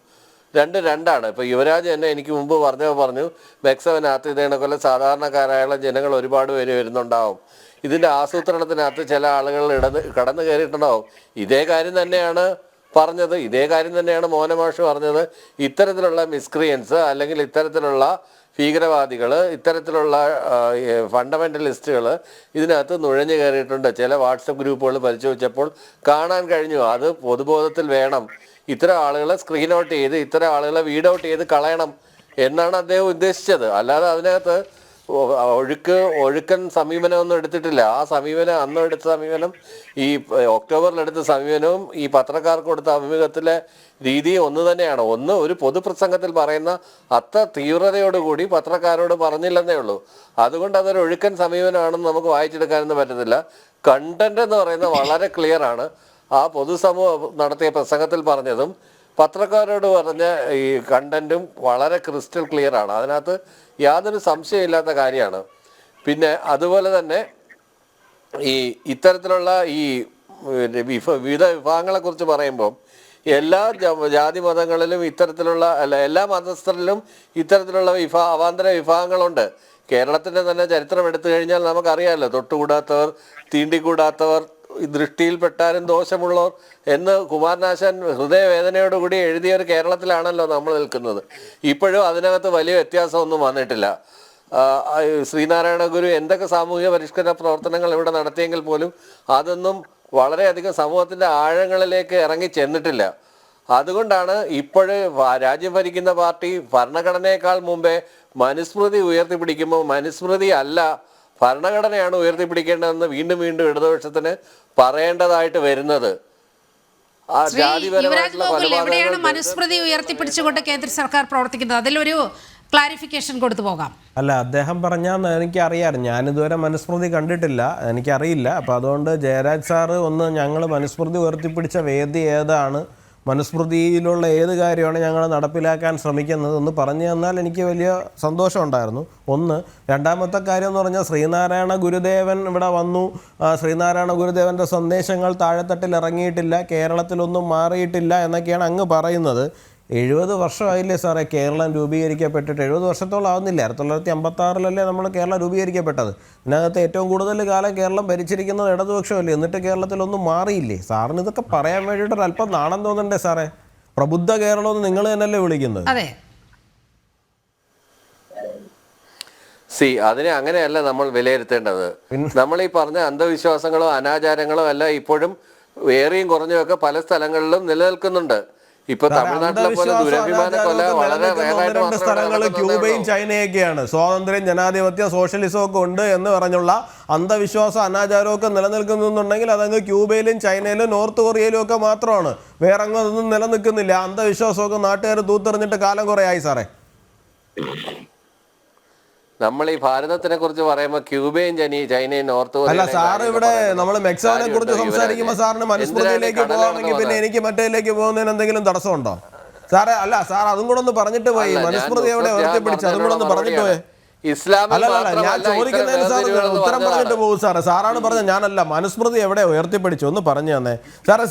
രണ്ടാണ്. ഇപ്പോൾ യുവരാജ് തന്നെ എനിക്ക് മുമ്പ് പറഞ്ഞു മെക്സവനകത്ത് ഇതേണക്കൊല്ല സാധാരണക്കാരായുള്ള ജനങ്ങൾ ഒരുപാട് പേര് വരുന്നുണ്ടാവും, ഇതിൻ്റെ ആസൂത്രണത്തിനകത്ത് ചില ആളുകൾ കടന്നു കയറിയിട്ടുണ്ടാവും. ഇതേ കാര്യം തന്നെയാണ് പറഞ്ഞത്. ഇതേ കാര്യം തന്നെയാണ് മോഹനമാഷ് പറഞ്ഞത്. ഇത്തരത്തിലുള്ള മിസ്ക്രിയൻസ് അല്ലെങ്കിൽ ഇത്തരത്തിലുള്ള ഭീകരവാദികൾ, ഇത്തരത്തിലുള്ള ഫണ്ടമെൻ്റലിസ്റ്റുകൾ ഇതിനകത്ത് നുഴഞ്ഞു കയറിയിട്ടുണ്ട്. ചില വാട്സപ്പ് ഗ്രൂപ്പുകൾ പരിശോധിച്ചപ്പോൾ കാണാൻ കഴിഞ്ഞു. അത് പൊതുബോധത്തിൽ വേണം. ഇത്തരം ആളുകളെ സ്ക്രീൻ ഔട്ട് ചെയ്ത്, ഇത്തരം ആളുകളെ വീഡ് ഔട്ട് ചെയ്ത് കളയണം എന്നാണ് അദ്ദേഹം ഉദ്ദേശിച്ചത്. അല്ലാതെ അതിനകത്ത് ഒഴുക്കൻ സമീപനമൊന്നും എടുത്തിട്ടില്ല. ആ സമീപനം, അന്ന് എടുത്ത സമീപനം, ഈ ഒക്ടോബറിലെടുത്ത സമീപനവും ഈ പത്രക്കാർക്ക് കൊടുത്ത അഭിമുഖത്തിലെ രീതി ഒന്ന് തന്നെയാണ്. ഒരു പൊതുപ്രസംഗത്തിൽ പറയുന്ന അത്ര തീവ്രതയോടുകൂടി പത്രക്കാരോട് പറഞ്ഞില്ലെന്നേ ഉള്ളൂ. അതുകൊണ്ട് അതൊരു ഒഴുക്കൻ സമീപനമാണെന്ന് നമുക്ക് വായിച്ചെടുക്കാനൊന്നും പറ്റത്തില്ല. കണ്ടന്റ് എന്ന് പറയുന്നത് വളരെ ക്ലിയർ ആണ്. ആ പൊതുസമൂഹം നടത്തിയ പ്രസംഗത്തിൽ പറഞ്ഞതും പത്രക്കാരോട് പറഞ്ഞ ഈ കണ്ടന്റും വളരെ ക്രിസ്റ്റൽ ക്ലിയർ ആണ്. അതിനകത്ത് യാതൊരു സംശയമില്ലാത്ത കാര്യമാണ്. പിന്നെ അതുപോലെ തന്നെ ഈ ഇത്തരത്തിലുള്ള ഈ വിവിധ വിഭാഗങ്ങളെക്കുറിച്ച് പറയുമ്പം എല്ലാ ജാതി മതങ്ങളിലും ഇത്തരത്തിലുള്ള എല്ലാ മതസ്ഥരിലും ഇത്തരത്തിലുള്ള അവാന്തര വിഭാഗങ്ങളുണ്ട്. കേരളത്തിൻ്റെ തന്നെ ചരിത്രം എടുത്തു കഴിഞ്ഞാൽ നമുക്കറിയാമല്ലോ, തൊട്ടുകൂടാത്തവർ, തീണ്ടിക്കൂടാത്തവർ, ദൃഷ്ടിയിൽപ്പെട്ടാലും ദോഷമുള്ളവർ എന്ന് കുമാരനാശാൻ ഹൃദയവേദനയോടുകൂടി എഴുതിയ ഒരു കേരളത്തിലാണല്ലോ നമ്മൾ നിൽക്കുന്നത്. ഇപ്പോഴും അതിനകത്ത് വലിയ വ്യത്യാസമൊന്നും വന്നിട്ടില്ല. ശ്രീനാരായണ ഗുരു എന്തൊക്കെ സാമൂഹിക പരിഷ്കരണ പ്രവർത്തനങ്ങൾ ഇവിടെ നടത്തിയെങ്കിൽ പോലും അതൊന്നും വളരെയധികം സമൂഹത്തിൻ്റെ ആഴങ്ങളിലേക്ക് ഇറങ്ങി ചെന്നിട്ടില്ല. അതുകൊണ്ടാണ് ഇപ്പോഴും രാജ്യം ഭരിക്കുന്ന പാർട്ടി ഭരണഘടനയേക്കാൾ മുമ്പേ മനുസ്മൃതി ഉയർത്തിപ്പിടിക്കുമ്പോൾ മനുസ്മൃതി അല്ല, ഭരണഘടനയാണ് ഉയർത്തിപ്പിടിക്കേണ്ടതെന്ന് വീണ്ടും വീണ്ടും ഇടതുപക്ഷത്തിന് പറയേണ്ടതായിട്ട് വരുന്നത്. എവിടെയാണ് മനുസ്മൃതി ഉയർത്തിപ്പിടിച്ചുകൊണ്ട് കേന്ദ്ര സർക്കാർ പ്രവർത്തിക്കുന്നത്? അതിലൊരു ക്ലാരിഫിക്കേഷൻ കൊടുത്തു പോകാം. അല്ല, അദ്ദേഹം പറഞ്ഞാൽ എനിക്കറിയാം. ഞാനിതുവരെ മനുസ്മൃതി കണ്ടിട്ടില്ല, എനിക്കറിയില്ല. അപ്പോൾ അതുകൊണ്ട് ജയരാജ് സാറ് ഞങ്ങൾ മനുസ്മൃതി ഉയർത്തിപ്പിടിച്ച വേദി ഏതാണ്, മനുസ്മൃതിയിലുള്ള ഏത് കാര്യമാണ് ഞങ്ങൾ നടപ്പിലാക്കാൻ ശ്രമിക്കുന്നത് എന്ന് പറഞ്ഞു തന്നാൽ എനിക്ക് വലിയ സന്തോഷമുണ്ടായിരുന്നു. രണ്ടാമത്തെ കാര്യം എന്ന് പറഞ്ഞാൽ ശ്രീനാരായണ ഗുരുദേവൻ ഇവിടെ വന്നു, ശ്രീനാരായണ ഗുരുദേവൻ്റെ സന്ദേശങ്ങൾ താഴെത്തട്ടിൽ ഇറങ്ങിയിട്ടില്ല, കേരളത്തിലൊന്നും മാറിയിട്ടില്ല എന്നൊക്കെയാണ് അങ്ങ് പറയുന്നത്. 70 വർഷമായില്ലേ സാറേ കേരളം രൂപീകരിക്കപ്പെട്ടിട്ട്? 70 വർഷത്തോളം ആവുന്നില്ല. 1956 നമ്മൾ കേരളം രൂപീകരിക്കപ്പെട്ടത്. ഇതിനകത്ത് ഏറ്റവും കൂടുതൽ കാലം കേരളം ഭരിച്ചിരിക്കുന്നത് ഇടതുപക്ഷമല്ലേ? എന്നിട്ട് കേരളത്തിലൊന്നും മാറിയില്ലേ? സാറിന് ഇതൊക്കെ പറയാൻ വേണ്ടിയിട്ട് അല്പം നാണം തോന്നണ്ടേ സാറേ? പ്രബുദ്ധ കേരളം എന്ന് നിങ്ങൾ തന്നെയല്ലേ വിളിക്കുന്നത്? അതിനെ അങ്ങനെയല്ല നമ്മൾ വിലയിരുത്തേണ്ടത്. നമ്മൾ ഈ പറഞ്ഞ അന്ധവിശ്വാസങ്ങളോ അനാചാരങ്ങളോ അല്ല ഇപ്പോഴും ഏറിയും കുറഞ്ഞുമൊക്കെ പല സ്ഥലങ്ങളിലും നിലനിൽക്കുന്നുണ്ട്. ഇപ്പൊ തമിഴ്നാട്ടിലെ പോലെ ദുരഭിമാന കൊല വളരെ വേഗമായിട്ട് സ്ഥലങ്ങൾ ക്യൂബയും ചൈനയൊക്കെയാണ്. സ്വാതന്ത്ര്യം, ജനാധിപത്യം, സോഷ്യലിസം ഒക്കെ ഉണ്ട് എന്ന് പറഞ്ഞുള്ള അന്ധവിശ്വാസം, അനാചാരവും ഒക്കെ നിലനിൽക്കുന്നുണ്ടെങ്കിൽ അതങ്ങ് ക്യൂബയിലും ചൈനയിലും നോർത്ത് കൊറിയയിലും ഒക്കെ മാത്രമാണ്. വേറെ അങ്ങ് അതൊന്നും നിലനിൽക്കുന്നില്ല. അന്ധവിശ്വാസമൊക്കെ നാട്ടുകാർ തൂത്തെറിഞ്ഞിട്ട് കാലം കുറെ ആയി സാറേ. നമ്മൾ ഈ ഭാരതത്തിനെ കുറിച്ച് പറയുമ്പോൾ ക്യൂബയും ചൈനയും നോർത്ത് കൊറിയ അല്ല സാർ, ഇവിടെ നമ്മൾ മെക്സിക്കോനെ കുറിച്ച് സംസാരിക്കുമ്പോൾ സാറിന് മനുസ്മൃതിയിലേക്ക് പോകാമെങ്കിൽ പിന്നെ എനിക്ക് മറ്റേതിലേക്ക് പോകുന്നതിന് എന്തെങ്കിലും തടസ്സമുണ്ടോ സാറേ? അല്ല സാർ, അതും കൂടെ ഒന്ന് പറഞ്ഞിട്ട് പോയി. മനുസ്മൃതി എവിടെ ഉയർത്തിപ്പിടിച്ച് അതും കൂടെ ഒന്ന് പറഞ്ഞിട്ട് പോയി. അല്ലല്ല, ഞാൻ ചോദിക്കുന്നതിന് സാർ ഉത്തരം പറഞ്ഞിട്ട് പോകും സാറേ. സാറാണ് പറഞ്ഞത്, ഞാനല്ല. മനുസ്മൃതി എവിടെ ഉയർത്തിപ്പിടിച്ചു ഒന്ന് പറഞ്ഞു തന്നെ സാറേ.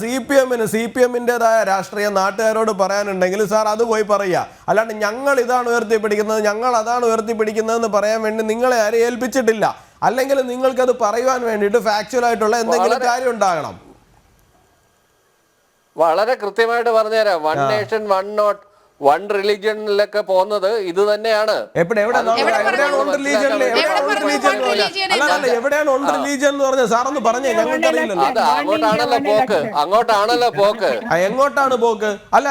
CPM-ൻ്റെതായ രാഷ്ട്രീയം നാട്ടുകാരോട് പറയാനുണ്ടെങ്കിൽ സാർ അത് പോയി പറയുക. അല്ലാണ്ട് ഞങ്ങൾ ഇതാണ് ഉയർത്തിപ്പിടിക്കുന്നത്, ഞങ്ങൾ അതാണ് ഉയർത്തിപ്പിടിക്കുന്നതെന്ന് പറയാൻ വേണ്ടി നിങ്ങളെ ആരും ഏൽപ്പിച്ചിട്ടില്ല. അല്ലെങ്കിൽ നിങ്ങൾക്കത് പറയുവാൻ വേണ്ടിയിട്ട് ഫാക്ച്വൽ ആയിട്ടുള്ള എന്തെങ്കിലും കാര്യം ഉണ്ടാകണം. വളരെ കൃത്യമായിട്ട് പറഞ്ഞുതരാം. One nation one note one റിലീജിയനിലൊക്കെ പോകുന്നത് ഇത് തന്നെയാണ്. എവിടെയാണ് ഓൺ റിലീജിയൻ എന്ന് പറഞ്ഞത് സാറൊന്ന് പറഞ്ഞേ, ഞങ്ങൾക്ക് അറിയില്ലല്ലോ. അങ്ങോട്ടാണല്ലോ പോക്ക്. എങ്ങോട്ടാണ് പോക്ക്? അല്ല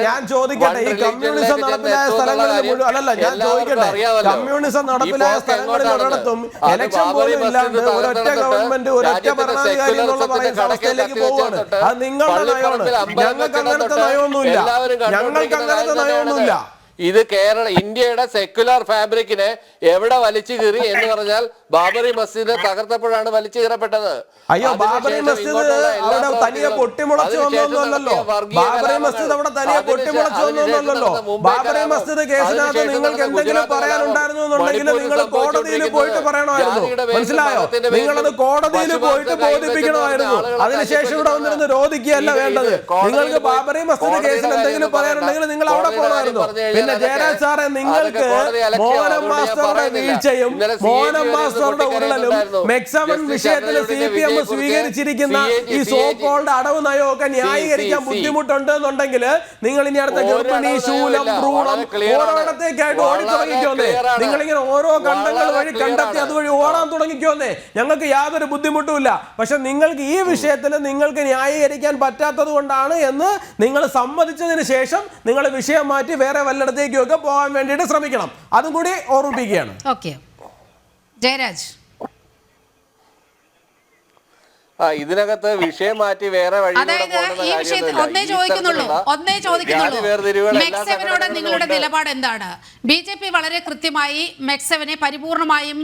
ഞാൻ ചോദിക്കട്ടെ, ഈ കമ്മ്യൂണിസം നടപ്പിലായ സ്ഥലങ്ങളിൽ മുഴുവൻ, അല്ലല്ല ഞാൻ ചോദിക്കട്ടെ, കമ്മ്യൂണിസം നടപ്പിലായ സ്ഥലങ്ങളിൽ ഒരിടത്തും ഇലക്ഷൻ പോലും ഇല്ലാണ്ട് ഒരൊറ്റ ഗവൺമെന്റ്, ഒരൊറ്റ ഭരണാധികാരി എന്നുള്ള പറയുന്ന അവസ്ഥയിലേക്ക് പോവുകയാണ്. അത് നിങ്ങളുടെ നയമാണ്. ഞങ്ങൾക്ക് അങ്ങനത്തെ നയമൊന്നുമില്ല. ഞങ്ങൾക്ക് അങ്ങനത്തെ നയമൊന്നുമില്ല. ഇത് ഇന്ത്യയുടെ സെക്യുലർ ഫാബ്രിക്കിനെ എവിടെ വലിച്ചു കീറി എന്ന് പറഞ്ഞാൽ ബാബറി മസ്ജിദ് തകർത്തപ്പോഴാണ് വലിച്ചു കീറപ്പെട്ടത്. അയ്യോ, ബാബറി മസ്ജിദ് അവിടെ തനിയെ പൊട്ടിമുളച്ചു വന്നൊന്നുമല്ലോ. ബാബറി മസ്ജിദ് അവിടെ തനിയെ പൊട്ടിമുളച്ചു വന്നൊന്നുമല്ലോ. ബാബറി മസ്ജിദ് കേസിനകത്ത് നിങ്ങൾക്ക് എന്തെങ്കിലും പറയാനുണ്ടായിരുന്നു എന്നുണ്ടെങ്കിൽ നിങ്ങൾ കോടതിയിൽ പോയിട്ട് പറയണമായിരുന്നു. മനസ്സിലായോ? നിങ്ങളത് കോടതിയിൽ പോയിട്ട് ബോധിപ്പിക്കണമായിരുന്നു. അതിനുശേഷം ഇവിടെ വന്നിരുന്ന് രോധിക്കുകയല്ല വേണ്ടത്. നിങ്ങൾക്ക് ബാബറി മസ്ജിദ് കേസിൽ എന്തെങ്കിലും പറയാനുണ്ടെങ്കിൽ നിങ്ങൾ അവിടെ പോകണമായിരുന്നു. പിന്നെ ജയരാജ് സാറെ, നിങ്ങൾക്ക് മോഹനം മാസ്റ്ററുടെ വീഴ്ചയും മോഹനം മാസ്റ്ററുടെ ഉരുളലും മെക്സവൻ വിഷയത്തിൽ CPM സ്വീകരിച്ചിരിക്കുന്ന ഈ സോ കോൾഡ് അടവ് നയമൊക്കെ ന്യായീകരിക്കാൻ ബുദ്ധിമുട്ടുണ്ട് എന്നുണ്ടെങ്കിൽ നിങ്ങൾ ഇനി അടുത്ത ഗർഭിണി, ശൂലം, ഭ്രൂണം ഓരോയിടത്തേക്കായിട്ട് ഓടി തുടങ്ങിക്കോന്നേ. നിങ്ങളിങ്ങനെ ഓരോ ഖണ്ഡങ്ങൾ വഴി കണ്ടെത്തി അതുവഴി ഓടാൻ തുടങ്ങിക്കോന്നേ. ഞങ്ങൾക്ക് യാതൊരു ബുദ്ധിമുട്ടുമില്ല. പക്ഷെ നിങ്ങൾക്ക് ഈ വിഷയത്തിൽ നിങ്ങൾക്ക് ന്യായീകരിക്കാൻ പറ്റാത്തത് കൊണ്ടാണ് എന്ന് നിങ്ങൾ സമ്മതിച്ചതിന് ശേഷം നിങ്ങൾ വിഷയം മാറ്റി വേറെ വല്ലയിടത്തേക്കൊക്കെ പോകാൻ വേണ്ടിയിട്ട് ശ്രമിക്കണം. അതും കൂടി ഓർമ്മിപ്പിക്കുകയാണ്. ഓക്കെ, ജയരാജ്. ഇതിനകത്ത് വിഷയം മാറ്റി വേറെ അതായത് ഈ വിഷയത്തിൽ ഒന്നേ ചോദിക്കുന്നുള്ളൂ, മെക്സവനോട് നിങ്ങളുടെ നിലപാട് എന്താണ്? BJP വളരെ കൃത്യമായി മെക്സവനെ പരിപൂർണമായും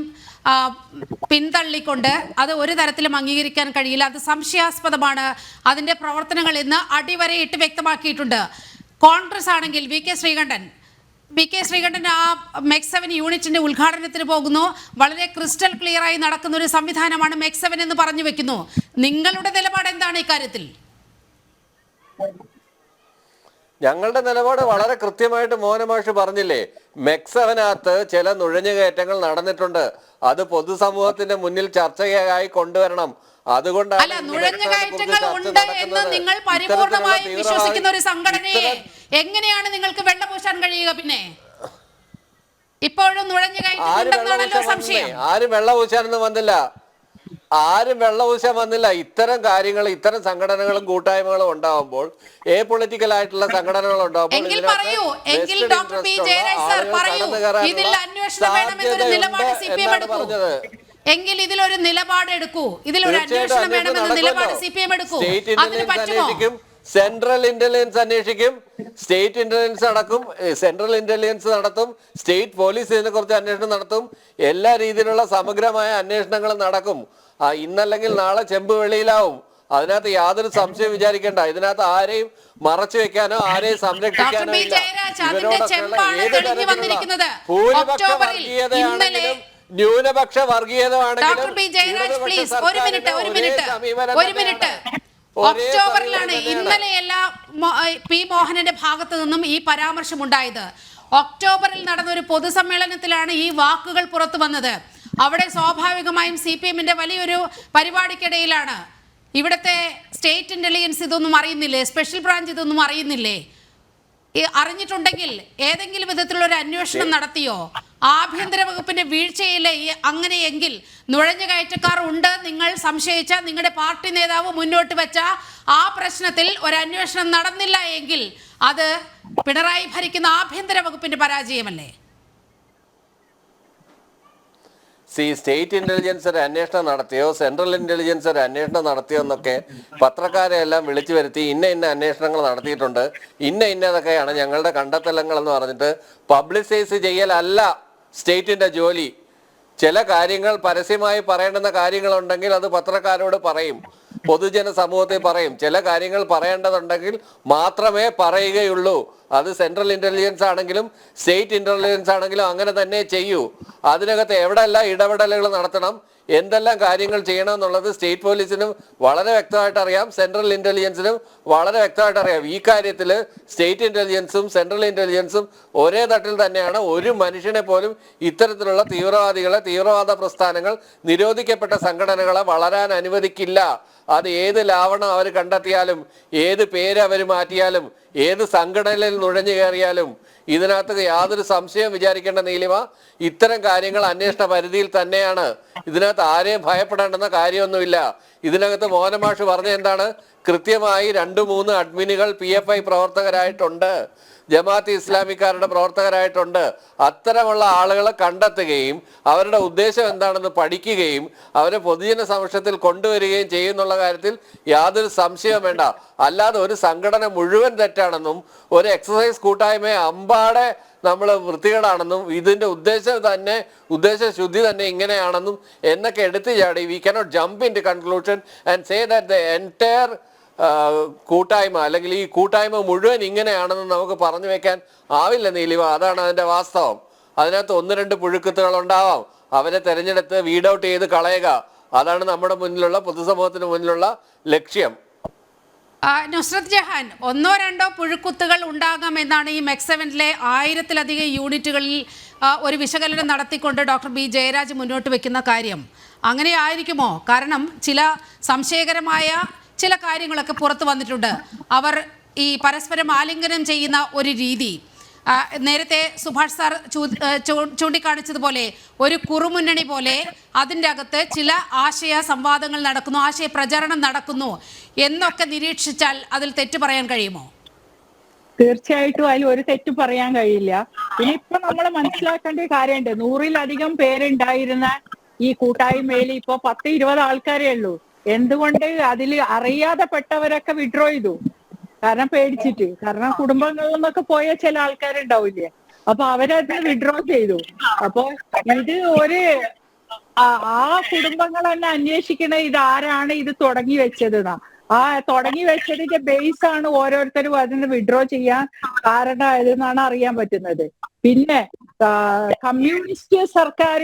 പിന്തള്ളിക്കൊണ്ട് അത് ഒരു തരത്തിലും അംഗീകരിക്കാൻ കഴിയില്ല, അത് സംശയാസ്പദമാണ്, അതിന്റെ പ്രവർത്തനങ്ങൾ ഇന്ന് അടിവരയിട്ട് വ്യക്തമാക്കിയിട്ടുണ്ട്. കോൺഗ്രസ് ആണെങ്കിൽ വി കെ ശ്രീകണ്ഠൻ ആ മെക്സവൻ യൂണിറ്റിന്റെ ഉദ്ഘാടനത്തിന് പോകുന്നു. വളരെ ക്രിസ്റ്റൽ ക്ലിയർ ആയി നടക്കുന്ന ഒരു സംവിധാനമാണ് മെക്സവൻ എന്ന് പറഞ്ഞു വെക്കുന്നു. നിങ്ങളുടെ നിലപാട് എന്താണ് ഇക്കാര്യത്തിൽ? ഞങ്ങളുടെ നിലപാട് വളരെ കൃത്യമായിട്ട് മോഹനമാഷ് പറഞ്ഞില്ലേ. മെക്സവനകത്ത് ചില നുഴഞ്ഞുകയറ്റങ്ങൾ നടന്നിട്ടുണ്ട്. അത് പൊതുസമൂഹത്തിന്റെ മുന്നിൽ ചർച്ചയായി കൊണ്ടുവരണം. അതുകൊണ്ടാണ് നുഴഞ്ഞുകയറ്റങ്ങൾ ഉണ്ട് എന്ന് നിങ്ങൾ പരിപൂർണമായും വിശ്വസിക്കുന്ന ഒരു സംഘടനയെ എങ്ങനെയാണ് നിങ്ങൾക്ക് വെള്ളപൂശാൻ കഴിയുക? പിന്നെ ഇപ്പോഴും നുഴഞ്ഞുകയറ്റം സംശയം. ആരും വെള്ളപൂശാനൊന്നും വന്നില്ല. ഇത്തരം കാര്യങ്ങൾ, ഇത്തരം സംഘടനകളും കൂട്ടായ്മകളും ഉണ്ടാവുമ്പോൾ, പൊളിറ്റിക്കൽ ആയിട്ടുള്ള സംഘടനകൾ ഉണ്ടാവുമ്പോൾ എങ്കിൽ ഇതിലൊരു നിലപാടെടുക്കൂ, ഇതിലൊരു അന്വേഷണം വേണമെന്ന നിലപാട് CPM എടുക്കൂ. അതിന് പറ്റുമോ? സെൻട്രൽ ഇന്റലിജൻസ് അന്വേഷിക്കും, സ്റ്റേറ്റ് ഇന്റലിജൻസ് നടക്കും, സെൻട്രൽ ഇന്റലിജൻസ് നടത്തും, സ്റ്റേറ്റ് പോലീസ് ഇതിനെ കുറിച്ച് അന്വേഷണം നടത്തും. എല്ലാ രീതിയിലുള്ള സമഗ്രമായ അന്വേഷണങ്ങളും നടക്കും. ഇന്നല്ലെങ്കിൽ നാളെ ചെമ്പ് വെളിയിലാവും. അതിനകത്ത് യാതൊരു സംശയം വിചാരിക്കേണ്ട. ഇതിനകത്ത് ആരെയും മറച്ചു വെക്കാനോ ആരെയും സംരക്ഷിക്കാനോ ഇല്ല. ഭൂരിപക്ഷ ന്യൂനപക്ഷ വർഗീയതയാണെങ്കിലും ഒക്ടോബറിലാണ് ഇന്നലെയല്ല പി മോഹനന്റെ ഭാഗത്ത് നിന്നും ഈ പരാമർശം ഉണ്ടായത്. ഒക്ടോബറിൽ നടന്ന ഒരു പൊതുസമ്മേളനത്തിലാണ് ഈ വാക്കുകൾ പുറത്തു വന്നത്. അവിടെ സ്വാഭാവികമായും CPM-ന്റെ വലിയൊരു പരിപാടിക്കിടയിലാണ്. ഇവിടുത്തെ സ്റ്റേറ്റ് ഇന്റലിജൻസ് ഇതൊന്നും അറിയുന്നില്ലേ? സ്പെഷ്യൽ ബ്രാഞ്ച് ഇതൊന്നും അറിയുന്നില്ലേ? അറിഞ്ഞിട്ടുണ്ടെങ്കിൽ ഏതെങ്കിലും വിധത്തിലുള്ള ഒരു അന്വേഷണം നടത്തിയോ? ആഭ്യന്തര വകുപ്പിന്റെ വീഴ്ചയിലെ അങ്ങനെയെങ്കിൽ നുഴഞ്ഞുകയറ്റക്കാർ ഉണ്ട് നിങ്ങൾ സംശയിച്ച നിങ്ങളുടെ പാർട്ടി നേതാവ് മുന്നോട്ട് വെച്ച ആ പ്രശ്നത്തിൽ ഒരു അന്വേഷണം നടന്നില്ല എങ്കിൽ അത് പിണറായി ഭരിക്കുന്ന ആഭ്യന്തര വകുപ്പിന്റെ പരാജയമല്ലേ? സ്റ്റേറ്റ് ഇന്റലിജൻസ് ഒരു അന്വേഷണം നടത്തിയോ സെൻട്രൽ ഇന്റലിജൻസ് ഒരു അന്വേഷണം നടത്തിയോ എന്നൊക്കെ പത്രക്കാരെ എല്ലാം വിളിച്ചു വരുത്തി ഇന്ന അന്വേഷണങ്ങൾ നടത്തിയിട്ടുണ്ട്, ഇന്നതൊക്കെയാണ് ഞങ്ങളുടെ കണ്ടെത്തലങ്ങൾ എന്ന് പറഞ്ഞിട്ട് പബ്ലിസൈസ് ചെയ്യലല്ല സ്റ്റേറ്റിന്റെ ജോലി. ചില കാര്യങ്ങൾ പരസ്യമായി പറയേണ്ടുന്ന കാര്യങ്ങളുണ്ടെങ്കിൽ അത് പത്രക്കാരോട് പറയും, പൊതുജന സമൂഹത്തെ പറയും. ചില കാര്യങ്ങൾ പറയേണ്ടതുണ്ടെങ്കിൽ മാത്രമേ പറയുകയുള്ളൂ. അത് സെൻട്രൽ ഇന്റലിജൻസ് ആണെങ്കിലും സ്റ്റേറ്റ് ഇന്റലിജൻസ് ആണെങ്കിലും അങ്ങനെ തന്നെ ചെയ്യൂ. അതിനകത്ത് എവിടെയെല്ലാം ഇടപെടലുകൾ നടത്തണം, എന്തെല്ലാം കാര്യങ്ങൾ ചെയ്യണം എന്നുള്ളത് സ്റ്റേറ്റ് പോലീസിനും വളരെ വ്യക്തമായിട്ട് അറിയാം, സെൻട്രൽ ഇന്റലിജൻസിനും വളരെ വ്യക്തമായിട്ട് അറിയാം. ഈ കാര്യത്തിൽ സ്റ്റേറ്റ് ഇന്റലിജൻസും സെൻട്രൽ ഇന്റലിജൻസും ഒരേ തട്ടിൽ തന്നെയാണ്. ഒരു മനുഷ്യനെ പോലും ഇത്തരത്തിലുള്ള തീവ്രവാദ പ്രസ്ഥാനങ്ങൾ, നിരോധിക്കപ്പെട്ട സംഘടനകളെ വളരാൻ അനുവദിക്കില്ല. അത് ഏത് ലാവണം അവർ കണ്ടെത്തിയാലും, ഏത് പേര് അവർ മാറ്റിയാലും, ഏത് സംഘടനയിൽ നുഴഞ്ഞു കയറിയാലും ഇതിനകത്ത് യാതൊരു സംശയം വിചാരിക്കേണ്ട നീലിമ, ഇത്തരം കാര്യങ്ങൾ അന്വേഷണ പരിധിയിൽ തന്നെയാണ്. ഇതിനകത്ത് ആരെയും ഭയപ്പെടേണ്ടെന്ന കാര്യമൊന്നുമില്ല. ഇതിനകത്ത് മോഹനമാഷ് പറഞ്ഞ എന്താണ്, കൃത്യമായി 2-3 അഡ്മിനുകൾ PFI പ്രവർത്തകരായിട്ടുണ്ട്, ജമാഅത്ത് ഇസ്ലാമിക്കാരുടെ പ്രവർത്തകരായിട്ടുണ്ട്. അത്തരമുള്ള ആളുകളെ കണ്ടെത്തുകയും അവരുടെ ഉദ്ദേശം എന്താണെന്ന് പഠിക്കുകയും അവരെ പൊതുജന സമക്ഷത്തിൽ കൊണ്ടുവരികയും ചെയ്യുന്നുള്ള കാര്യത്തിൽ യാതൊരു സംശയവും വേണ്ട. അല്ലാതെ ഒരു സംഘടന മുഴുവൻ തെറ്റാണെന്നും ഒരു എക്സസൈസ് കൂട്ടായ്മയെ അമ്പാടെ നമ്മൾ വൃത്തികേടാണെന്നും ഇതിന്റെ ഉദ്ദേശശുദ്ധി തന്നെ ഇങ്ങനെയാണെന്നും എന്നൊക്കെ എടുത്തു ചാടി we cannot jump into conclusion and say that the entire കൂട്ടായ്മ അല്ലെങ്കിൽ ഈ കൂട്ടായ്മ മുഴുവൻ ഇങ്ങനെയാണെന്ന് നമുക്ക് പറഞ്ഞു വെക്കാൻ ആവില്ല നീലിമ. അതാണ് അതിന്റെ വാസ്തവം. അതിനകത്ത് 1-2 പുഴുക്കുത്തുകൾ ഉണ്ടാവാം, അവരെ തെരഞ്ഞെടുത്ത് വീഡ് ഔട്ട് ചെയ്ത് കളയുക. അതാണ് നമ്മുടെ മുന്നിലുള്ള പൊതുസമൂഹത്തിന് മുന്നിലുള്ള ലക്ഷ്യം. നുസ്രത്ത് ജഹാൻ, 1-2 പുഴുക്കുത്തുകൾ ഉണ്ടാകാമെന്നാണ് ഈ MEC7-ലെ 1000-ലധികം യൂണിറ്റുകളിൽ ഒരു വിശകലനം നടത്തിക്കൊണ്ട് ഡോക്ടർ ബി ജയരാജ് മുന്നോട്ട് വെക്കുന്ന കാര്യം. അങ്ങനെ ആയിരിക്കുമോ? കാരണം ചില സംശയകരമായ ചില കാര്യങ്ങളൊക്കെ പുറത്തു വന്നിട്ടുണ്ട്. അവർ ഈ പരസ്പരം ആലിംഗനം ചെയ്യുന്ന ഒരു രീതി, നേരത്തെ സുഭാഷ് സാർ ചൂണ്ടിക്കാണിച്ചതുപോലെ ഒരു കുറുമുന്നണി പോലെ അതിൻ്റെ അകത്ത് ചില ആശയ സംവാദങ്ങൾ നടക്കുന്നു, ആശയ പ്രചരണം നടക്കുന്നു എന്നൊക്കെ നിരീക്ഷിച്ചാൽ അതിൽ തെറ്റ് പറയാൻ കഴിയുമോ? തീർച്ചയായിട്ടും അതിൽ ഒരു തെറ്റ് പറയാൻ കഴിയില്ല. പിന്നെ ഇപ്പൊ നമ്മൾ മനസ്സിലാക്കേണ്ട ഒരു കാര്യമുണ്ട്, 100-ലധികം പേരുണ്ടായിരുന്ന ഈ കൂട്ടായ്മയിൽ ഇപ്പൊ 10-20 ആൾക്കാരേ ഉള്ളൂ. എന്തുകൊണ്ട്? അതിൽ അറിയാതെ പെട്ടവരൊക്കെ വിഡ്രോ ചെയ്തു, കാരണം പേടിച്ചിട്ട്. കാരണം കുടുംബങ്ങളിൽ നിന്നൊക്കെ പോയ ചില ആൾക്കാരുണ്ടാവില്ലേ, അപ്പൊ അവരത് വിഡ്രോ ചെയ്തു. അപ്പൊ ഇത് ആ കുടുംബങ്ങൾ തന്നെ അന്വേഷിക്കണ ഇത് ആരാണ് ഇത് തുടങ്ങി വെച്ചതെന്നാ. ആ തുടങ്ങി വെച്ചതിന്റെ ബേസ് ആണ് ഓരോരുത്തരും അതിന് വിഡ്രോ ചെയ്യാൻ കാരണമായതെന്നാണ് അറിയാൻ പറ്റുന്നത്. പിന്നെ കമ്മ്യൂണിസ്റ്റ് സർക്കാർ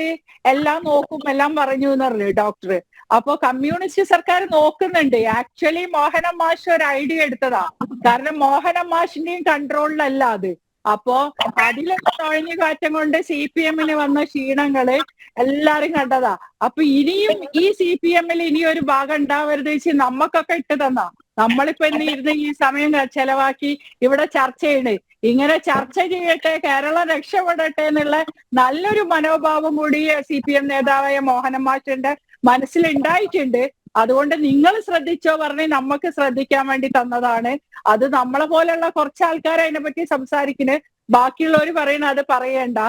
എല്ലാം നോക്കും എല്ലാം പറഞ്ഞു എന്ന് പറഞ്ഞു ഡോക്ടർ. അപ്പൊ കമ്മ്യൂണിസ്റ്റ് സർക്കാർ നോക്കുന്നുണ്ട്. ആക്ച്വലി മോഹനൻ മാഷ് ഒരു ഐഡിയ എടുത്തതാ, കാരണം മോഹനൻ മാഷിന്റെയും കൺട്രോളിലല്ല അത്. അപ്പോ അതിലൊക്കെ തൊഴഞ്ഞു കാറ്റം കൊണ്ട് CPM-ന് വന്ന ക്ഷീണങ്ങള് എല്ലാരും കണ്ടതാ. അപ്പൊ ഇനിയും ഈ CPM-ൽ ഇനി ഒരു ഭാഗം ഉണ്ടാവരുത് വെച്ച് നമ്മക്കൊക്കെ ഇട്ട് തന്നാ. നമ്മളിപ്പോ ഇരുന്ന് ഈ സമയം ചെലവാക്കി ഇവിടെ ചർച്ച ചെയ്യണേ, ഇങ്ങനെ ചർച്ച ചെയ്യട്ടെ, കേരളം രക്ഷപ്പെടട്ടെ എന്നുള്ള നല്ലൊരു മനോഭാവം കൂടി CPM നേതാവായ മോഹനൻ മാഷിന്റെ മനസ്സിലുണ്ടായിട്ടുണ്ട്. അതുകൊണ്ട് നിങ്ങൾ ശ്രദ്ധിച്ചോ പറഞ്ഞ് നമുക്ക് ശ്രദ്ധിക്കാൻ വേണ്ടി തന്നതാണ്. അത് നമ്മളെ പോലെയുള്ള കുറച്ച് ആൾക്കാർ അതിനെപ്പറ്റി സംസാരിക്കുന്നത്, ബാക്കിയുള്ളവർ പറയുന്നത് അത് പറയണ്ട,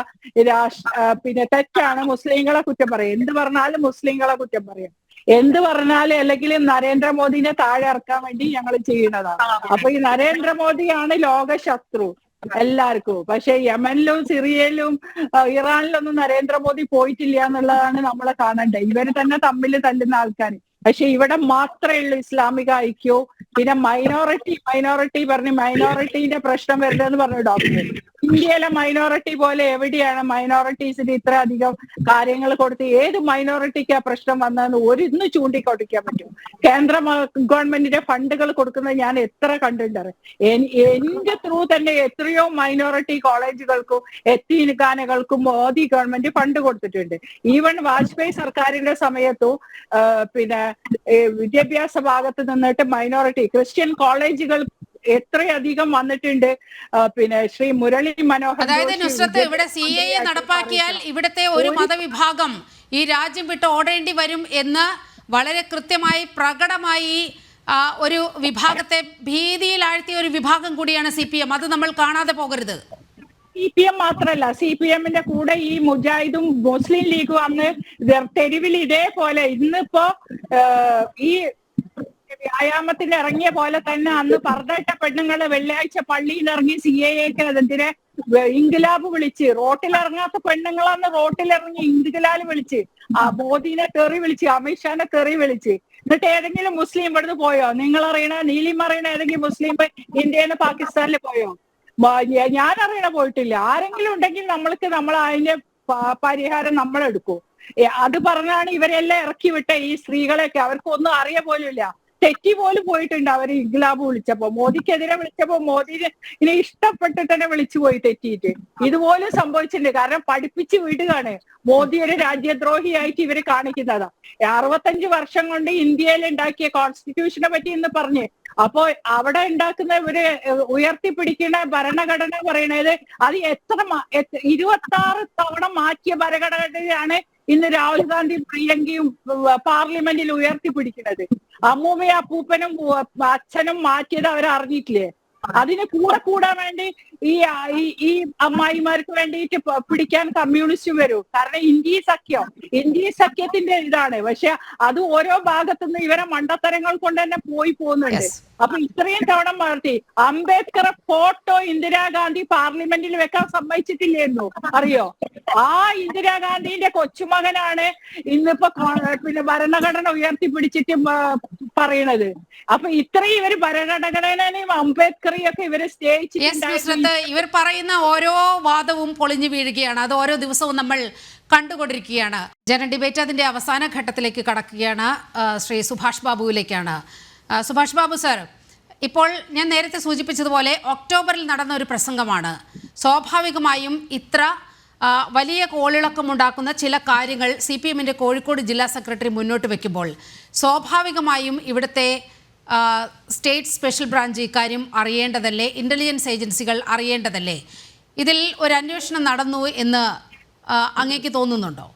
പിന്നെ തെറ്റാണ്, മുസ്ലിങ്ങളെ കുറ്റം പറയും. എന്ത് പറഞ്ഞാലും മുസ്ലിങ്ങളെ കുറ്റം പറയും, എന്ത് പറഞ്ഞാലും അല്ലെങ്കിൽ നരേന്ദ്രമോദിനെ താഴെ ഇറക്കാൻ വേണ്ടി ഞങ്ങൾ ചെയ്യുന്നതാണ്. അപ്പൊ ഈ നരേന്ദ്രമോദിയാണ് ലോക ശത്രു എല്ലാവർക്കും. പക്ഷെ യമനിലും സിറിയയിലും ഇറാനിലൊന്നും നരേന്ദ്രമോദി പോയിട്ടില്ല എന്നുള്ളതാണ് നമ്മളെ കാണേണ്ടത്. ഇവര് തന്നെ തമ്മിൽ തല്ലുന്ന ആൾക്കാർ. പക്ഷെ ഇവിടെ മാത്രമേ ഉള്ളൂ ഇസ്ലാമിക ഐക്യവും. പിന്നെ മൈനോറിറ്റി പറഞ്ഞ് മൈനോറിറ്റീന്റെ പ്രശ്നം വരരുതെന്ന് പറഞ്ഞു ഡോക്ടർ. ഇന്ത്യയിലെ മൈനോറിറ്റി പോലെ എവിടെയാണ് മൈനോറിറ്റീസിന് ഇത്ര അധികം കാര്യങ്ങൾ കൊടുത്ത് ഏത് മൈനോറിറ്റിക്കാ പ്രശ്നം വന്നതെന്ന് ഇന്ന് ചൂണ്ടിക്കൊടുക്കാൻ പറ്റും? കേന്ദ്ര ഗവൺമെന്റിന്റെ ഫണ്ടുകൾ കൊടുക്കുന്നത് ഞാൻ എത്ര കണ്ടിട്ടുണ്ട്. എന്റെ ത്രൂ തന്നെ എത്രയോ മൈനോറിറ്റി കോളേജുകൾക്കും എത്തീൻഖാനകൾക്കും മോദി ഗവൺമെന്റ് ഫണ്ട് കൊടുത്തിട്ടുണ്ട്. ഈവൻ വാജ്പേയി സർക്കാരിന്റെ സമയത്തും പിന്നെ വിദ്യാഭ്യാസ ഭാഗത്ത് നിന്നിട്ട് മൈനോറിറ്റി ക്രിസ്ത്യൻ കോളേജുകൾ എത്രയധികം വന്നിട്ടുണ്ട്. പിന്നെ ശ്രീ മുരളി മനോഹർ അതായത് ജോഷി നുസ്രത്ത്, ഇവിടെ CAA നടപ്പാക്കിയാൽ ഇവിടുത്തെ ഒരു മതവിഭാഗം ഈ രാജ്യം വിട്ട് ഓടേണ്ടി വരും എന്ന് വളരെ കൃത്യമായി പ്രകടമായി ഒരു വിഭാഗത്തെ ഭീതിയിലാഴ്ത്തിയ ഒരു വിഭാഗം കൂടിയാണ് CPM. അത് നമ്മൾ കാണാതെ പോകരുത്. CPM മാത്രല്ല, CPM-ന്റെ കൂടെ ഈ മുജാഹിദും മുസ്ലിം ലീഗും അന്ന് തെരുവിൽ ഇതേപോലെ ഇന്നിപ്പോ ഈ വ്യായാമത്തിന് ഇറങ്ങിയ പോലെ തന്നെ അന്ന് പർദ്ദയിട്ട പെണ്ണുങ്ങള് വെള്ളിയാഴ്ച പള്ളിയിൽ ഇറങ്ങി CAA-ക്ക് അതിനെ ഇൻകിലാബ് വിളിച്ച്, റോട്ടിലിറങ്ങാത്ത പെണ്ണുങ്ങളന്ന് റോട്ടിലിറങ്ങി ഇൻകിലാബ് വിളിച്ച്, മോദിനെ തെറി വിളിച്ച്, അമിത്ഷാനെ തെറി വിളിച്ച്. എന്നിട്ട് ഏതെങ്കിലും മുസ്ലിം ഇവിടുന്ന് പോയോ? നിങ്ങൾ അറിയണ നീലിം അറിയണ ഏതെങ്കിലും മുസ്ലിം ഇന്ത്യയിൽ നിന്ന് പാകിസ്ഥാനിൽ പോയോ? ഞാൻ അറിയണ പോയിട്ടില്ല. ആരെങ്കിലും ഉണ്ടെങ്കിൽ നമ്മൾ അതിന്റെ പരിഹാരം നമ്മളെടുക്കും. അത് പറഞ്ഞാണ് ഇവരെല്ലാം ഇറക്കി വിട്ട ഈ സ്ത്രീകളെയൊക്കെ. അവർക്കൊന്നും അറിയ പോലും ഇല്ല. തെറ്റി പോലും പോയിട്ടുണ്ട് അവർ ഇൻക്ലാബ് വിളിച്ചപ്പോ, മോദിക്കെതിരെ വിളിച്ചപ്പോ മോദിനെ ഇനി ഇഷ്ടപ്പെട്ടിട്ട് തന്നെ വിളിച്ചു പോയി തെറ്റിയിട്ട്. ഇതുപോലും സംഭവിച്ചിട്ടുണ്ട്. കാരണം പഠിപ്പിച്ച് വിടുകയാണ്. മോദി ഒരു രാജ്യദ്രോഹിയായിട്ട് ഇവര് കാണിക്കുന്നതാ. 65 വർഷം കൊണ്ട് ഇന്ത്യയിൽ ഉണ്ടാക്കിയ കോൺസ്റ്റിറ്റ്യൂഷനെ പറ്റി ഇന്ന് പറഞ്ഞ്, അപ്പോ അവിടെ ഉണ്ടാക്കുന്ന ഇവര് ഉയർത്തിപ്പിടിക്കുന്ന ഭരണഘടന പറയണത് അത് 26 തവണ മാറ്റിയ ഭരണഘടനയാണ് ഇന്ന് രാഹുൽ ഗാന്ധി പ്രിയങ്കയും പാർലമെന്റിൽ ഉയർത്തിപ്പിടിക്കുന്നത്. അമ്മൂമ്മയും അപ്പൂപ്പനും അച്ഛനും മാറ്റിയത് അവരറിഞ്ഞിട്ടില്ലേ? അതിന് കൂടാൻ വേണ്ടി ഈ അമ്മായിമാർക്ക് വേണ്ടിയിട്ട് പിടിക്കാൻ കമ്മ്യൂണിസ്റ്റ് വരും. കാരണം ഇന്ത്യ സഖ്യത്തിന്റെ ഇതാണ്. പക്ഷെ അത് ഓരോ ഭാഗത്തുനിന്ന് ഇവരെ മണ്ടത്തരങ്ങൾ കൊണ്ട് തന്നെ പോകുന്നുണ്ട്. അപ്പൊ ഇത്രയും തവണ മാറ്റി അംബേദ്കറെ ഫോട്ടോ ഇന്ദിരാഗാന്ധി പാർലമെന്റിൽ വെക്കാൻ സമ്മതിച്ചിട്ടില്ലായിരുന്നു, അറിയോ? ആ ഇന്ദിരാഗാന്ധിന്റെ കൊച്ചുമകനാണ് ഇന്നിപ്പോ പിന്നെ ഭരണഘടന ഉയർത്തിപ്പിടിച്ചിട്ട് പറയണത്. അപ്പൊ ഇത്രയും ഇവര് ഭരണഘടനയും അംബേദ്കറെയും ഒക്കെ ഇവരെ സ്നേഹിച്ചിട്ടുണ്ട്. ഇവർ പറയുന്ന ഓരോ വാദവും പൊളിഞ്ഞു വീഴുകയാണ്. അത് ഓരോ ദിവസവും നമ്മൾ കണ്ടുകൊണ്ടിരിക്കുകയാണ്. ജന ഡിബേറ്റ് അതിന്റെ അവസാന ഘട്ടത്തിലേക്ക് കടക്കുകയാണ്. ശ്രീ സുഭാഷ് ബാബുവിലേക്കാണ്. സുഭാഷ് ബാബു സർ, ഇപ്പോൾ ഞാൻ നേരത്തെ സൂചിപ്പിച്ചതുപോലെ ഒക്ടോബറിൽ നടന്ന ഒരു പ്രസംഗമാണ്. സ്വാഭാവികമായും ഇത്ര വലിയ കോളിളക്കമുണ്ടാക്കുന്ന ചില കാര്യങ്ങൾ CPM-ന്റെ കോഴിക്കോട് ജില്ലാ സെക്രട്ടറി മുന്നോട്ട് വയ്ക്കുമ്പോൾ സ്വാഭാവികമായും ഇവിടുത്തെ സ്റ്റേറ്റ് സ്പെഷ്യൽ ബ്രാഞ്ച് ഇക്കാര്യം അറിയേണ്ടതല്ലേ? ഇന്റലിജൻസ് ഏജൻസികൾ അറിയേണ്ടതല്ലേ? ഇതിൽ ഒരു അന്വേഷണം നടന്നു എന്ന് അങ്ങേക്ക് തോന്നുന്നുണ്ടോ?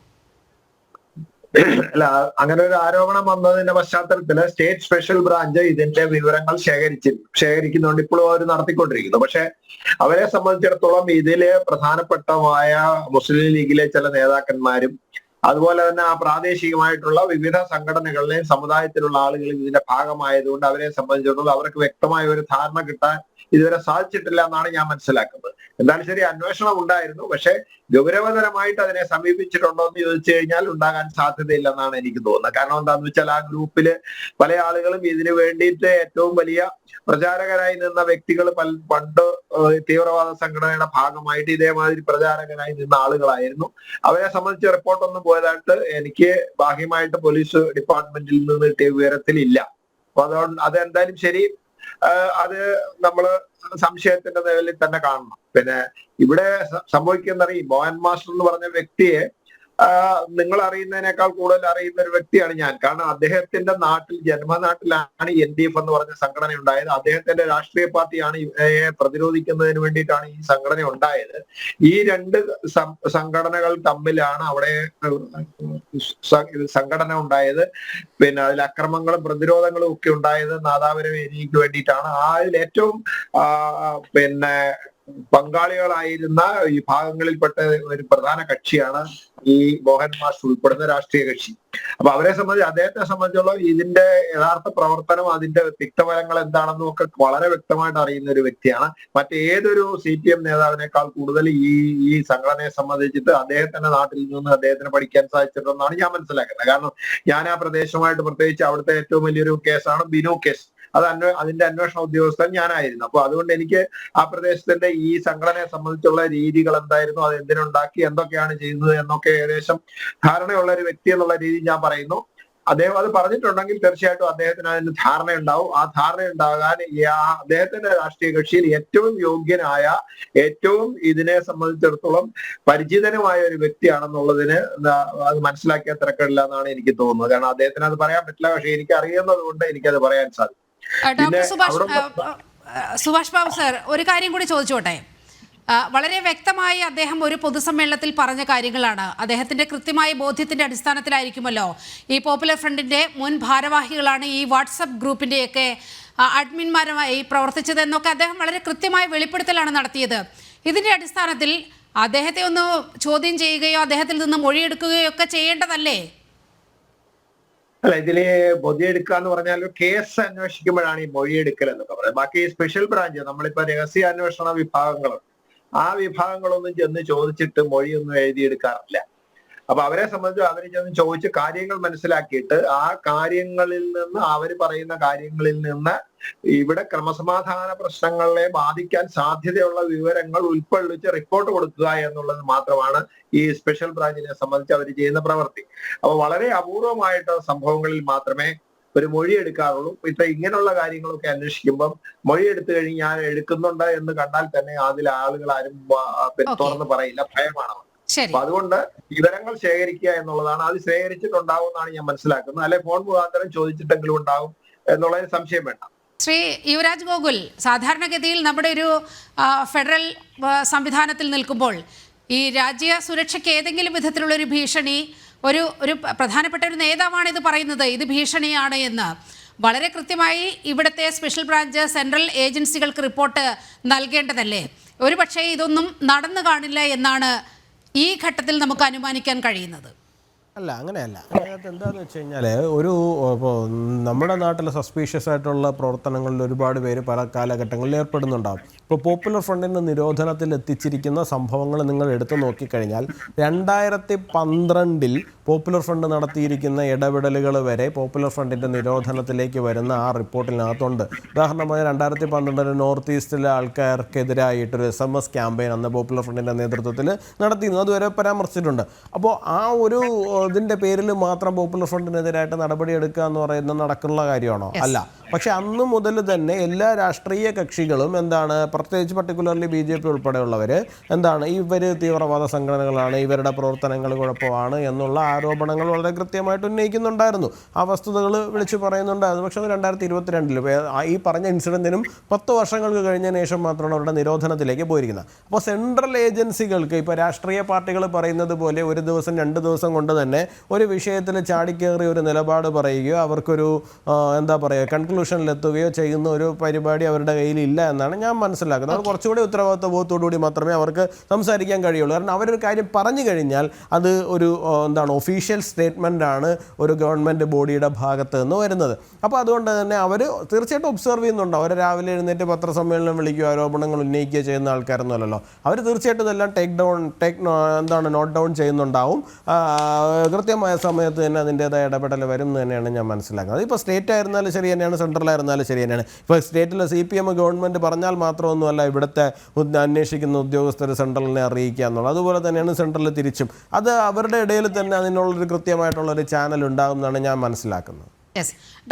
അങ്ങനെ ഒരു ആരോപണം വന്നതിന്റെ പശ്ചാത്തലത്തില് സ്റ്റേറ്റ് സ്പെഷ്യൽ ബ്രാഞ്ച് ഇതിന്റെ വിവരങ്ങൾ ശേഖരിക്കുന്നുണ്ട്. ഇപ്പോഴും അവർ നടത്തിക്കൊണ്ടിരിക്കുന്നു. പക്ഷെ അവരെ സംബന്ധിച്ചിടത്തോളം ഇതില് പ്രധാനപ്പെട്ടമായ മുസ്ലിം ലീഗിലെ ചില നേതാക്കന്മാരും അതുപോലെ തന്നെ ആ പ്രാദേശികമായിട്ടുള്ള വിവിധ സംഘടനകളിലെയും സമുദായത്തിലുള്ള ആളുകളും ഇതിന്റെ ഭാഗമായതുകൊണ്ട് അവരെ സംബന്ധിച്ചിടത്തോളം അവർക്ക് വ്യക്തമായ ഒരു ധാരണ കിട്ടാൻ ഇതുവരെ സാധിച്ചിട്ടില്ല എന്നാണ് ഞാൻ മനസ്സിലാക്കുന്നത്. എന്തായാലും ശരി, അന്വേഷണം ഉണ്ടായിരുന്നു. പക്ഷെ ഗൗരവതരമായിട്ട് അതിനെ സമീപിച്ചിട്ടുണ്ടോ എന്ന് ചോദിച്ചു കഴിഞ്ഞാൽ ഉണ്ടാകാൻ സാധ്യതയില്ലെന്നാണ് എനിക്ക് തോന്നുന്നത്. കാരണം എന്താന്ന് വെച്ചാൽ ആ ഗ്രൂപ്പില് പല ആളുകളും ഇതിനു വേണ്ടിയിട്ട് ഏറ്റവും വലിയ പ്രചാരകരായി നിന്ന വ്യക്തികൾ പണ്ട് തീവ്രവാദ സംഘടനയുടെ ഭാഗമായിട്ട് ഇതേമാതിരി പ്രചാരകരായി നിന്ന ആളുകളായിരുന്നു. അവരെ സംബന്ധിച്ച് റിപ്പോർട്ടൊന്നും പോയതായിട്ട് എനിക്ക് ബാഹ്യമായിട്ട് പോലീസ് ഡിപ്പാർട്ട്മെന്റിൽ നിന്ന് കിട്ടിയ വിവരത്തിലില്ല. അപ്പൊ അതുകൊണ്ട് അതെന്തായാലും ശരി, അത് നമ്മള് സംശയത്തിന്റെ ലെവലിൽ തന്നെ കാണണം. പിന്നെ ഇവിടെ സംഭവിക്കുന്നറിയും, മോഹൻ മാസ്റ്റർ എന്ന് പറഞ്ഞ വ്യക്തിയെ നിങ്ങൾ അറിയുന്നതിനേക്കാൾ കൂടുതൽ അറിയുന്ന ഒരു വ്യക്തിയാണ് ഞാൻ. കാരണം അദ്ദേഹത്തിന്റെ ജന്മനാട്ടിലാണ് NDF എന്ന് പറഞ്ഞ സംഘടന ഉണ്ടായത്. അദ്ദേഹത്തിന്റെ രാഷ്ട്രീയ പാർട്ടിയാണ് പ്രതിരോധിക്കുന്നതിന് വേണ്ടിയിട്ടാണ് ഈ സംഘടന ഉണ്ടായത്. ഈ രണ്ട് സംഘടനകൾ തമ്മിലാണ് അവിടെ സംഘടന ഉണ്ടായത്. പിന്നെ അതിൽ അക്രമങ്ങളും പ്രതിരോധങ്ങളും ഒക്കെ ഉണ്ടായത് നാദാപുരം ഏരിയയ്ക്ക് വേണ്ടിയിട്ടാണ്. അതിൽ ഏറ്റവും പിന്നെ പങ്കാളികളായിരുന്ന ഈ ഭാഗങ്ങളിൽപ്പെട്ട ഒരു പ്രധാന കക്ഷിയാണ് ഈ മോഹൻ മാസ്റ്റർ ഉൾപ്പെടുന്ന രാഷ്ട്രീയ കക്ഷി. അപ്പൊ അദ്ദേഹത്തെ സംബന്ധിച്ചോളം ഇതിന്റെ യഥാർത്ഥ പ്രവർത്തനം, അതിന്റെ തിക്തഫലങ്ങൾ എന്താണെന്നും ഒക്കെ വളരെ വ്യക്തമായിട്ട് അറിയുന്ന ഒരു വ്യക്തിയാണ്. മറ്റേതൊരു CPM നേതാവിനേക്കാൾ കൂടുതൽ ഈ സംഘടനയെ സംബന്ധിച്ചിട്ട് അദ്ദേഹത്തിന്റെ നാട്ടിൽ നിന്ന് അദ്ദേഹത്തിന് പഠിക്കാൻ സാധിച്ചിട്ടുണ്ടെന്നാണ് ഞാൻ മനസ്സിലാക്കുന്നത്. കാരണം ഞാൻ ആ പ്രദേശമായിട്ട്, പ്രത്യേകിച്ച് അവിടുത്തെ ഏറ്റവും വലിയൊരു കേസാണ് ബിനു കേസ്. അതിന്റെ അന്വേഷണ ഉദ്യോഗസ്ഥൻ ഞാനായിരുന്നു. അപ്പൊ അതുകൊണ്ട് എനിക്ക് ആ പ്രദേശത്തിന്റെ ഈ സംഘടനയെ സംബന്ധിച്ചുള്ള രീതികൾ എന്തായിരുന്നു, അത് എന്തിനുണ്ടാക്കി, എന്തൊക്കെയാണ് ചെയ്യുന്നത് എന്നൊക്കെ ഏകദേശം ധാരണയുള്ള ഒരു വ്യക്തി എന്നുള്ള രീതിയിൽ ഞാൻ പറയുന്നു. അദ്ദേഹം അത് പറഞ്ഞിട്ടുണ്ടെങ്കിൽ തീർച്ചയായിട്ടും അദ്ദേഹത്തിന് അതിന് ധാരണയുണ്ടാവും. ആ ധാരണ ഉണ്ടാകാൻ അദ്ദേഹത്തിന്റെ രാഷ്ട്രീയ കക്ഷിയിൽ ഏറ്റവും യോഗ്യനായ, ഏറ്റവും ഇതിനെ സംബന്ധിച്ചിടത്തോളം പരിചിതനുമായ ഒരു വ്യക്തിയാണെന്നുള്ളതിന് അത് മനസ്സിലാക്കിയ തിരക്കില്ല എന്നാണ് എനിക്ക് തോന്നുന്നത്. കാരണം അദ്ദേഹത്തിന് അത് പറയാൻ പറ്റില്ല. പക്ഷെ എനിക്ക് അറിയുന്നത് കൊണ്ട് എനിക്കത് പറയാൻ സാധിക്കും. ഡോക്ടർ സുഭാഷ്, സുഭാഷ് ബാബു സർ, ഒരു കാര്യം കൂടി ചോദിച്ചോട്ടെ. വളരെ വ്യക്തമായി അദ്ദേഹം ഒരു പൊതുസമ്മേളനത്തിൽ പറഞ്ഞ കാര്യങ്ങളാണ്. അദ്ദേഹത്തിൻ്റെ കൃത്യമായ ബോധ്യത്തിൻ്റെ അടിസ്ഥാനത്തിലായിരിക്കുമല്ലോ ഈ പോപ്പുലർ ഫ്രണ്ടിൻ്റെ മുൻ ഭാരവാഹികളാണ് ഈ വാട്സപ്പ് ഗ്രൂപ്പിൻ്റെയൊക്കെ അഡ്മിന്മാരുമായി പ്രവർത്തിച്ചതെന്നൊക്കെ അദ്ദേഹം വളരെ കൃത്യമായ വെളിപ്പെടുത്തലാണ് നടത്തിയത്. ഇതിൻ്റെ അടിസ്ഥാനത്തിൽ അദ്ദേഹത്തെ ഒന്ന് ചോദ്യം ചെയ്യുകയോ അദ്ദേഹത്തിൽ നിന്ന് മൊഴിയെടുക്കുകയോ ഒക്കെ ചെയ്യേണ്ടതല്ലേ? അല്ല, ഇതില് മൊഴിയെടുക്കുക എന്ന് പറഞ്ഞാൽ കേസ് അന്വേഷിക്കുമ്പോഴാണ് ഈ മൊഴിയെടുക്കൽ എന്നൊക്കെ പറയുന്നത്. ബാക്കി സ്പെഷ്യൽ ബ്രാഞ്ച് നമ്മളിപ്പോ രഹസ്യാന്വേഷണ വിഭാഗങ്ങളുണ്ട്, ആ വിഭാഗങ്ങളൊന്നും ചെന്ന് ചോദിച്ചിട്ട് മൊഴിയൊന്നും എഴുതിയെടുക്കാറില്ല. അപ്പൊ അവരെ സംബന്ധിച്ച് അവർ ചെന്ന് ചോദിച്ച് കാര്യങ്ങൾ മനസ്സിലാക്കിയിട്ട് ആ കാര്യങ്ങളിൽ നിന്ന്, അവർ പറയുന്ന കാര്യങ്ങളിൽ നിന്ന് ഇവിടെ ക്രമസമാധാന പ്രശ്നങ്ങളെ ബാധിക്കാൻ സാധ്യതയുള്ള വിവരങ്ങൾ ഉൾക്കൊള്ളിച്ച് റിപ്പോർട്ട് കൊടുക്കുക എന്നുള്ളത് മാത്രമാണ് ഈ സ്പെഷ്യൽ ബ്രാഞ്ചിനെ സംബന്ധിച്ച് അവർ ചെയ്യുന്ന പ്രവൃത്തി. അപ്പൊ വളരെ അപൂർവമായിട്ട് സംഭവങ്ങളിൽ മാത്രമേ ഒരു മൊഴി എടുക്കാറുള്ളൂ. ഇപ്പൊ ഇങ്ങനെയുള്ള കാര്യങ്ങളൊക്കെ അന്വേഷിക്കുമ്പം മൊഴി എടുത്തു കഴിഞ്ഞ് ഞാൻ എടുക്കുന്നുണ്ട് എന്ന് കണ്ടാൽ തന്നെ അതിൽ ആളുകൾ ആരും തുറന്ന് പറയില്ല, ഭയമാണ്. അപ്പൊ അതുകൊണ്ട് വിവരങ്ങൾ ശേഖരിക്കുക എന്നുള്ളതാണ്. അത് ശേഖരിച്ചിട്ടുണ്ടാവും എന്നാണ് ഞാൻ മനസ്സിലാക്കുന്നത്. അല്ലെ ഫോൺ മുഖാന്തരം ചോദിച്ചിട്ടെങ്കിലും ഉണ്ടാവും എന്നുള്ളതിന് സംശയം വേണ്ട. ശ്രീ യുവരാജ് ഗോകുൽ, സാധാരണഗതിയിൽ നമ്മുടെ ഒരു ഫെഡറൽ സംവിധാനത്തിൽ നിൽക്കുമ്പോൾ ഈ രാജ്യ സുരക്ഷയ്ക്ക് ഏതെങ്കിലും വിധത്തിലുള്ളൊരു ഭീഷണി, ഒരു പ്രധാനപ്പെട്ട ഒരു നേതാവാണ് ഇത് പറയുന്നത്, ഇത് ഭീഷണിയാണ് എന്ന്. വളരെ കൃത്യമായി ഇവിടുത്തെ സ്പെഷ്യൽ ബ്രാഞ്ച് സെൻട്രൽ ഏജൻസികൾക്ക് റിപ്പോർട്ട് നൽകേണ്ടതല്ലേ? ഒരു പക്ഷേ ഇതൊന്നും നടന്നു കാണില്ല എന്നാണ് ഈ ഘട്ടത്തിൽ നമുക്ക് അനുമാനിക്കാൻ കഴിയുന്നത്. അല്ല, അങ്ങനെയല്ല. അതിനകത്ത് എന്താണെന്ന് വെച്ച് കഴിഞ്ഞാൽ ഇപ്പോൾ നമ്മുടെ നാട്ടിലെ സസ്പീഷ്യസ് ആയിട്ടുള്ള പ്രവർത്തനങ്ങളിൽ ഒരുപാട് പേര് പല കാലഘട്ടങ്ങളിൽ ഏർപ്പെടുന്നുണ്ടാകും. ഇപ്പോൾ പോപ്പുലർ ഫ്രണ്ടിൻ്റെ നിരോധനത്തിൽ എത്തിച്ചിരിക്കുന്ന സംഭവങ്ങൾ നിങ്ങൾ എടുത്തു നോക്കിക്കഴിഞ്ഞാൽ 2012 പോപ്പുലർ ഫ്രണ്ട് നടത്തിയിരിക്കുന്ന ഇടപെടലുകൾ വരെ പോപ്പുലർ ഫ്രണ്ടിൻ്റെ നിരോധനത്തിലേക്ക് വരുന്ന ആ റിപ്പോർട്ടിനകത്തുണ്ട്. ഉദാഹരണമായി 2012 നോർത്ത് ഈസ്റ്റിലെ ആൾക്കാർക്കെതിരായിട്ടൊരു SMS ക്യാമ്പയിൻ അന്ന് പോപ്പുലർ ഫ്രണ്ടിൻ്റെ നേതൃത്വത്തിൽ നടത്തിയിരുന്നു, അതുവരെ പരാമർശിച്ചിട്ടുണ്ട്. അപ്പോൾ ആ ഒരു ഇതിൻ്റെ പേരിൽ മാത്രം പോപ്പുലർ ഫ്രണ്ടിനെതിരായിട്ട് നടപടിയെടുക്കുക എന്ന് പറയുന്നത് നടക്കുന്ന കാര്യമാണോ? അല്ല. പക്ഷെ അന്ന് മുതൽ തന്നെ എല്ലാ രാഷ്ട്രീയ കക്ഷികളും എന്താണ്, പ്രത്യേകിച്ച് പർട്ടിക്കുലർലി BJP ഉൾപ്പെടെയുള്ളവർ എന്താണ്, ഇവർ തീവ്രവാദ സംഘടനകളാണ്, ഇവരുടെ പ്രവർത്തനങ്ങൾ കുഴപ്പമാണ് എന്നുള്ള ആരോപണങ്ങൾ വളരെ കൃത്യമായിട്ട് ഉന്നയിക്കുന്നുണ്ടായിരുന്നു. ആ വസ്തുതകൾ വിളിച്ചു പറയുന്നുണ്ടായിരുന്നു. പക്ഷേ അത് 2022 ഈ പറഞ്ഞ ഇൻസിഡൻറ്റിനും 10 വർഷങ്ങൾക്ക് കഴിഞ്ഞതിന് ശേഷം മാത്രമാണ് അവരുടെ നിരോധനത്തിലേക്ക് പോയിരിക്കുന്നത്. അപ്പോൾ സെൻട്രൽ ഏജൻസികൾക്ക് ഇപ്പോൾ രാഷ്ട്രീയ പാർട്ടികൾ പറയുന്നത് പോലെ ഒരു ദിവസം 2 ദിവസം കൊണ്ട് തന്നെ ഒരു വിഷയത്തിൽ ചാടിക്കേറി ഒരു നിലപാട് പറയുകയോ അവർക്കൊരു എന്താ പറയുക കൺക്ലൂഷനിലെത്തുകയോ ചെയ്യുന്ന ഒരു പരിപാടി അവരുടെ കയ്യിലില്ല എന്നാണ് ഞാൻ മനസ്സിലാക്കുന്നത്. അത് കുറച്ചുകൂടി ഉത്തരവാദിത്വ ബോധത്തോടുകൂടി മാത്രമേ അവർക്ക് സംസാരിക്കാൻ കഴിയുള്ളൂ. കാരണം അവരൊരു കാര്യം പറഞ്ഞു കഴിഞ്ഞാൽ അത് ഒരു എന്താണ് ഒഫീഷ്യൽ സ്റ്റേറ്റ്മെൻ്റ് ആണ് ഒരു ഗവൺമെൻറ് ബോഡിയുടെ ഭാഗത്ത് നിന്ന് വരുന്നത്. അപ്പോൾ അതുകൊണ്ട് തന്നെ അവർ തീർച്ചയായിട്ടും ഒബ്സർവ് ചെയ്യുന്നുണ്ട്. അവർ രാവിലെ എഴുന്നേറ്റ് പത്രസമ്മേളനം വിളിക്കുകയോ ആരോപണങ്ങൾ ഉന്നയിക്കുകയോ ചെയ്യുന്ന ആൾക്കാരൊന്നുമല്ലല്ലോ. അവർ തീർച്ചയായിട്ടും ഇതെല്ലാം നോട്ട് ഡൗൺ ചെയ്യുന്നുണ്ടാവും. കൃത്യമായ സമയത്ത് തന്നെ അതിൻ്റേതായ ഇടപെടൽ വരും എന്ന് തന്നെയാണ് ഞാൻ മനസ്സിലാക്കുന്നത്. ഇപ്പോൾ സ്റ്റേറ്റ് ആയിരുന്നാലും ശരി തന്നെയാണ്, സെൻട്രലായിരുന്നാലും ശരി തന്നെയാണ്. ഇപ്പോൾ സ്റ്റേറ്റിലെ CPM ഗവൺമെൻറ് പറഞ്ഞാൽ മാത്രമൊന്നുമല്ല ഇവിടുത്തെ അന്വേഷിക്കുന്ന ഉദ്യോഗസ്ഥർ സെൻട്രലിനെ അറിയിക്കുക എന്നുള്ളത്. അതുപോലെ തന്നെയാണ് സെൻട്രൽ തിരിച്ചും. അത് അവരുടെ ഇടയിൽ തന്നെ അതിനുള്ളൊരു കൃത്യമായിട്ടുള്ളൊരു ചാനൽ ഉണ്ടാകും എന്നാണ് ഞാൻ മനസ്സിലാക്കുന്നത്.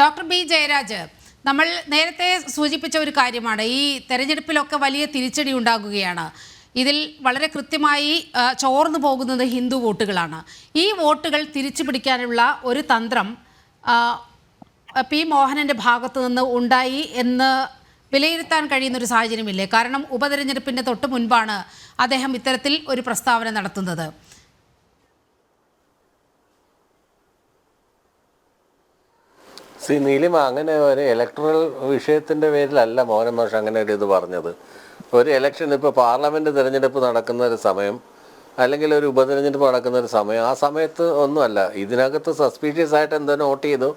Doctor B. ജയരാജ്, നമ്മൾ നേരത്തെ സൂചിപ്പിച്ച ഒരു കാര്യമാണ്, ഈ തെരഞ്ഞെടുപ്പിലൊക്കെ വലിയ തിരിച്ചടി ഉണ്ടാകുകയാണ്. ഇതിൽ വളരെ കൃത്യമായി ചോർന്നു പോകുന്നത് ഹിന്ദു വോട്ടുകളാണ്. ഈ വോട്ടുകൾ തിരിച്ചു പിടിക്കാനുള്ള ഒരു തന്ത്രം P. മോഹനൻ്റെ ഭാഗത്തു നിന്ന് ഉണ്ടായി എന്ന് വിലയിരുത്താൻ കഴിയുന്നൊരു സാഹചര്യമില്ലേ? കാരണം ഉപതെരഞ്ഞെടുപ്പിൻ്റെ തൊട്ട് മുൻപാണ് അദ്ദേഹം ഇത്തരത്തിൽ ഒരു പ്രസ്താവന നടത്തുന്നത്. നീലിമ, അങ്ങനെ ഒരു ഇലക്ട്രൽ വിഷയത്തിൻ്റെ പേരിലല്ല മോഹൻ മാഷ് അങ്ങനെ ഒരു ഇത് പറഞ്ഞത്. ഒരു ഇലക്ഷൻ, ഇപ്പോൾ പാർലമെൻറ്റ് തിരഞ്ഞെടുപ്പ് നടക്കുന്ന ഒരു സമയം അല്ലെങ്കിൽ ഒരു ഉപതെരഞ്ഞെടുപ്പ് നടക്കുന്ന ഒരു സമയം, ആ സമയത്ത് ഒന്നുമല്ല, ഇതിനകത്ത് സസ്പീഷ്യസ് ആയിട്ട് എന്തോ നോട്ട് ചെയ്തു,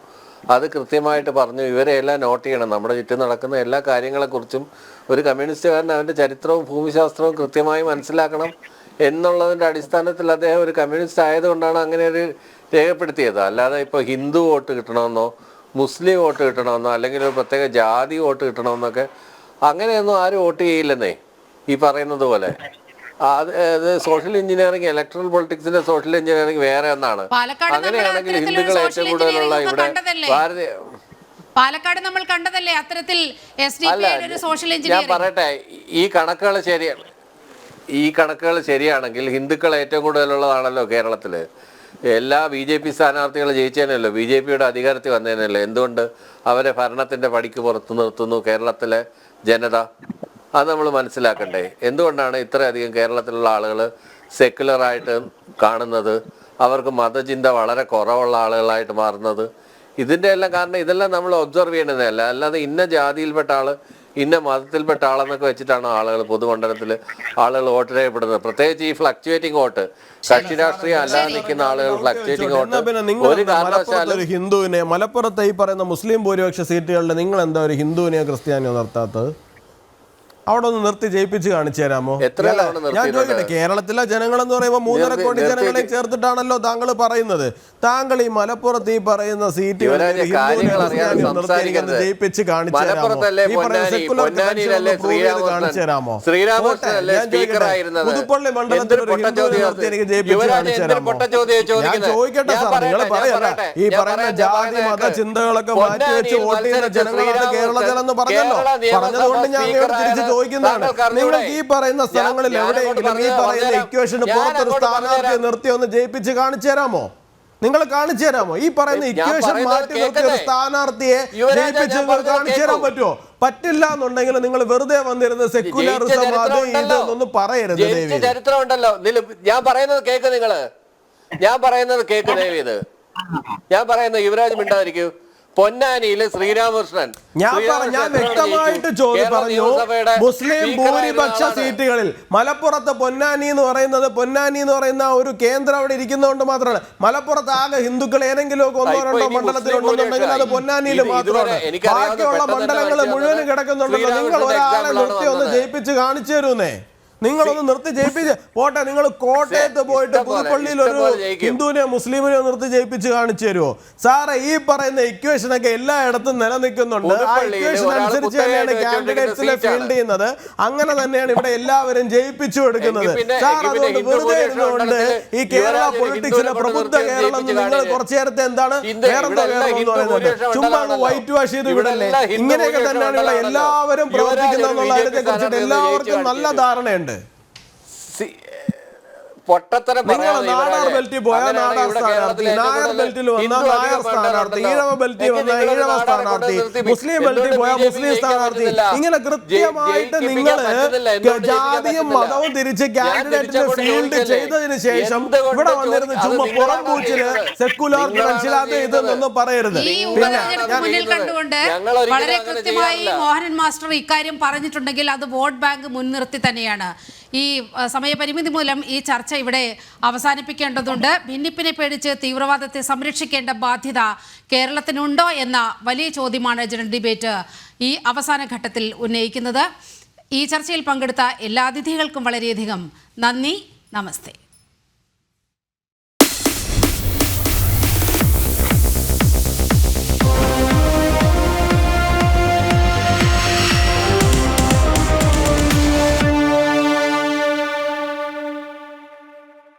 അത് കൃത്യമായിട്ട് പറഞ്ഞു ഇവരെല്ലാം നോട്ട് ചെയ്യണം. നമ്മുടെ ചുറ്റും നടക്കുന്ന എല്ലാ കാര്യങ്ങളെക്കുറിച്ചും ഒരു കമ്മ്യൂണിസ്റ്റുകാരൻ അവൻ്റെ ചരിത്രവും ഭൂമിശാസ്ത്രവും കൃത്യമായി മനസ്സിലാക്കണം എന്നുള്ളതിൻ്റെ അടിസ്ഥാനത്തിൽ അദ്ദേഹം ഒരു കമ്മ്യൂണിസ്റ്റ് ആയതുകൊണ്ടാണ് അങ്ങനെ ഒരു രേഖപ്പെടുത്തിയത്. അല്ലാതെ ഇപ്പോൾ ഹിന്ദു വോട്ട് കിട്ടണമെന്നോ മുസ്ലിം വോട്ട് കിട്ടണമെന്നോ അല്ലെങ്കിൽ ഒരു പ്രത്യേക ജാതി വോട്ട് കിട്ടണമെന്നൊക്കെ അങ്ങനെയൊന്നും ആരും വോട്ട് ചെയ്യില്ലെന്നേ ഈ പറയുന്നത് പോലെ. അത് സോഷ്യൽ എഞ്ചിനീയറിംഗ്, ഇലക്ട്രൽ പൊളിറ്റിക്സിന്റെ സോഷ്യൽ എഞ്ചിനീയറിംഗ് വേറെ ഒന്നാണ്. അങ്ങനെയാണെങ്കിൽ ഹിന്ദുക്കൾ ഏറ്റവും കൂടുതലുള്ള ഇവിടെ പാലക്കാട് നമ്മൾ കണ്ടതല്ലേ അത്തരത്തിൽ. ഞാൻ പറയട്ടെ, ഈ കണക്കുകൾ ശരിയാണെങ്കിൽ ഹിന്ദുക്കൾ ഏറ്റവും കൂടുതലുള്ളതാണല്ലോ കേരളത്തില്. എല്ലാ BJP സ്ഥാനാർത്ഥികൾ ജയിച്ചതിനല്ലോ, BJPയുടെ അധികാരത്തിൽ വന്നതിനല്ലോ. എന്തുകൊണ്ട് അവരെ ഭരണത്തിൻ്റെ പടിക്ക് പുറത്തു നിർത്തുന്നു കേരളത്തിലെ ജനത? അത് നമ്മൾ മനസ്സിലാക്കണ്ടേ. എന്തുകൊണ്ടാണ് ഇത്രയധികം കേരളത്തിലുള്ള ആളുകൾ സെക്യുലറായിട്ട് കാണുന്നത്, അവർക്ക് മതചിന്ത വളരെ കുറവുള്ള ആളുകളായിട്ട് മാറുന്നത്? ഇതിൻ്റെ എല്ലാം കാരണം ഇതെല്ലാം നമ്മൾ ഒബ്സർവ് ചെയ്യണതല്ല. അല്ലാതെ ഇന്ന ജാതിയിൽപ്പെട്ട ആൾ, ഇന്ന മതത്തിൽപ്പെട്ട ആളെന്നൊക്കെ വെച്ചിട്ടാണ് ആളുകൾ പൊതുമണ്ഡലത്തിൽ ആളുകൾ വോട്ട് ചെയ്യപ്പെടുന്നത്. പ്രത്യേകിച്ച് ഈ ഫ്ലക്ച്വേറ്റിംഗ് വോട്ട്, കക്ഷി രാഷ്ട്രീയം അല്ലാതെ നിൽക്കുന്ന ആളുകൾ ഫ്ലക്ച്വേറ്റിംഗ് വോട്ട് ഒരു കാരണവശാലും. ഹിന്ദുവിനെ മലപ്പുറത്ത് ഈ പറയുന്ന മുസ്ലിം ഭൂരിപക്ഷ സീറ്റുകളിൽ നിങ്ങൾ എന്താ ഒരു ഹിന്ദുവിനെയോ ക്രിസ്ത്യാനിയോ നിർത്താത്തത്? അവിടെ ഒന്ന് നിർത്തി ജയിപ്പിച്ച് കാണിച്ചു തരാമോ? ഞാൻ ചോദിക്കട്ടെ, കേരളത്തിലെ ജനങ്ങൾ എന്ന് പറയുമ്പോൾ 3.5 കോടി ജനങ്ങളെ ചേർത്തിട്ടാണല്ലോ താങ്കൾ പറയുന്നത്. താങ്കൾ ഈ മലപ്പുറത്ത് ഈ പറയുന്ന സീറ്റുകൾ ജയിപ്പിച്ച് കാണിച്ചു തരാമോ? പുതുപ്പള്ളി മണ്ഡലത്തിൽ എനിക്ക് ജയിപ്പിച്ച് കാണിച്ചു തരാമോ? ഞാൻ ചോദിക്കട്ടെ സാർ, നിങ്ങൾ പറയല്ല ഈ പറയുന്ന ജാതി മത ചിന്തകളൊക്കെ മാറ്റി വെച്ച് വോട്ട് ചെയ്യുന്ന ജനങ്ങളാണ് കേരളത്തിലെന്ന് പറഞ്ഞല്ലോ. പറഞ്ഞതുകൊണ്ട് ഞാൻ തിരിച്ച് ചോദിക്കുന്നതാണ്, നിങ്ങൾക്ക് ഈ പറയുന്ന സ്ഥലങ്ങളിൽ എവിടെയെങ്കിലും ഈ പറയുന്ന ഇക്വേഷന് പുറത്തൊരു സ്ഥാനാർത്ഥിയെ നിർത്തി ഒന്ന് ജയിപ്പിച്ച് കാണിച്ചു തരാമോ? നിങ്ങൾ കാണിച്ചു തരാമോ? ഈ പറയുന്ന ഇക്വേഷൻ മാറ്റി നിർത്തിയ ഒരു സ്ഥാനാർത്ഥിയെ ജയിപ്പിച്ച് കാണിച്ചു തരാൻ പറ്റുമോ? പറ്റില്ല എന്നുണ്ടെങ്കിൽ നിങ്ങൾ വെറുതെ വന്നിരുന്ന സെക്യുലറിസം അത് ഇതൊന്നും പറയരുത്. ചരിത്രം ഉണ്ടല്ലോ. ഞാൻ പറയുന്നത് കേക്ക്, നിങ്ങള് ഞാൻ പറയുന്നത് കേക്ക് ദയവേത്. ഞാൻ പറയുന്നത് യുവരാജ് മിണ്ടാതിരിക്കൂ. പൊന്നാനിയിലെ ശ്രീരാമകൃഷ്ണൻ, ഞാൻ വ്യക്തമായിട്ട് പറഞ്ഞു, മുസ്ലിം ഭൂരിപക്ഷ സീറ്റുകളിൽ മലപ്പുറത്ത് പൊന്നാനി എന്ന് പറയുന്ന ഒരു കേന്ദ്രം അവിടെ ഇരിക്കുന്നതുകൊണ്ട് മാത്രമാണ്. മലപ്പുറത്ത് ആകെ ഹിന്ദുക്കൾ ഏതെങ്കിലും 1-2 മണ്ഡലത്തിലുണ്ടെന്നുണ്ടെങ്കിൽ അത് പൊന്നാനിയിൽ മാത്രമാണ്. ബാക്കിയുള്ള മണ്ഡലങ്ങൾ മുഴുവനും കിടക്കുന്നുണ്ടല്ലോ. നിങ്ങൾ ഒരാളെ നിർത്തി ഒന്ന് ജയിപ്പിച്ച് കാണിച്ചു തരുന്നേ. നിങ്ങളൊന്ന് നിർത്തി ജയിപ്പിച്ച് പോട്ടെ. നിങ്ങൾ കോട്ടയത്ത് പോയിട്ട് പുതുപ്പള്ളിയിൽ ഒരു ഹിന്ദുവിനെയോ മുസ്ലിമിനെയോ നിർത്തി ജയിപ്പിച്ച് കാണിച്ചു തരുമോ? സാറേ, ഈ പറയുന്ന ഇക്വേഷനൊക്കെ എല്ലായിടത്തും നിലനിൽക്കുന്നുണ്ട്. ആ ഇക്വേഷൻ അനുസരിച്ച് തന്നെയാണ് കാൻഡിഡേറ്റ്സിനെ ഫീൽഡ് ചെയ്യുന്നത്. അങ്ങനെ തന്നെയാണ് ഇവിടെ എല്ലാവരും ജയിപ്പിച്ചു എടുക്കുന്നത്. സാർ, അതുകൊണ്ട് വെറുതെ ഇരുന്നുകൊണ്ട് ഈ കേരള പൊളിറ്റിക്സിലെ പ്രബുദ്ധ കേരളം നിങ്ങൾ കുറച്ചു നേരത്തെ എന്താണ് വേറെന്തോ കേരളം എന്ന് പറയുന്നത് ചുമ്മാ വൈറ്റ് വാഷ് ചെയ്ത് വിടല്ലേ? ഇങ്ങനെയൊക്കെ തന്നെയാണ് ഇവിടെ എല്ലാവരും പ്രവർത്തിക്കുന്നതെന്നുള്ള കാര്യത്തെ കുറിച്ചിട്ട് എല്ലാവർക്കും നല്ല ധാരണയുണ്ട്. പൊട്ടത്തരം നാടാർ ബെൽറ്റിൽ പോയാൽ നാടാർ സ്ഥാനാർത്ഥി, നായർ ബെൽറ്റിൽ വന്നാൽ നായർ സ്ഥാനാർത്ഥി, ഈഴവ ബെൽറ്റിൽ വന്നാൽ ഈഴവ സ്ഥാനാർത്ഥി, മുസ്ലിം ബെൽറ്റിൽ പോയാൽ മുസ്ലിം സ്ഥാനാർത്ഥി. ഇങ്ങനെ കൃത്യമായിട്ട് നിങ്ങൾ ജാതിയും മതവും തിരിച്ച് കാൻഡിഡേറ്റിനെ ഫീൽഡ് ചെയ്തതിന് ശേഷം ഇവിടെ വന്നിരുന്ന് ചുമ്മാ പുറം പൂച്ചില് സെക്കുലർ മനസ്സിലാതെ ഇതൊന്നും പറയരുത്. ഈ ഉപതെരഞ്ഞെടുപ്പ് മുന്നിൽ കണ്ടുകൊണ്ട് വളരെ കൃത്യമായി മോഹനൻ മാസ്റ്റർ ഇക്കാര്യം പറഞ്ഞിട്ടുണ്ടെങ്കിൽ അത് വോട്ട് ബാങ്ക് മുൻനിർത്തി തന്നെയാണ്. ഈ സമയപരിമിതി മൂലം ഈ ചർച്ച ഇവിടെ അവസാനിപ്പിക്കേണ്ടതുണ്ട്. ഭിന്നിപ്പിനെ പേടിച്ച് തീവ്രവാദത്തെ സംരക്ഷിക്കേണ്ട ബാധ്യത കേരളത്തിനുണ്ടോ എന്ന വലിയ ചോദ്യമാണ് ജനറൽ ഡിബേറ്റ് ഈ അവസാന ഘട്ടത്തിൽ ഉന്നയിക്കുന്നത്. ഈ ചർച്ചയിൽ പങ്കെടുത്ത എല്ലാ അതിഥികൾക്കും വളരെയധികം നന്ദി. നമസ്തേ.